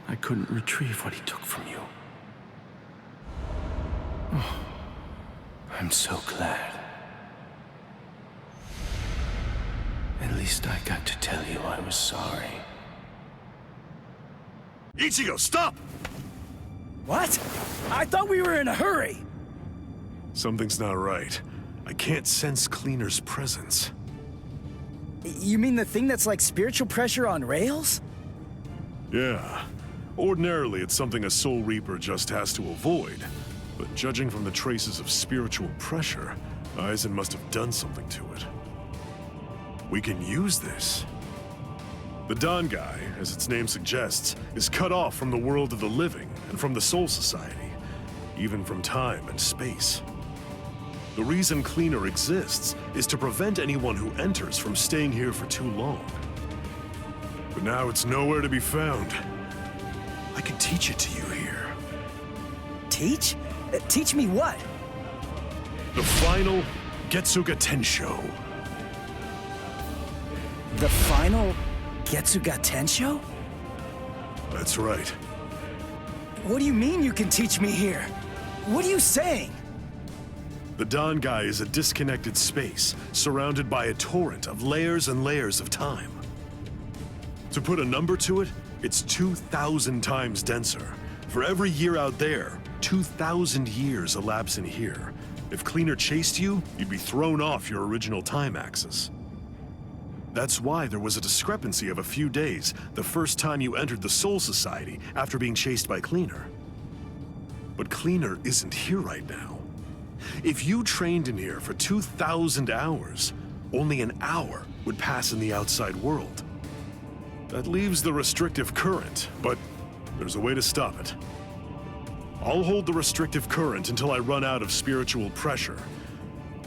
I couldn't retrieve what he took from you. Oh, I'm so glad. At least I got to tell you I was sorry. Ichigo, stop! What? I thought we were in a hurry. Something's not right. I can't sense Cleaner's presence. You mean the thing that's like spiritual pressure on rails? Yeah. Ordinarily, it's something a Soul Reaper just has to avoid. But judging from the traces of spiritual pressure, Aizen must have done something to it. We can use this. The Dangai, as its name suggests, is cut off from the world of the living and from the Soul Society, even from time and space. The reason Cleaner exists is to prevent anyone who enters from staying here for too long. But now it's nowhere to be found. I can teach it to you here. Teach? Teach me what? The final Getsuga Tensho. The final Getsuga Tensho? That's right. What do you mean you can teach me here? What are you saying? The Dangai is a disconnected space, surrounded by a torrent of layers and layers of time. To put a number to it, it's 2,000 times denser. For every year out there, 2,000 years elapse in here. If Cleaner chased you, you'd be thrown off your original time axis. That's why there was a discrepancy of a few days the first time you entered the Soul Society after being chased by Cleaner. But Cleaner isn't here right now. If you trained in here for 2,000 hours, only an hour would pass in the outside world. That leaves the restrictive current, but there's a way to stop it. I'll hold the restrictive current until I run out of spiritual pressure.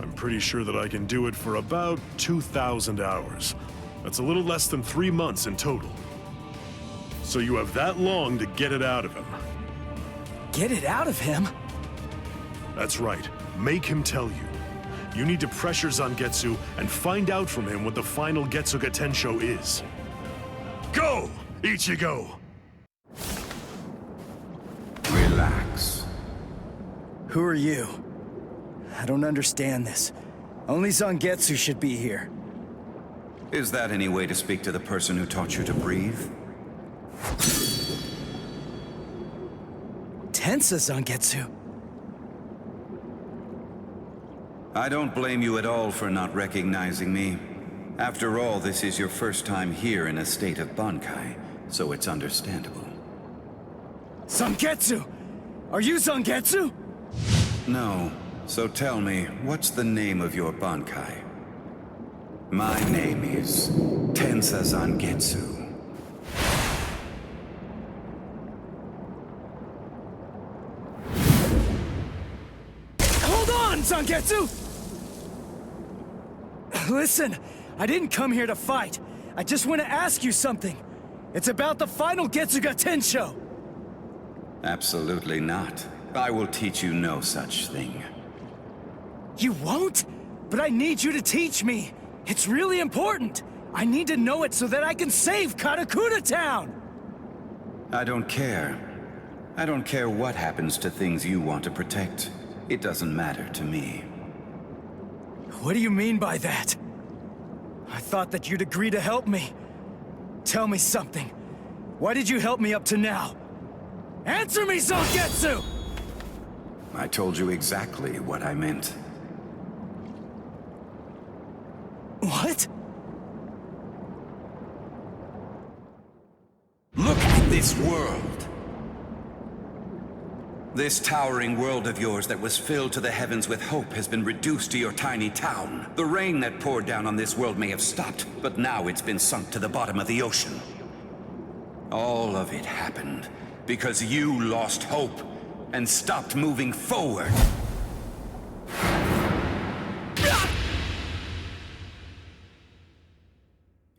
I'm pretty sure that I can do it for about 2,000 hours. That's a little less than 3 months in total. So you have that long to get it out of him. Get it out of him? That's right. Make him tell you. You need to pressure Zangetsu and find out from him what the final Getsuga Tensho is. Go, Ichigo! Relax. Who are you? I don't understand this. Only Zangetsu should be here. Is that any way to speak to the person who taught you to breathe? Tensa Zangetsu. I don't blame you at all for not recognizing me. After all, this is your first time here in a state of Bankai, so it's understandable. Zangetsu! Are you Zangetsu? No. So tell me, what's the name of your Bankai? My name is Tensa Zangetsu. Hold on, Zangetsu! Listen, I didn't come here to fight. I just want to ask you something. It's about the final Getsuga Tensho. Absolutely not. I will teach you no such thing. You won't? But I need you to teach me. It's really important. I need to know it so that I can save Karakura Town. I don't care. I don't care what happens to things you want to protect. It doesn't matter to me. What do you mean by that? I thought that you'd agree to help me. Tell me something. Why did you help me up to now? Answer me, Zangetsu! I told you exactly what I meant. What? Look at this world! This towering world of yours that was filled to the heavens with hope has been reduced to your tiny town. The rain that poured down on this world may have stopped, but now it's been sunk to the bottom of the ocean. All of it happened because you lost hope and stopped moving forward.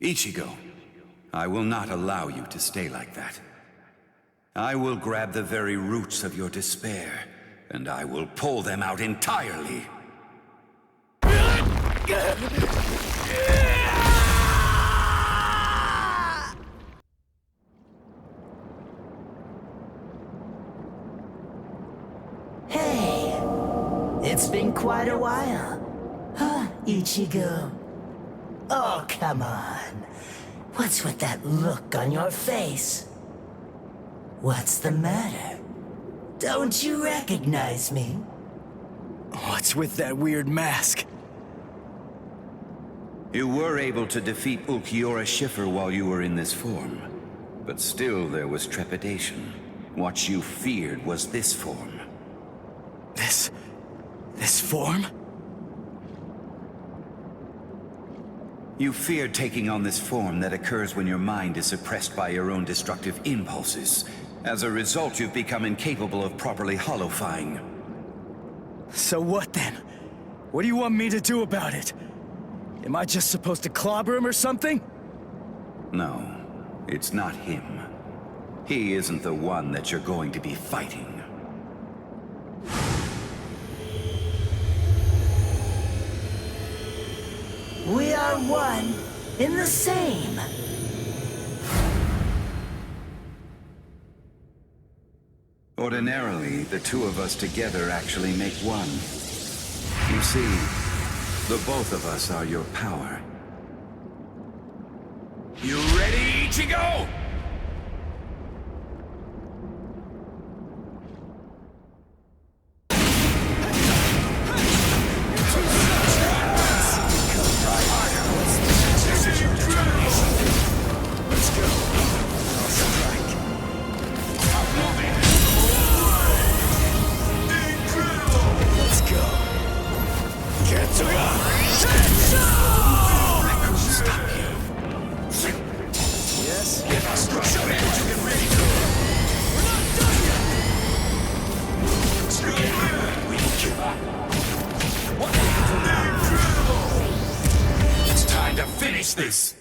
Ichigo, I will not allow you to stay like that. I will grab the very roots of your despair, and I will pull them out entirely. Hey, it's been quite a while. Huh, Ichigo? Oh, come on. What's with that look on your face? What's the matter? Don't you recognize me? What's with that weird mask? You were able to defeat Ulquiorra Schiffer while you were in this form. But still there was trepidation. What you feared was this form. This form? You feared taking on this form that occurs when your mind is suppressed by your own destructive impulses. As a result, you've become incapable of properly holofying. So what then? What do you want me to do about it? Am I just supposed to clobber him or something? No, it's not him. He isn't the one that you're going to be fighting. We are one in the same. Ordinarily, the two of us together actually make one. You see, the both of us are your power. You ready, Ichigo? It's time to finish this!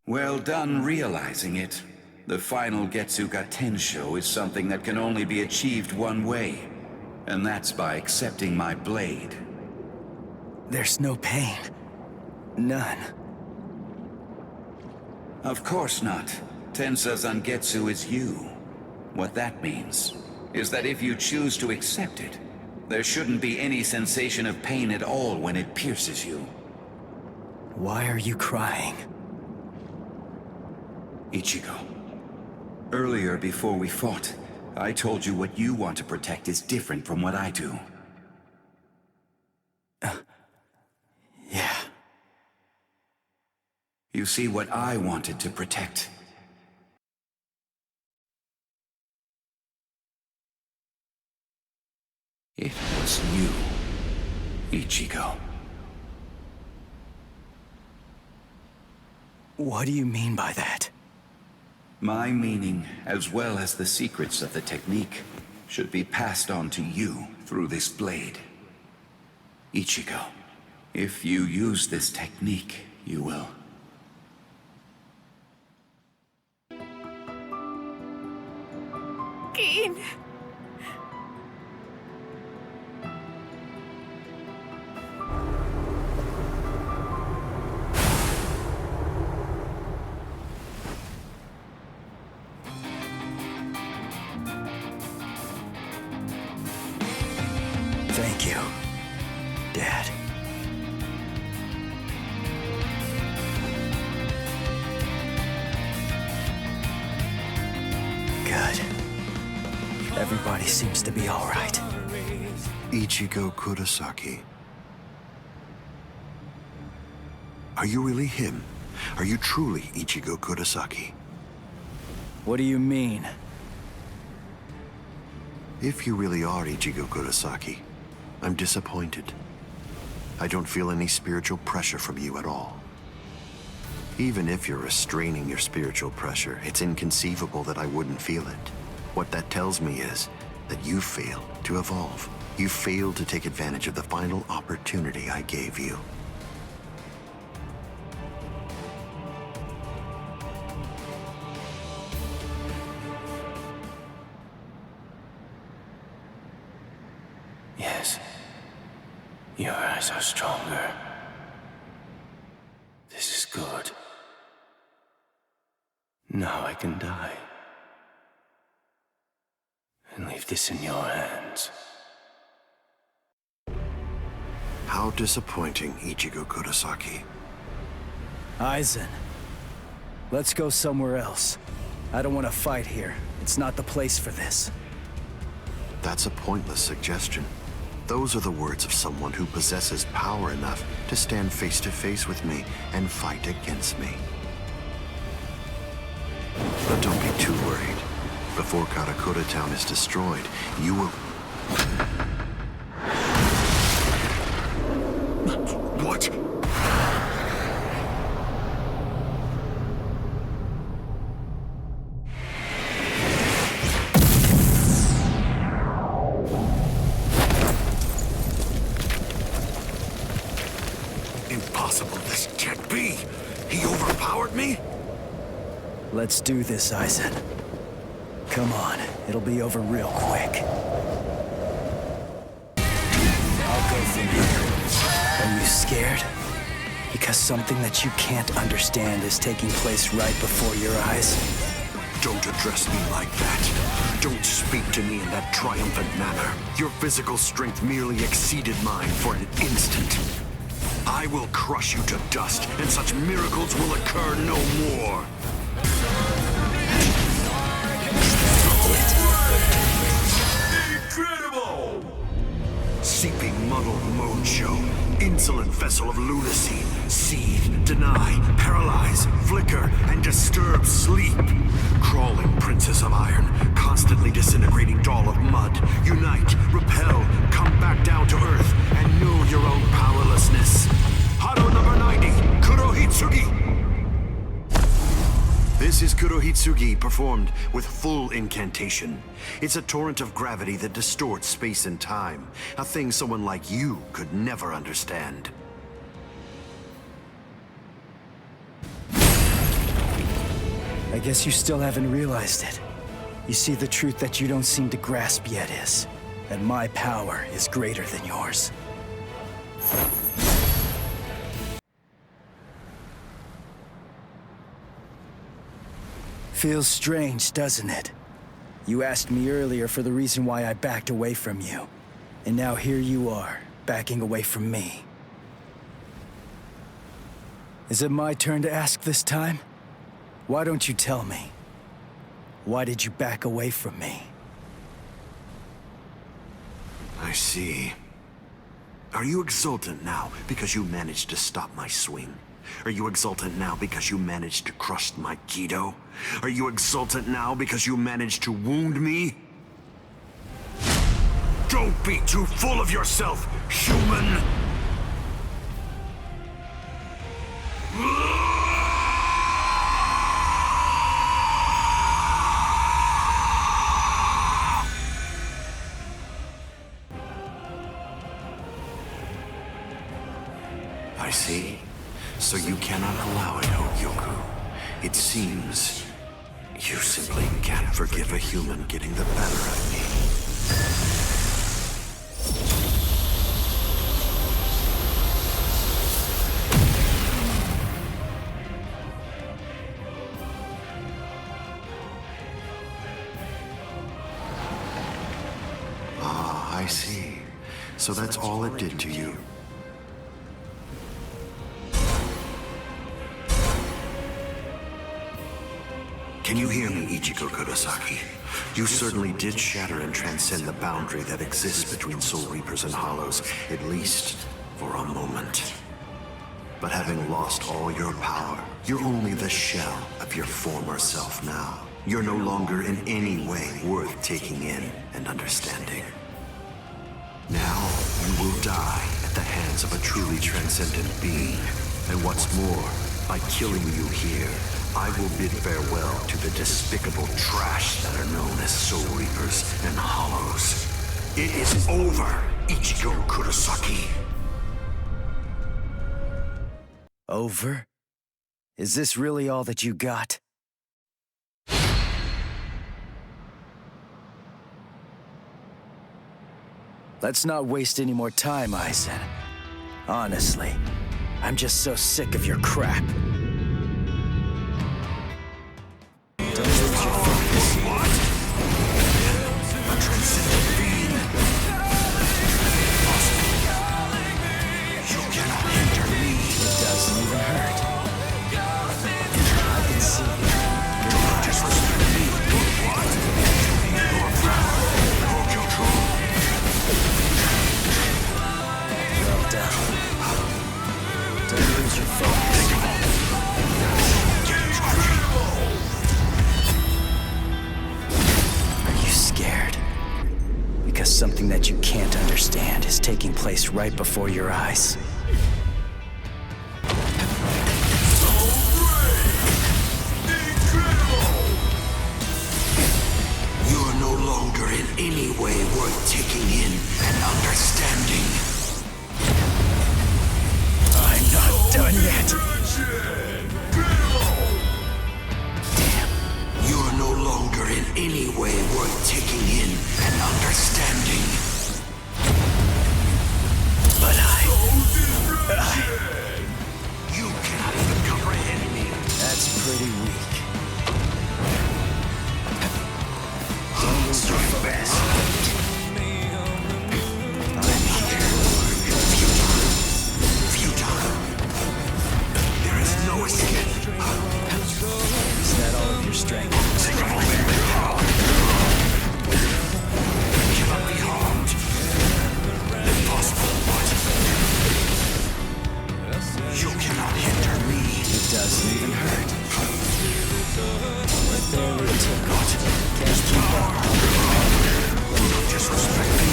Well done realizing it. The final Getsuga Tensho is something that can only be achieved one way, and that's by accepting my blade. There's no pain. None. Of course not. Tensa Zangetsu is you. What that means is that if you choose to accept it, there shouldn't be any sensation of pain at all when it pierces you. Why are you crying? Ichigo. Earlier, before we fought, I told you what you want to protect is different from what I do. Yeah. You see, what I wanted to protect. It was you, Ichigo. What do you mean by that? My meaning, as well as the secrets of the technique, should be passed on to you through this blade. Ichigo, if you use this technique, you will. Keen. Thank you, Dad. Good. Everybody seems to be all right. Ichigo Kurosaki. Are you really him? Are you truly Ichigo Kurosaki? What do you mean? If you really are Ichigo Kurosaki, I'm disappointed. I don't feel any spiritual pressure from you at all. Even if you're restraining your spiritual pressure, it's inconceivable that I wouldn't feel it. What that tells me is that you failed to evolve. You failed to take advantage of the final opportunity I gave you. Yes. Your eyes are stronger. This is good. Now I can die. And leave this in your hands. How disappointing, Ichigo Kurosaki. Aizen, let's go somewhere else. I don't want to fight here. It's not the place for this. That's a pointless suggestion. Those are the words of someone who possesses power enough to stand face to face with me and fight against me. But don't be too worried. Before Karakura Town is destroyed, you will... What? Impossible, this can't be! He overpowered me? Let's do this, Aizen. Come on, it'll be over real quick. I'll go from here. Are you scared? Because something that you can't understand is taking place right before your eyes? Don't address me like that. Don't speak to me in that triumphant manner. Your physical strength merely exceeded mine for an instant. I will crush you to dust, and such miracles will occur no more. Incredible! Seeping muddled mojo, insolent vessel of lunacy, seethe, deny, paralyze, flicker, and disturb sleep. Crawling princess of iron, constantly disintegrating doll of mud, unite, repel, come back down to earth, and know your own powerlessness. Hado number 90, Kurohitsugi! This is Kurohitsugi performed with full incantation. It's a torrent of gravity that distorts space and time, a thing someone like you could never understand. I guess you still haven't realized it. You see, the truth that you don't seem to grasp yet is that my power is greater than yours. Feels strange, doesn't it? You asked me earlier for the reason why I backed away from you. And now here you are, backing away from me. Is it my turn to ask this time? Why don't you tell me? Why did you back away from me? I see. Are you exultant now because you managed to stop my swing? Are you exultant now because you managed to crush my Kido? Are you exultant now because you managed to wound me? Don't be too full of yourself, human! I see. So you cannot allow it, Yoku. It seems you simply can't forgive a human getting the better of me. Ah, I see. So that's all it did to you. Can you hear me, Ichigo Kurosaki? You certainly did shatter and transcend the boundary that exists between Soul Reapers and Hollows, at least for a moment. But having lost all your power, you're only the shell of your former self now. You're no longer in any way worth taking in and understanding. Now, you will die at the hands of a truly transcendent being. And what's more, by killing you here, I will bid farewell to the despicable trash that are known as Soul Reapers and Hollows. It is over, Ichigo Kurosaki. Over? Is this really all that you got? Let's not waste any more time, Aizen. Honestly, I'm just so sick of your crap. Something that you can't understand is taking place right before your eyes. You are no longer in any way worth taking in and understanding. I'm not done yet. You are no longer in any way worth taking in and understanding. But you cannot even comprehend me. That's pretty weak. Don't lose your focus. I'm here. Futile. There is no escape. Is that all of your strength? Cannot be harmed. Impossible, what? You cannot hinder me. It doesn't even hurt. What barely took it. Can't keep up. Do not disrespect me.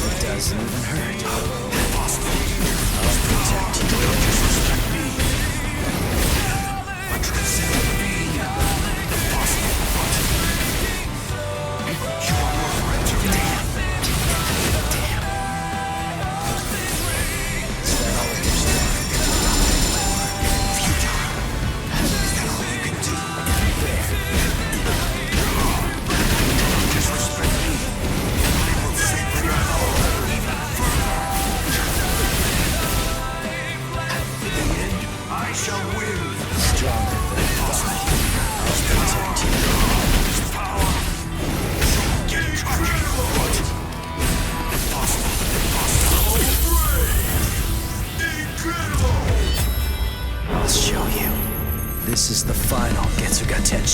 It doesn't even hurt. Impossible. I'll protect you. Do not disrespect me. A transcendent being. Impossible, what? You are no threat to me. Damn. Is that all of your strength? Futile.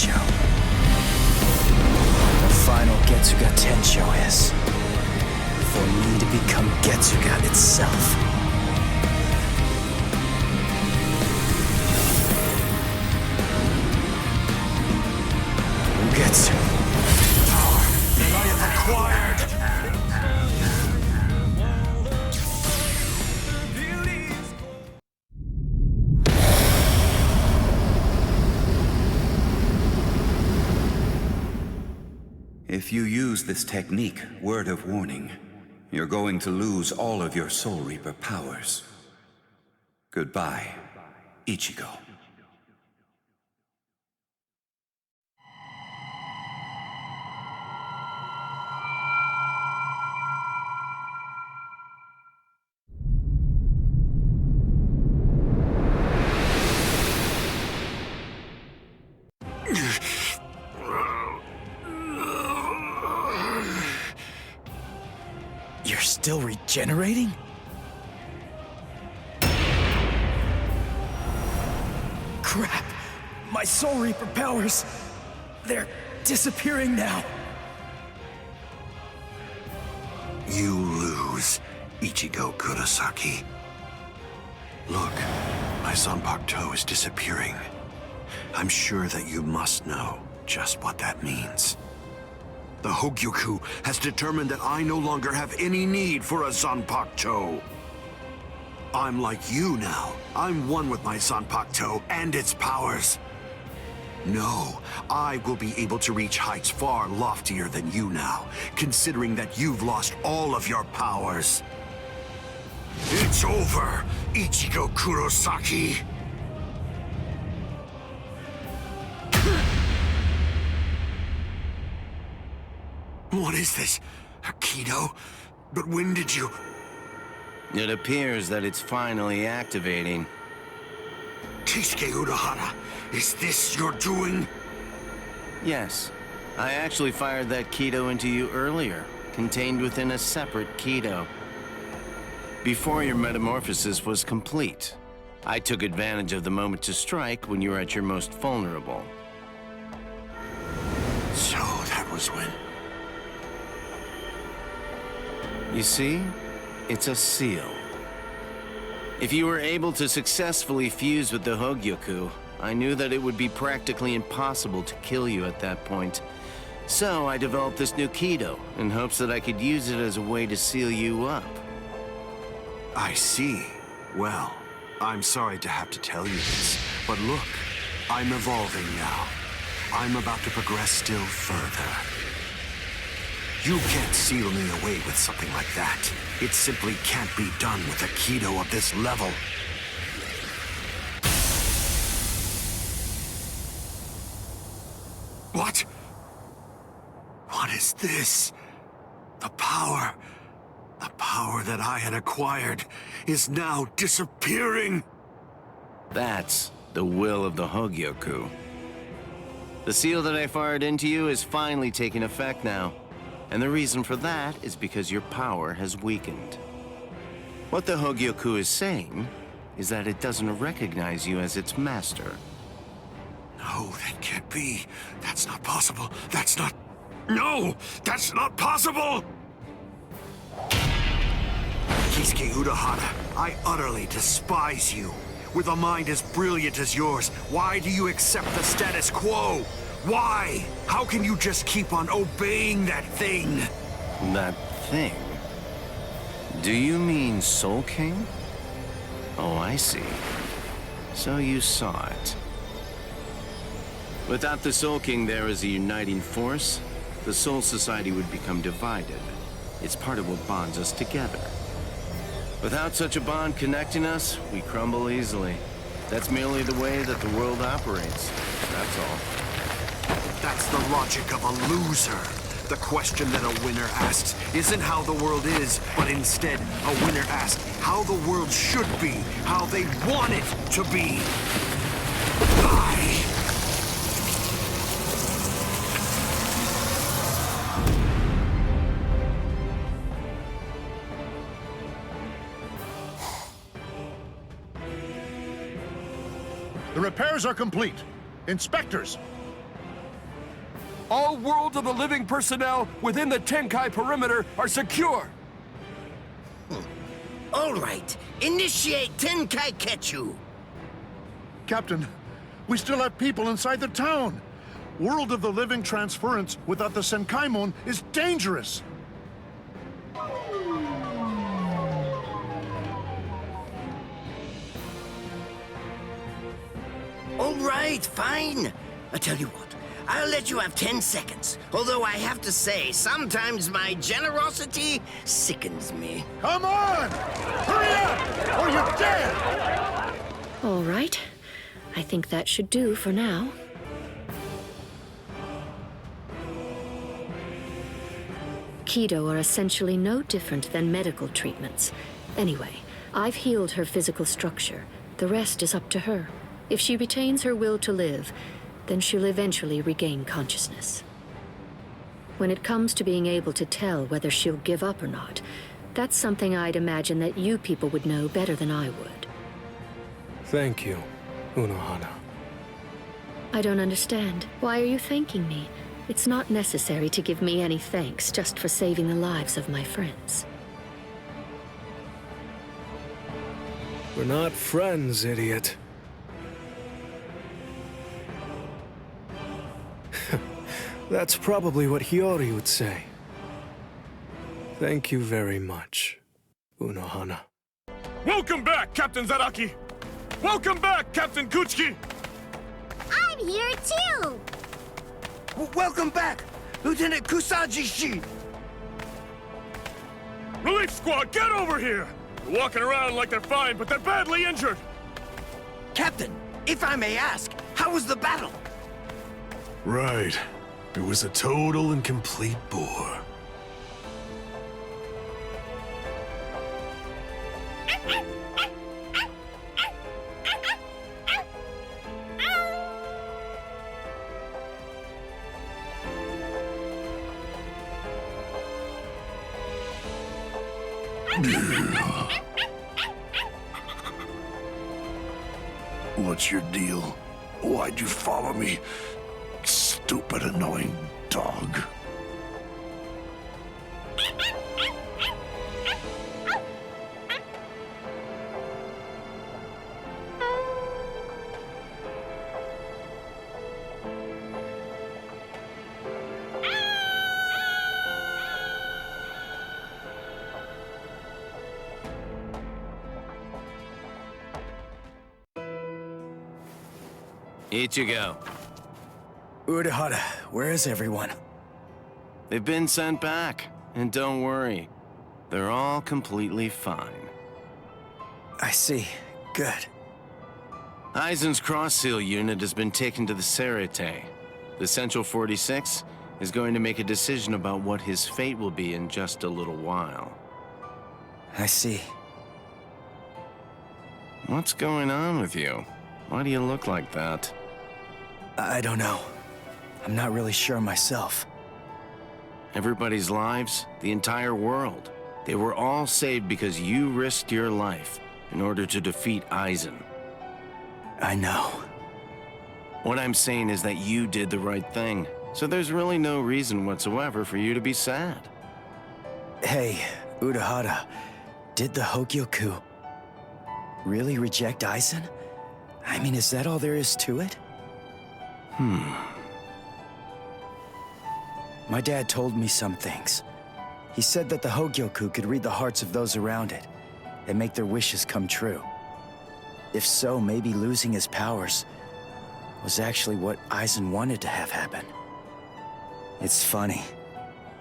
Tensho. The final Getsuga Tensho is for me to become Getsuga itself. Getsu. Power that I have acquired. If you use this technique, word of warning, you're going to lose all of your Soul Reaper powers. Goodbye, Ichigo. You're still regenerating? Crap! My Soul Reaper powers, they're disappearing now. You lose, Ichigo Kurosaki. Look, my Zanpakuto is disappearing. I'm sure that you must know just what that means. The Hogyoku has determined that I no longer have any need for a Zanpakuto. I'm like you now. I'm one with my Zanpakuto and its powers. No, I will be able to reach heights far loftier than you now, considering that you've lost all of your powers. It's over, Ichigo Kurosaki! What is this? A Kido? But when did you... It appears that it's finally activating. Kisuke Urahara, is this your doing? Yes. I actually fired that Kido into you earlier, contained within a separate Kido. Before your metamorphosis was complete, I took advantage of the moment to strike when you were at your most vulnerable. So that was when... You see? It's a seal. If you were able to successfully fuse with the Hogyoku, I knew that it would be practically impossible to kill you at that point. So I developed this new Kido in hopes that I could use it as a way to seal you up. I see. Well, I'm sorry to have to tell you this, but look, I'm evolving now. I'm about to progress still further. You can't seal me away with something like that. It simply can't be done with a Kido of this level. What? What is this? The power that I had acquired is now disappearing. That's the will of the Hogyoku. The seal that I fired into you is finally taking effect now. And the reason for that is because your power has weakened. What the Hogyoku is saying is that it doesn't recognize you as its master. No, that can't be. That's not possible. That's not... No! That's not possible! Kisuke Urahara, I utterly despise you. With a mind as brilliant as yours, why do you accept the status quo? Why? How can you just keep on obeying that thing? That thing? Do you mean Soul King? Oh, I see. So you saw it. Without the Soul King there as a uniting force, the Soul Society would become divided. It's part of what bonds us together. Without such a bond connecting us, we crumble easily. That's merely the way that the world operates. That's all. That's the logic of a loser. The question that a winner asks isn't how the world is, but instead, a winner asks how the world should be, how they want it to be. The repairs are complete. Inspectors, All World of the Living personnel within the Tenkai perimeter are secure. All right, initiate Tenkai Ketchu. Captain, we still have people inside the town. World of the Living transference without the Senkaimon is dangerous. All right, fine. I tell you what, I'll let you have 10 seconds. Although I have to say, sometimes my generosity sickens me. Come on! Hurry up, or you're dead! All right. I think that should do for now. Kido are essentially no different than medical treatments. Anyway, I've healed her physical structure. The rest is up to her. If she retains her will to live, then she'll eventually regain consciousness. When it comes to being able to tell whether she'll give up or not, that's something I'd imagine that you people would know better than I would. Thank you, Unohana. I don't understand. Why are you thanking me? It's not necessary to give me any thanks just for saving the lives of my friends. We're not friends, idiot. That's probably what Hiyori would say. Thank you very much, Unohana. Welcome back, Captain Zaraki! Welcome back, Captain Kuchiki! I'm here too! Welcome back, Lieutenant Kusagi-shi! Relief squad, get over here! They're walking around like they're fine, but they're badly injured! Captain, if I may ask, how was the battle? Right. It was a total and complete bore. What's your deal? Why'd you follow me? Stupid, annoying dog. Ichigo. Urahara, where is everyone? They've been sent back. And don't worry, they're all completely fine. I see. Good. Aizen's cross-seal unit has been taken to the Serite. The Central 46 is going to make a decision about what his fate will be in just a little while. I see. What's going on with you? Why do you look like that? I don't know. I'm not really sure myself. Everybody's lives, the entire world, they were all saved because you risked your life in order to defeat Aizen. I know. What I'm saying is that you did the right thing, so there's really no reason whatsoever for you to be sad. Hey, Urahara, did the Hogyoku really reject Aizen? I mean, is that all there is to it? My dad told me some things. He said that the Hogyoku could read the hearts of those around it and make their wishes come true. If so, maybe losing his powers was actually what Aizen wanted to have happen. It's funny.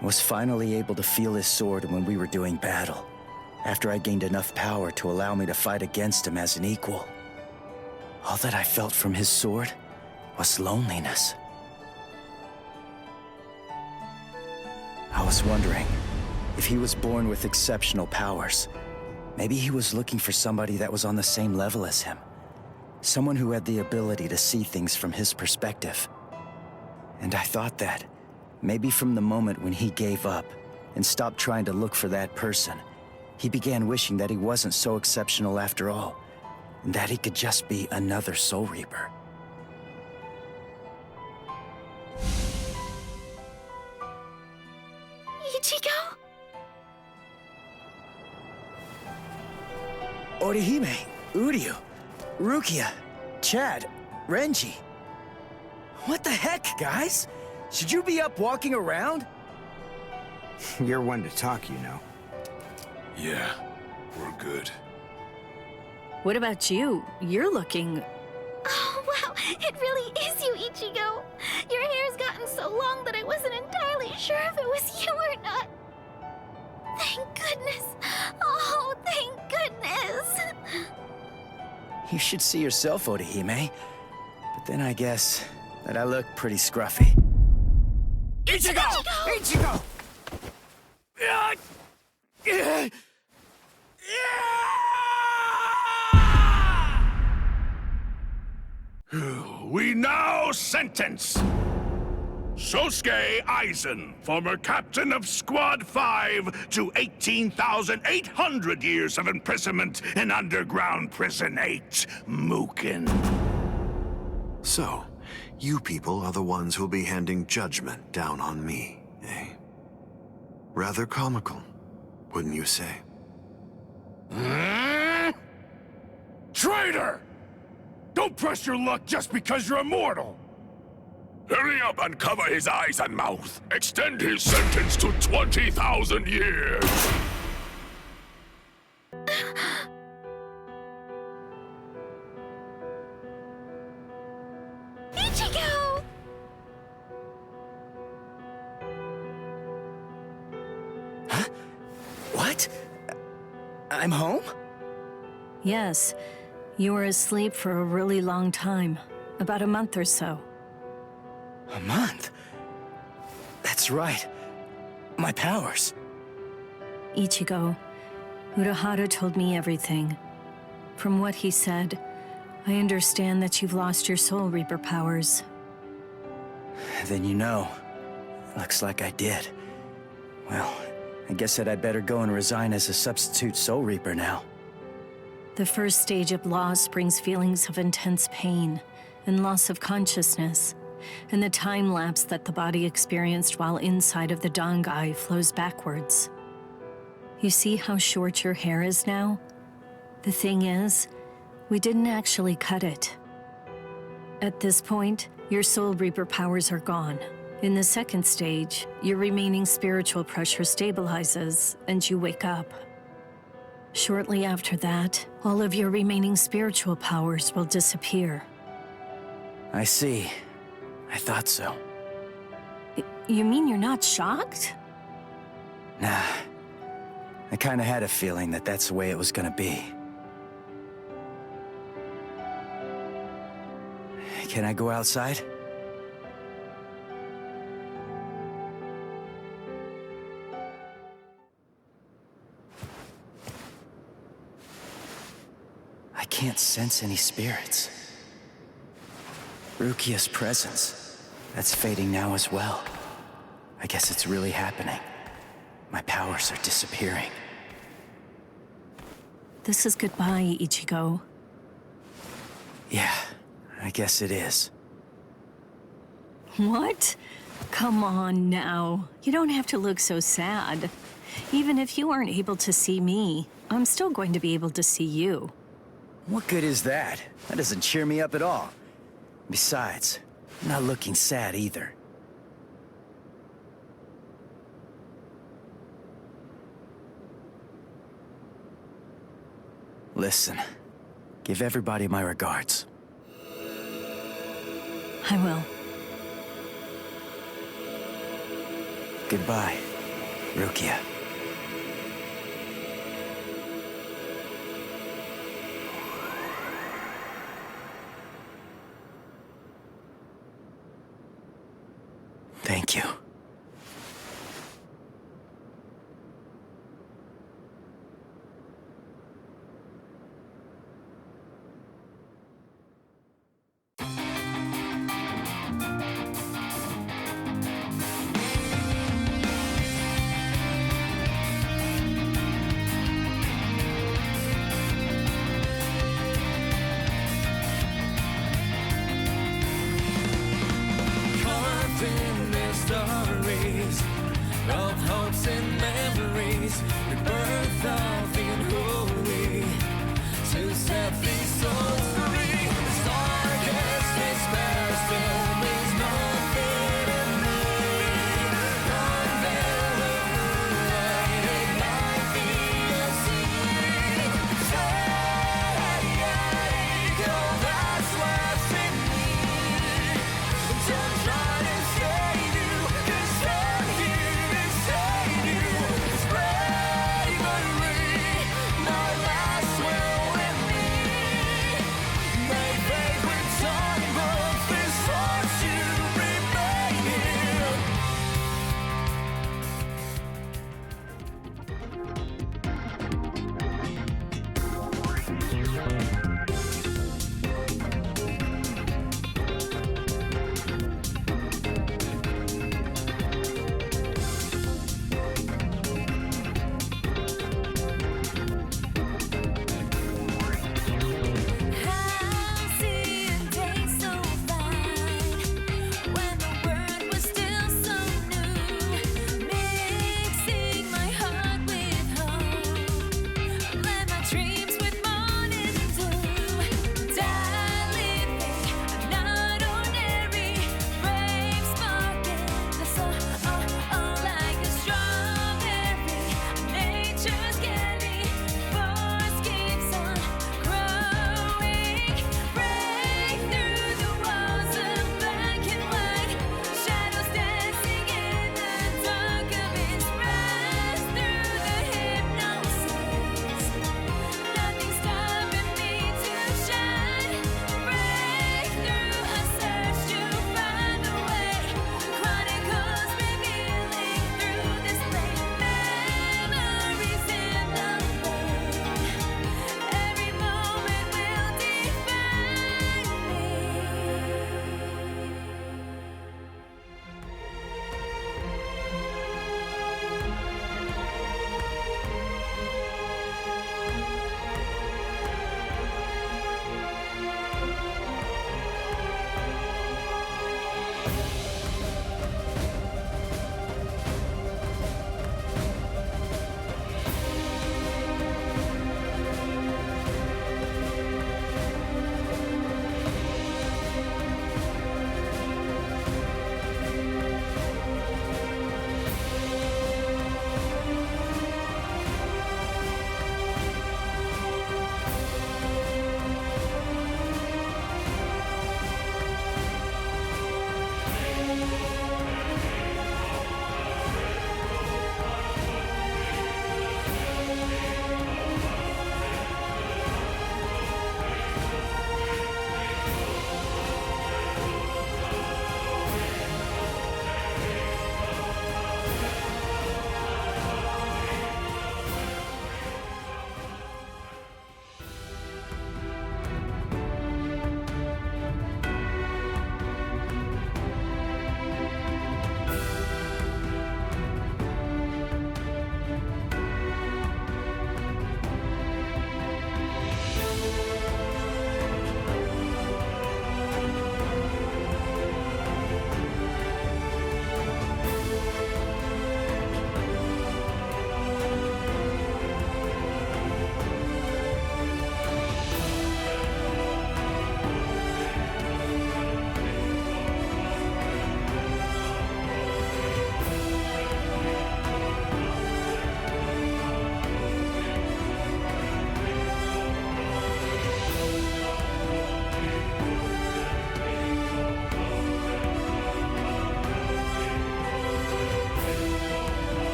I was finally able to feel his sword when we were doing battle, after I gained enough power to allow me to fight against him as an equal. All that I felt from his sword was loneliness. I was wondering if he was born with exceptional powers. Maybe he was looking for somebody that was on the same level as him. Someone who had the ability to see things from his perspective. And I thought that, maybe from the moment when he gave up and stopped trying to look for that person, he began wishing that he wasn't so exceptional after all, and that he could just be another Soul Reaper. Ichigo? Orihime, Uryu, Rukia, Chad, Renji. What the heck, guys? Should you be up walking around? You're one to talk, you know. Yeah, we're good. What about you? You're looking... Oh, wow, it really is you, Ichigo. Your hair's gotten so long that I wasn't entirely sure if it was you or not. Thank goodness. Oh, thank goodness. You should see yourself, Orihime. But then I guess that I look pretty scruffy. Ichigo! Ichigo! We now sentence Sosuke Aizen, former captain of Squad 5, to 18,800 years of imprisonment in underground prison 8, Mukin. So, you people are the ones who'll be handing judgment down on me, eh? Rather comical, wouldn't you say? Traitor! Don't press your luck just because you're immortal! Hurry up and cover his eyes and mouth. Extend his sentence to 20,000 years. Ichigo! Huh? What? I'm home? Yes. You were asleep for a really long time. About a month or so. A month? That's right. My powers. Ichigo, Urahara told me everything. From what he said, I understand that you've lost your Soul Reaper powers. Then you know. Looks like I did. Well, I guess that I'd better go and resign as a substitute Soul Reaper now. The first stage of loss brings feelings of intense pain and loss of consciousness, and the time lapse that the body experienced while inside of the Dangai flows backwards. You see how short your hair is now? The thing is, we didn't actually cut it. At this point, your Soul Reaper powers are gone. In the second stage, your remaining spiritual pressure stabilizes, and you wake up. Shortly after that, all of your remaining spiritual powers will disappear. I see. I thought so. You mean you're not shocked? Nah. I kinda had a feeling that that's the way it was gonna be. Can I go outside? I can't sense any spirits. Rukia's presence, that's fading now as well. I guess it's really happening. My powers are disappearing. This is goodbye, Ichigo. Yeah, I guess it is. What? Come on now. You don't have to look so sad. Even if you aren't able to see me, I'm still going to be able to see you. What good is that? That doesn't cheer me up at all. Besides, I'm not looking sad either. Listen, give everybody my regards. I will. Goodbye, Rukia. Thank you. Carved in this dark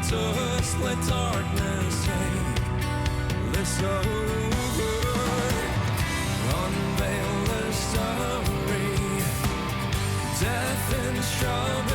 Let us let darkness take this over. Unveil the story. Death and struggle.